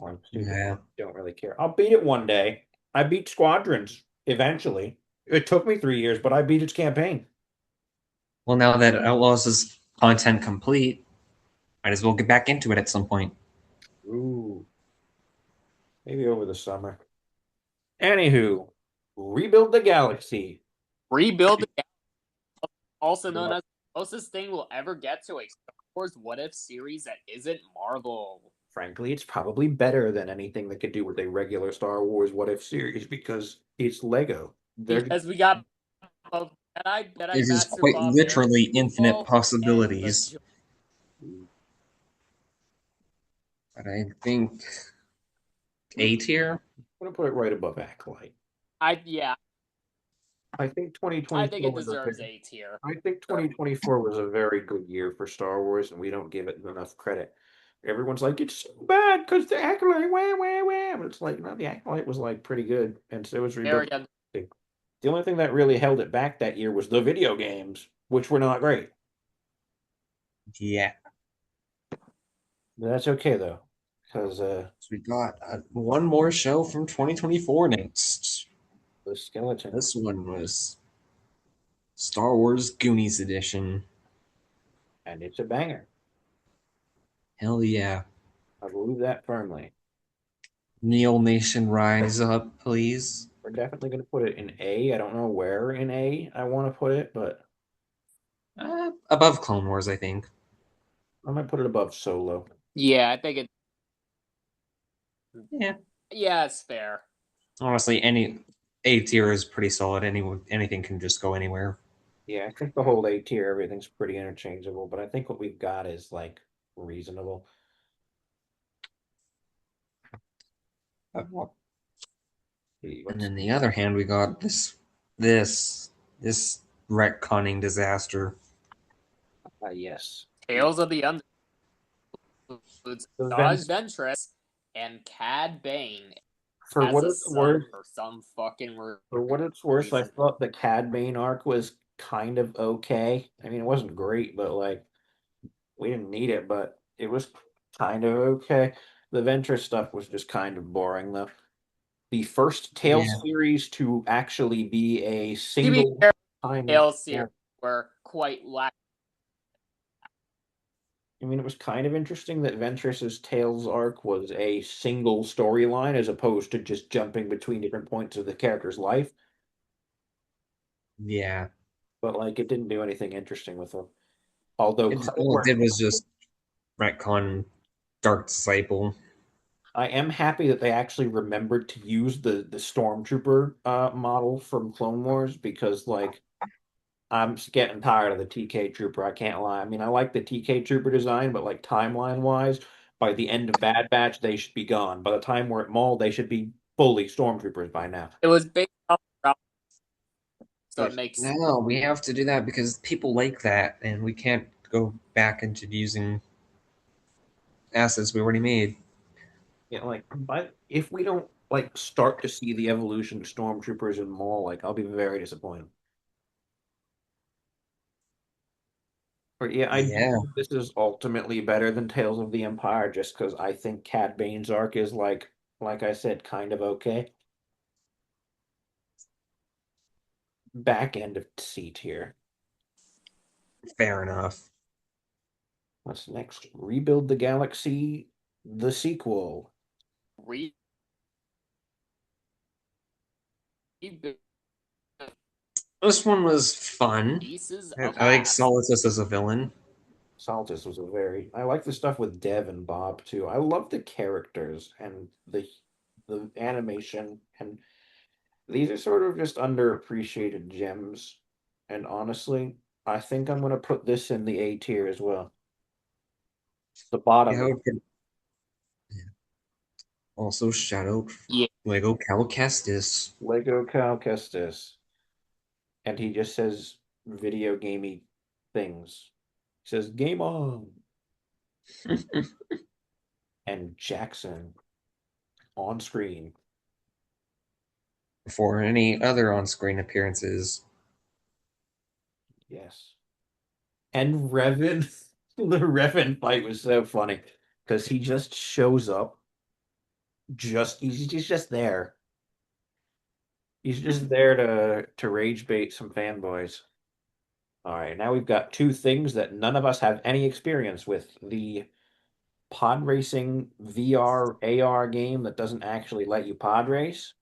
well, I'm stupid. Yeah. Don't really care. I'll beat it one day. I beat Squadrons eventually. It took me 3 years, but I beat its campaign. Well, now that Outlaws is content complete, might as well get back into it at some point. Ooh, maybe over the summer. Anywho, rebuild the galaxy. Rebuild the also known as the closest thing we'll ever get to a Star Wars What If series that isn't Marvel. Frankly, it's probably better than anything that could do with a regular Star Wars What If series because it's Lego. They're Because we got both Jedi It is Master quite Bob literally infinite Marshall and the possibilities. But I think A tier. I'm gonna put it right above Acolyte. yeah, I think I think 2024 it was deserves A tier. I think 2024 was a very good year for Star Wars, and we don't give it enough credit. Everyone's like, it's so bad because the Acolyte, wah, wah, wah. But it's like, no, the Acolyte was like pretty good, and so was Very Rebuild. good. The only thing that really held it back that year was the video games, which were not great. Yeah. But that's okay though, because So we got one more show from 2024 next. the skeleton, This one was Star Wars Goonies Edition. and it's a banger. Hell yeah. I believe that firmly. Neo Nation Rise Up, please. We're definitely going to put it in A. I don't know where in A I want to put it, but Above Clone Wars, I think. I might put it above Solo. Yeah, I think it. Yeah. Yeah, it's fair. Honestly, any A tier is pretty solid. Anything can just go anywhere. Yeah, I think the whole A tier, everything's pretty interchangeable, but I think what we've got is like reasonable. And then the other hand, we got this retconning disaster. Yes. Tales of the Under includes The Dodge Vent, Ventress and Cad Bane for as what a it's son worth, for some fucking for what it's worth, I reason. thought the Cad Bane arc was kind of okay. I mean, it wasn't great, but like we didn't need it, but it was kind of okay. The Ventress stuff was just kind of boring though. The first Tales Yeah. series to actually be a To be single fair, time. Tales series were quite lack. I mean, it was kind of interesting that Ventress's Tales arc was a single storyline as opposed to just jumping between different points of the character's life. Yeah. But like, it didn't do anything interesting with them. Although All it did was just retcon Dark Disciple. I am happy that they actually remembered to use the Stormtrooper model from Clone Wars because like I'm just getting tired of the TK Trooper. I can't lie. I mean, I like the TK Trooper design, but like timeline wise, by the end of Bad Batch, they should be gone. By the time we're at Maul, they should be fully Stormtroopers by now. It was based off, so it Yes. makes No, we have to do that because people like that, and we can't go back into using assets we already made. Yeah, like, but if we don't like start to see the evolution of Stormtroopers in Maul, like, I'll be very disappointed. But yeah, I do Yeah. think this is ultimately better than Tales of the Empire, just because I think Cad Bane's arc is like I said, kind of okay. Back end of seat here. Fair enough. What's next? Rebuild the Galaxy, the sequel. re This one was fun. pieces I of like past. Solitus as a villain. Saltus was a very. I like the stuff with Dev and Bob too. I love the characters and the animation, and these are sort of just underappreciated gems. And honestly, I think I'm gonna put this in the A tier as well. The Yeah, I bottom would put also shout out Yeah, Lego Cal Kestis. Lego Cal Kestis, and he just says video gamey things. He says game on, and Jackson on screen. For any other on screen appearances. Yes. And Revan. The Revan fight was so funny because he just shows up, he's just there. He's just there to rage bait some fanboys. All right, now we've got two things that none of us have any experience with. The pod racing VR AR game that doesn't actually let you pod race,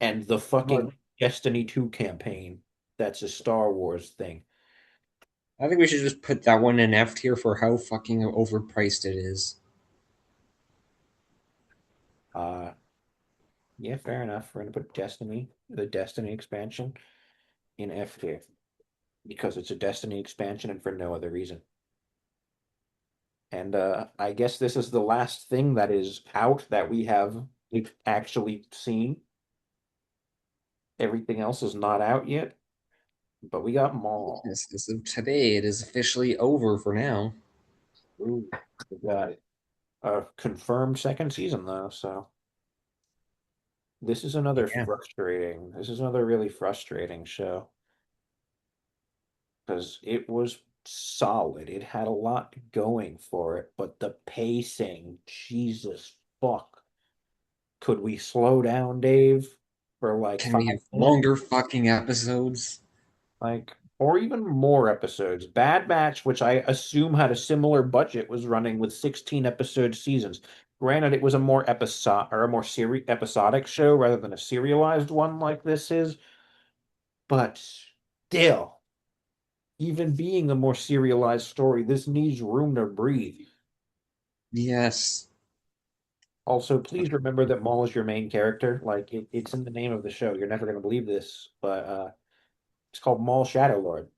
and the But fucking Destiny 2 campaign that's a Star Wars thing. I think we should just put that one in F tier for how fucking overpriced it is. Uh yeah, fair enough. We're gonna put the Destiny expansion in F tier because it's a Destiny expansion and for no other reason. And I guess this is the last thing that is out that we've actually seen. Everything else is not out yet, but we got Maul. Yes, as of today, it is officially over for now. Ooh, we got a confirmed second season though, so Yeah. this is another really frustrating show because it was solid. It had a lot going for it, but the pacing, Jesus fuck. Could we slow down, Dave, for like Can we have 5 minutes? longer fucking episodes? Like, or even more episodes. Bad Batch, which I assume had a similar budget, was running with 16 episode seasons. Granted, it was a more episodic show rather than a serialized one like this is, but still, even being a more serialized story, this needs room to breathe. Yes. Also, please remember that Maul is your main character. Like it's in the name of the show. You're never going to believe this, but it's called Maul Shadow Lord.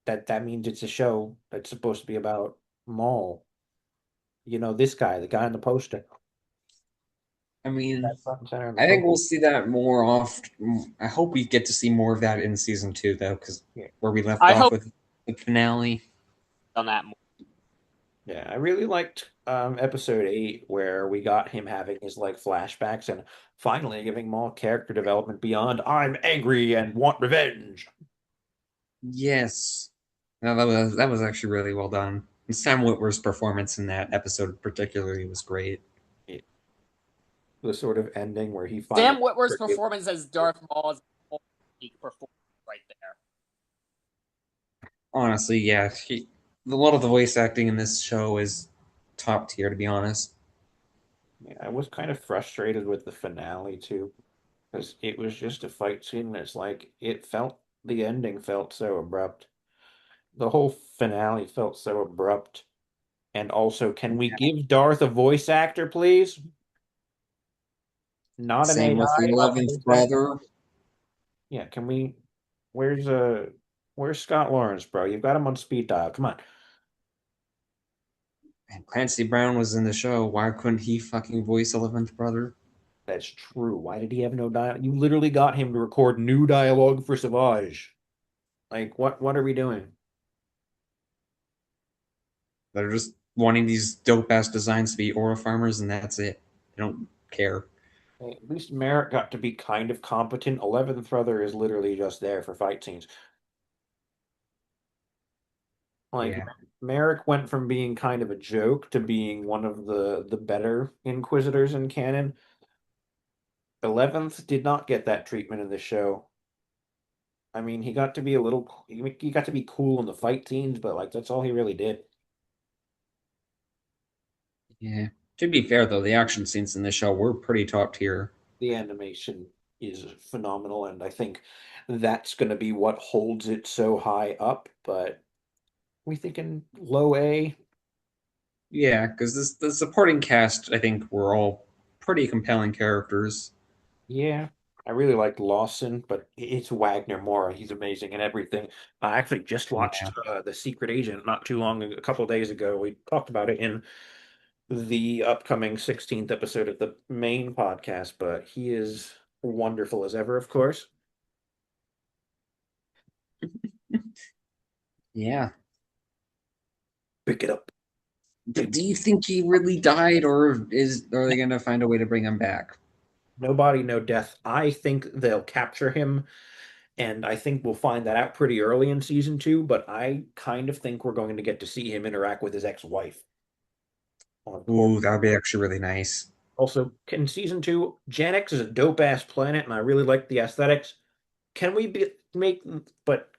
That means it's a show that's supposed to be about Maul. You know, this guy, the guy in the poster. I mean, That's front and center in the I think poster. we'll see that more often. I hope we get to see more of that in season two, though, because Yeah. where we left I off hope with the finale. on that more. Yeah, I really liked episode 8 where we got him having his like flashbacks and finally giving Maul character development beyond I'm angry and want revenge. Yes. No, that was actually really well done. And Sam Witwer's performance in that episode particularly was great. Yeah. The sort of ending where he finally Sam Witwer's forgives. performance as Darth Maul is a peak performance right there. Honestly, yeah, a lot of the voice acting in this show is top tier, to be honest. Yeah, I was kind of frustrated with the finale too, because it was just a fight scene. And it's like the ending felt so abrupt. The whole finale felt so abrupt. And also, can we give Darth a voice actor, please? Not an Same with the AI, not a 11th voice actor. brother. Yeah, can we? Where's uh, where's Scott Lawrence, bro? You've got him on speed dial. Come on. And Clancy Brown was in the show. Why couldn't he fucking voice 11th brother? That's true. Why did he have no dialogue? You literally got him to record new dialogue for Savage. Like, what are we doing? They're just wanting these dope ass designs to be aura farmers, and that's it. They don't care. Hey, at least Merrick got to be kind of competent. 11th brother is literally just there for fight scenes. Like Yeah. Merrick went from being kind of a joke to being one of the better Inquisitors in canon. 11th did not get that treatment in the show. I mean, he got to be he got to be cool in the fight scenes, but like that's all he really did. Yeah. To be fair, though, the action scenes in this show were pretty top tier. The animation is phenomenal, and I think that's going to be what holds it so high up. But we thinking low A? Yeah, because the supporting cast, I think, were all pretty compelling characters. Yeah, I really liked Lawson, but it's Wagner Moura. He's amazing and everything. I actually just watched Yeah. The Secret Agent not too long ago, a couple of days ago. We talked about it in the upcoming 16th episode of the main podcast, but he is wonderful as ever, of course. Yeah. Pick it up. But do you think he really died, or are they gonna find a way to bring him back? No body, no death. I think they'll capture him And I think we'll find that out pretty early in season two, but I kind of think we're going to get to see him interact with his ex-wife on Corp. Ooh, that would be actually really nice. Also, in season two, Janix is a dope ass planet, and I really like the aesthetics. Can we make, but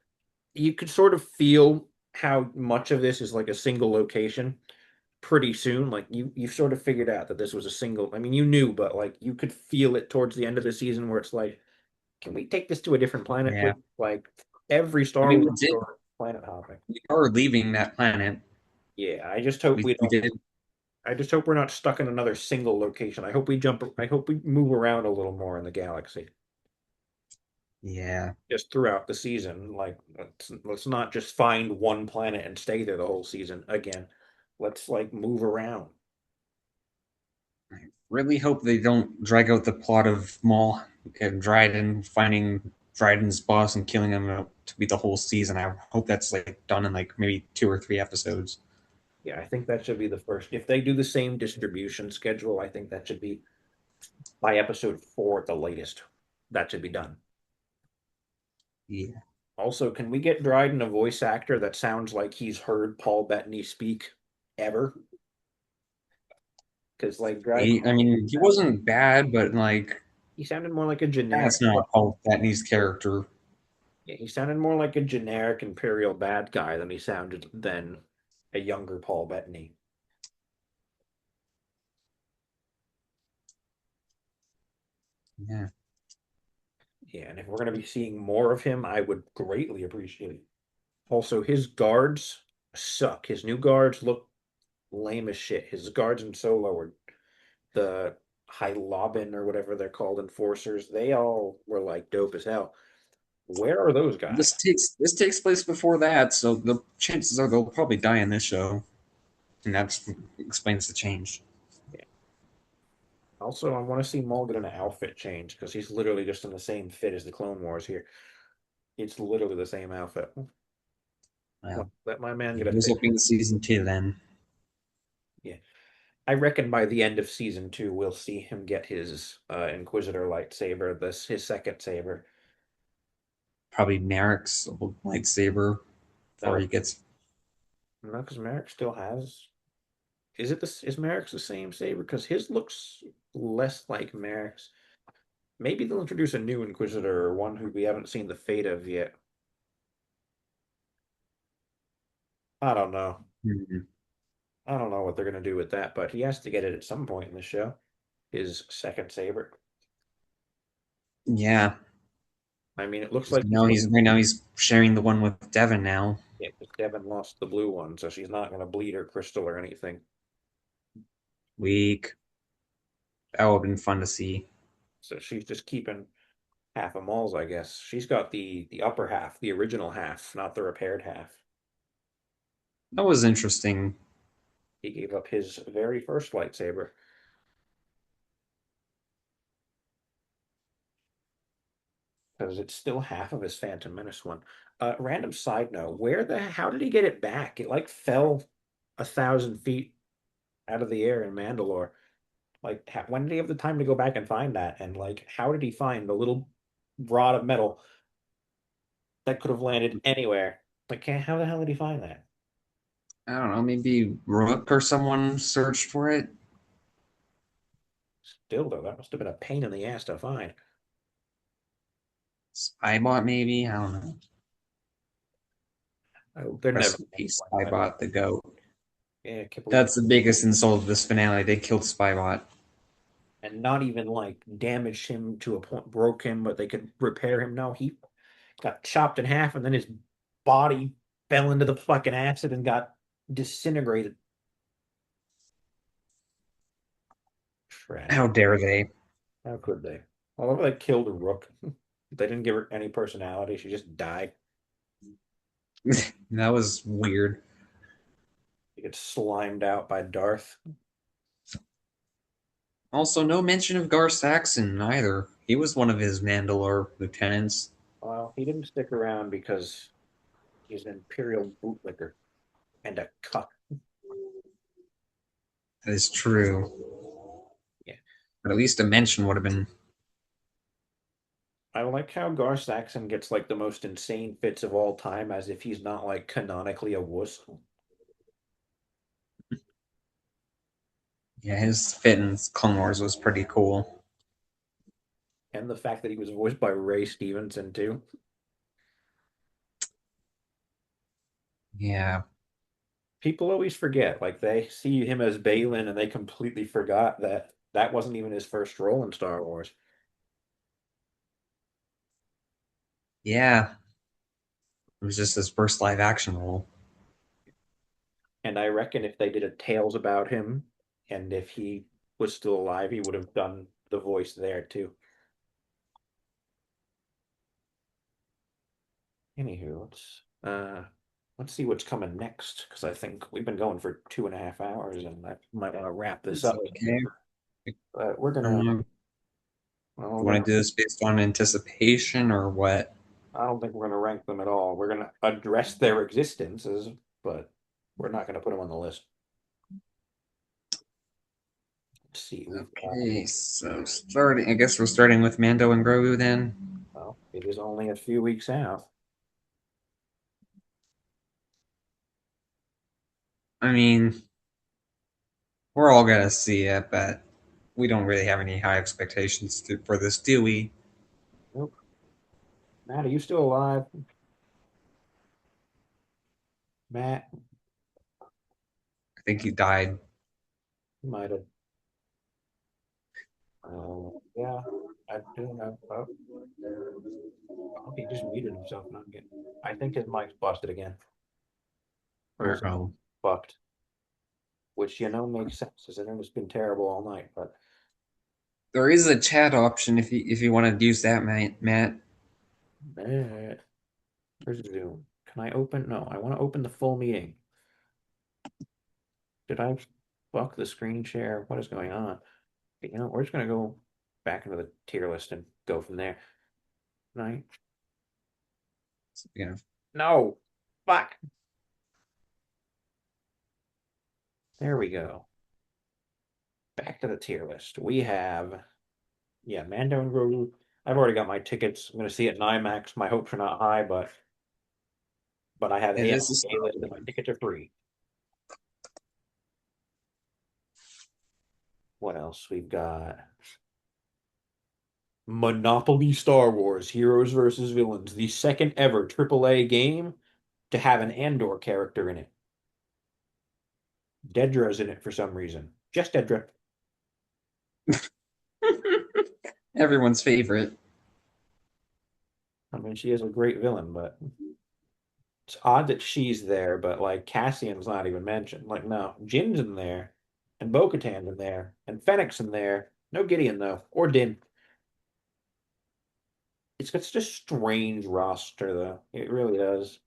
you could sort of feel how much of this is like a single location pretty soon. Like you sort of figured out that this was a single. I mean, you knew, but like you could feel it towards the end of the season where it's like, can we take this to a different planet, Yeah. please? Like every I Star mean, we Wars did. story, planet hopping. We are leaving that planet. Yeah, I just hope we We don't. did. I just hope we're not stuck in another single location. I hope we jump. I hope we move around a little more in the galaxy, Yeah. just throughout the season. Like let's not just find one planet and stay there the whole season again. Let's like move around. I really hope they don't drag out the plot of Maul and Dryden finding Dryden's boss and killing him to be the whole season. I hope that's like done in like maybe 2 or 3 episodes. Yeah, I think that should be the first. If they do the same distribution schedule, I think that should be by episode four at the latest. That should be done. Yeah. Also, can we get Dryden a voice actor that sounds like he's heard Paul Bettany speak ever? Because like Dryden, I mean, he wasn't bad, but like he sounded more like a generic. that's not Paul Bettany's character. Yeah, he sounded more like a generic Imperial bad guy than he sounded than a younger Paul Bettany. Yeah. Yeah, and if we're going to be seeing more of him, I would greatly appreciate it. Also, his guards suck. His new guards look lame as shit. His guards in Solo were the High Lobin or whatever they're called, enforcers. They all were like dope as hell. Where are those guys? This takes place before that, so the chances are they'll probably die in this show, and that explains the change. Yeah. Also, I want to see Maul get an outfit change because he's literally just in the same fit as the Clone Wars here. It's literally the same outfit. Well, Let my man get a here's fit. hoping the season 2 then. Yeah. I reckon by the end of season two, we'll see him get his Inquisitor lightsaber, this his second saber. Probably Merrick's old lightsaber before No, he gets. no, because Merrick still has. Is it this? Is Merrick's the same saber? Because his looks less like Merrick's. Maybe they'll introduce a new Inquisitor or one who we haven't seen the fate of yet. I don't know. Hmm. I don't know what they're gonna do with that, but he has to get it at some point in the show. His second saber. Yeah, I mean, it looks 'cause like right now he's sharing the one with Devin now. yeah, 'cause Devin lost the blue one, so she's not gonna bleed her crystal or anything. Week. That would have been fun to see. So she's just keeping half of Maul's, I guess. She's got the upper half, the original half, not the repaired half. That was interesting. He gave up his very first lightsaber because it's still half of his Phantom Menace one. Random side note: how did he get it back? It like fell 1,000 feet out of the air in Mandalore. Like, when did he have the time to go back and find that? And like, how did he find the little rod of metal that could have landed anywhere? Like, how the hell did he find that? I don't know. Maybe Rook or someone searched for it. Still, though, that must have been a pain in the ass to find. Spybot, maybe. I don't know. They're never Rest in peace, Spybot the goat. yeah, I can't believe That's the biggest insult of this finale. They killed Spybot. and not even like damaged him to a point, broke him, but they could repair him. No, he got chopped in half, and then his body fell into the fucking acid and got disintegrated. How Tragic. dare they? How could they? All over they killed a Rook. They didn't give her any personality. She just died. That was weird. She gets slimed out by Darth. Also, no mention of Gar Saxon either. He was one of his Mandalore lieutenants. Well, he didn't stick around because he's an Imperial bootlicker and a cuck. That is true. Yeah. But at least a mention would have been. I like how Gar Saxon gets like the most insane fits of all time, as if he's not like canonically a wuss. Yeah, his fit in Clone Wars was pretty cool. And the fact that he was voiced by Ray Stevenson too. Yeah, People always forget, like they see him as Balin and they completely forgot that that wasn't even his first role in Star Wars. yeah, it was just his first live action role. And I reckon if they did a Tales about him and if he was still alive, he would have done the voice there too. Anywho, let's see what's coming next because I think we've been going for 2.5 hours and I might want to wrap this It's up. okay. But we're gonna, You well, we're want gonna. to do this based on anticipation or what? I don't think we're gonna rank them at all. We're gonna address their existences, but we're not gonna put them on the list. Let's see, we've got. Okay, so starting, I guess we're starting with Mando and Grogu then. Well, it is only a few weeks out. I mean, we're all gonna see it, but we don't really have any high expectations for this, do we? Nope. Matt, are you still alive? Matt, I think he died. you might have. Yeah, I do know. Oh, he just muted himself. Not again. I think his mic's busted again, or his Oh, fucked, which makes sense. His internet's been terrible all night. But there is a chat option if you want to use that, Matt. Matt, where's Zoom? Can I open? No, I want to open the full meeting. Did I fuck the screen share? What is going on? We're just gonna go back into the tier list and go from there. Right? You know, No. Fuck. There we go. Back to the tier list. We have, yeah, Mando and Grogu. I've already got my tickets. I'm gonna see it in IMAX. My hopes are not high, but I have it is a AMC Star list and my Wars. tickets are free. What else? We've got Monopoly Star Wars Heroes versus Villains, the second ever AAA game to have an Andor character in it. Dedra's in it for some reason. Just Dedra. Everyone's favorite. I mean, she is a great villain, but it's odd that she's there, but like Cassian's not even mentioned. Like, no, Jin's in there, and Bo-Katan's in there, and Fennec's in there. No Gideon though, or Din. It's got such a strange roster though. It really does.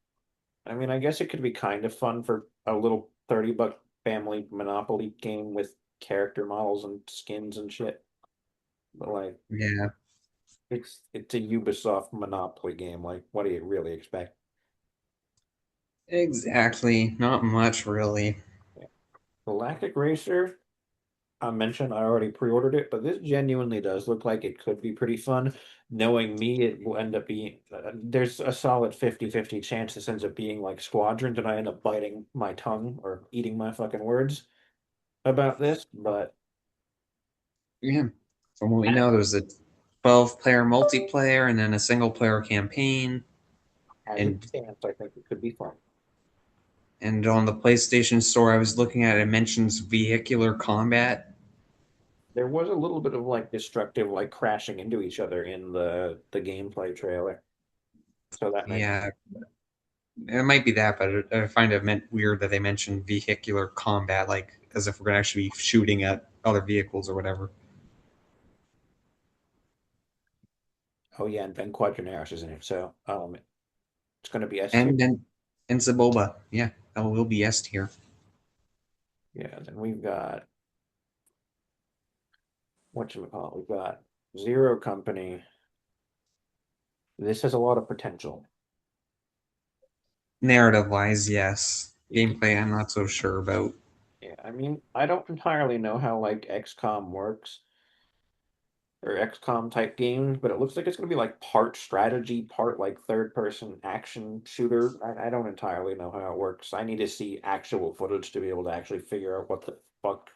I mean, I guess it could be kind of fun for a little 30-buck family Monopoly game with character models and skins and shit. But like, Yeah, it's a Ubisoft Monopoly game. Like, what do you really expect? exactly. Not much, really. Yeah. Galactic Racer, I mentioned I already pre-ordered it, but this genuinely does look like it could be pretty fun. Knowing me, it will end up being there's a solid 50-50 chance this ends up being like Squadrons and I end up biting my tongue or eating my fucking words about this, but Yeah. From what we know, there's a 12-player multiplayer and then a single-player campaign. as it And stands, I think it could be fun. and on the PlayStation Store, I was looking at it, mentions vehicular combat. There was a little bit of like destructive, like crashing into each other in the gameplay trailer, so that makes Yeah, it might be that, but I find it meant weird that they mentioned vehicular combat, like as if we're gonna actually be shooting at other vehicles or whatever. oh yeah, and Ben Quadranaris is in it, so it's going to be S tier. And Saboba, yeah, that will be S tier. Yeah, then we've got whatchamacallit, we've got Zero Company. This has a lot of potential. Narrative wise, yes. You can, Gameplay, I'm not so sure about. yeah, I mean, I don't entirely know how like XCOM works, or XCOM type games, but it looks like it's going to be like part strategy, part like third person action shooter. I don't entirely know how it works. I need to see actual footage to be able to actually figure out what the fuck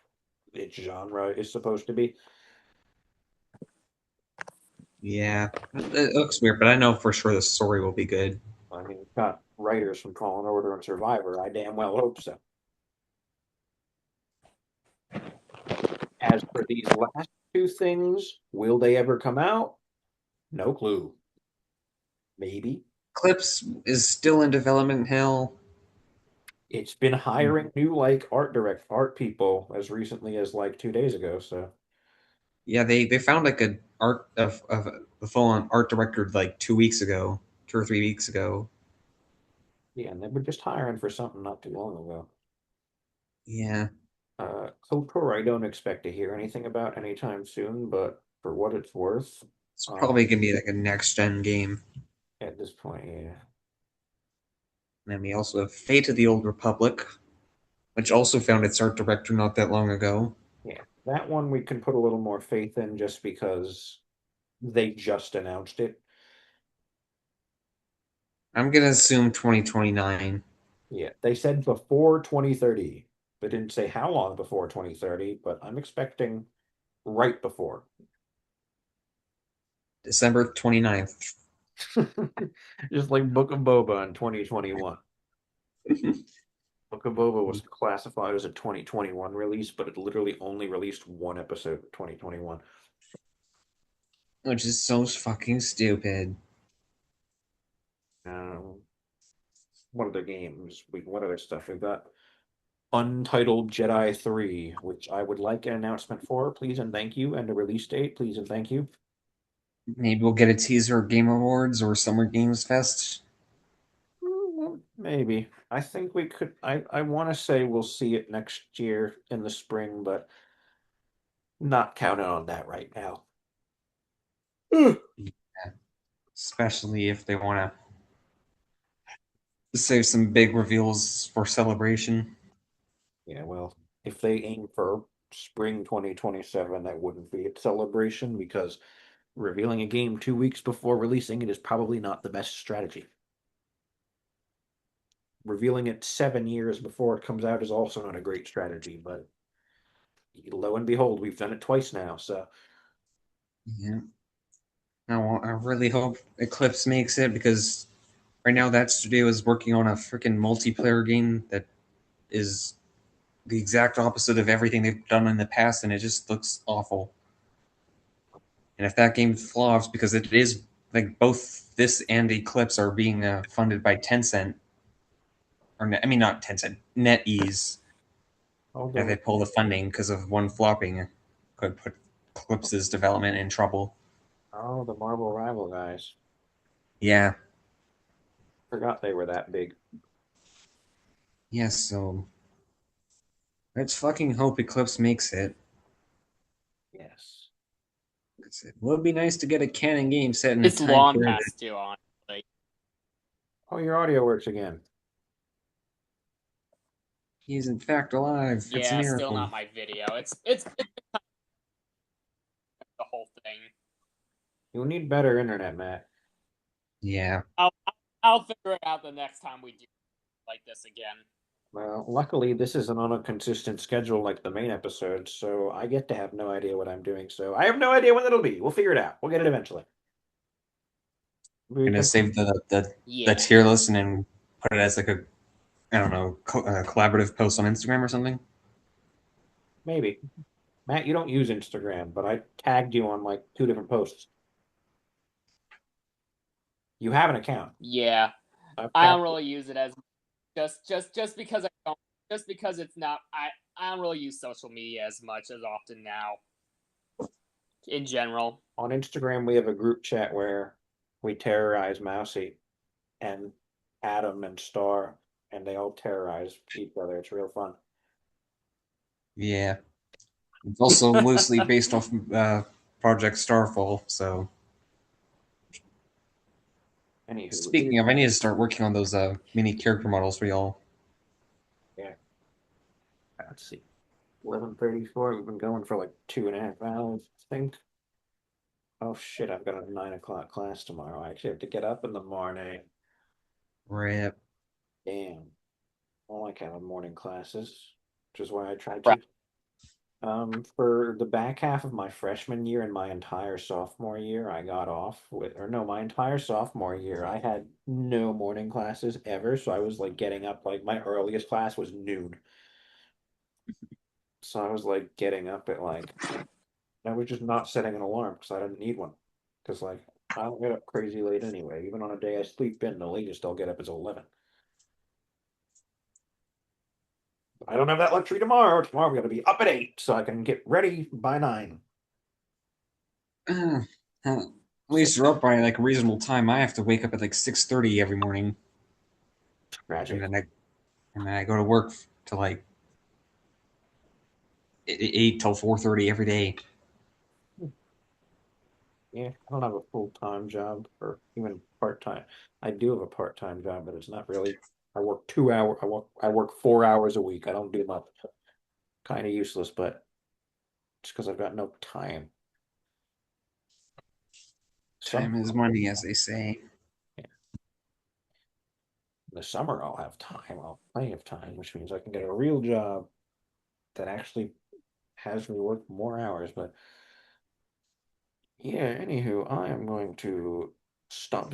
its genre is supposed to be. Yeah, it looks weird, but I know for sure the story will be good. I mean, it's got writers from Fallen Order and Survivor. I damn well hope so. As for these last two things, will they ever come out? No clue. Maybe. Clips is still in development hell. It's been hiring new like art people as recently as like 2 days ago. So Yeah, they found like a art of a full on art director like 2 weeks ago, 2 or 3 weeks ago. yeah, and they were just hiring for something not too long ago. Yeah, KOTOR, I don't expect to hear anything about anytime soon, but for what it's worth, it's uh, probably gonna be like a next gen game. at this point, yeah, And then we also have Fate of the Old Republic, which also found its art director not that long ago. yeah, that one we can put a little more faith in just because they just announced it. I'm gonna assume 2029, Yeah, they said before 2030. They didn't say how long before 2030, but I'm expecting right before. December 29th. Just like Book of Boba in 2021. Book of Boba was classified as a 2021 release, but it literally only released one episode in 2021. Which is so fucking stupid. Um, what other games? What other stuff? We've got Untitled Jedi 3, which I would like an announcement for, please and thank you, and a release date, please and thank you. Maybe we'll get a teaser at Game Awards or Summer Games Fest. Well, maybe. I think we could. I want to say we'll see it next year in the spring, but not counting on that right now. Yeah, especially if they want to save some big reveals for Celebration. Yeah, well, if they aim for spring 2027, that wouldn't be a celebration because revealing a game 2 weeks before releasing it is probably not the best strategy. Revealing it 7 years before it comes out is also not a great strategy, but lo and behold, we've done it twice now. So, Yeah. I really hope Eclipse makes it because right now that studio is working on a freaking multiplayer game that is the exact opposite of everything they've done in the past, and it just looks awful. And if that game flops, because it is like both this and Eclipse are being funded by Tencent, or I mean not Tencent, NetEase, and if although, they pull the funding because of one flopping, it could put Eclipse's development in trouble. oh, the Marvel Rival guys. Yeah, Forgot they were that big. yes. So let's fucking hope Eclipse makes it. Yes. It would be nice to get a canon game set in a It's time long period that past due, honestly. Oh, your audio works again. he is in fact alive. It's a Yeah, still miracle. not my video. It's the whole thing. You'll need better internet, Matt. Yeah. I'll figure it out the next time we do like this again. Well, luckily, this isn't on a consistent schedule like the main episode, so I get to have no idea what I'm doing. So I have no idea when it'll be. We'll figure it out. We'll get it eventually. We Gonna can save the Yeah. tier list and then put it as like a I don't know collaborative post on Instagram or something. maybe. Matt, you don't use Instagram, but I tagged you on like two different posts. You have an account. Yeah. I've I don't tagged you. really use it as just because I don't just because it's not I don't really use social media as much as often now in general. On Instagram. We have a group chat where we terrorize Mousy and Adam and Star, and they all terrorize each other. It's real fun. Yeah. It's also loosely based off Project Starfall. So Anywho, speaking of, I need to start working on those mini character models for y'all. yeah, let's see. 11:34. We've been going for like 2.5 hours, I think. Oh shit, I've got a 9 o'clock class tomorrow. I actually have to get up in the morning. Rip. Damn. I don't like having morning classes, which is why I tried to. For the back half of my freshman year and my entire sophomore year, I got off with, or no, my entire sophomore year, I had no morning classes ever. So I was like getting up, like my earliest class was noon. So I was like getting up at like, I was just not setting an alarm because I didn't need one. Because like, I don't get up crazy late anyway. Even on a day I sleep in, the latest I'll get up is 11. I don't have that luxury tomorrow. Tomorrow we got to be up at 8 so I can get ready by 9. At So least you're up by like a reasonable time. I have to wake up at like 6:30 every morning, and tragic. then I go to work to like 8 till 4:30 every day. Yeah, I don't have a full-time job or even part-time. I do have a part-time job, but it's not really. I work 2 hour. I work 4 hours a week. I don't do much. Kind of useless, but it's because I've got no time. Some Time is money, as they say. yeah, in the summer I'll have time. I'll have plenty of time, which means I can get a real job that actually has me work more hours. But yeah, anywho, I am going to stop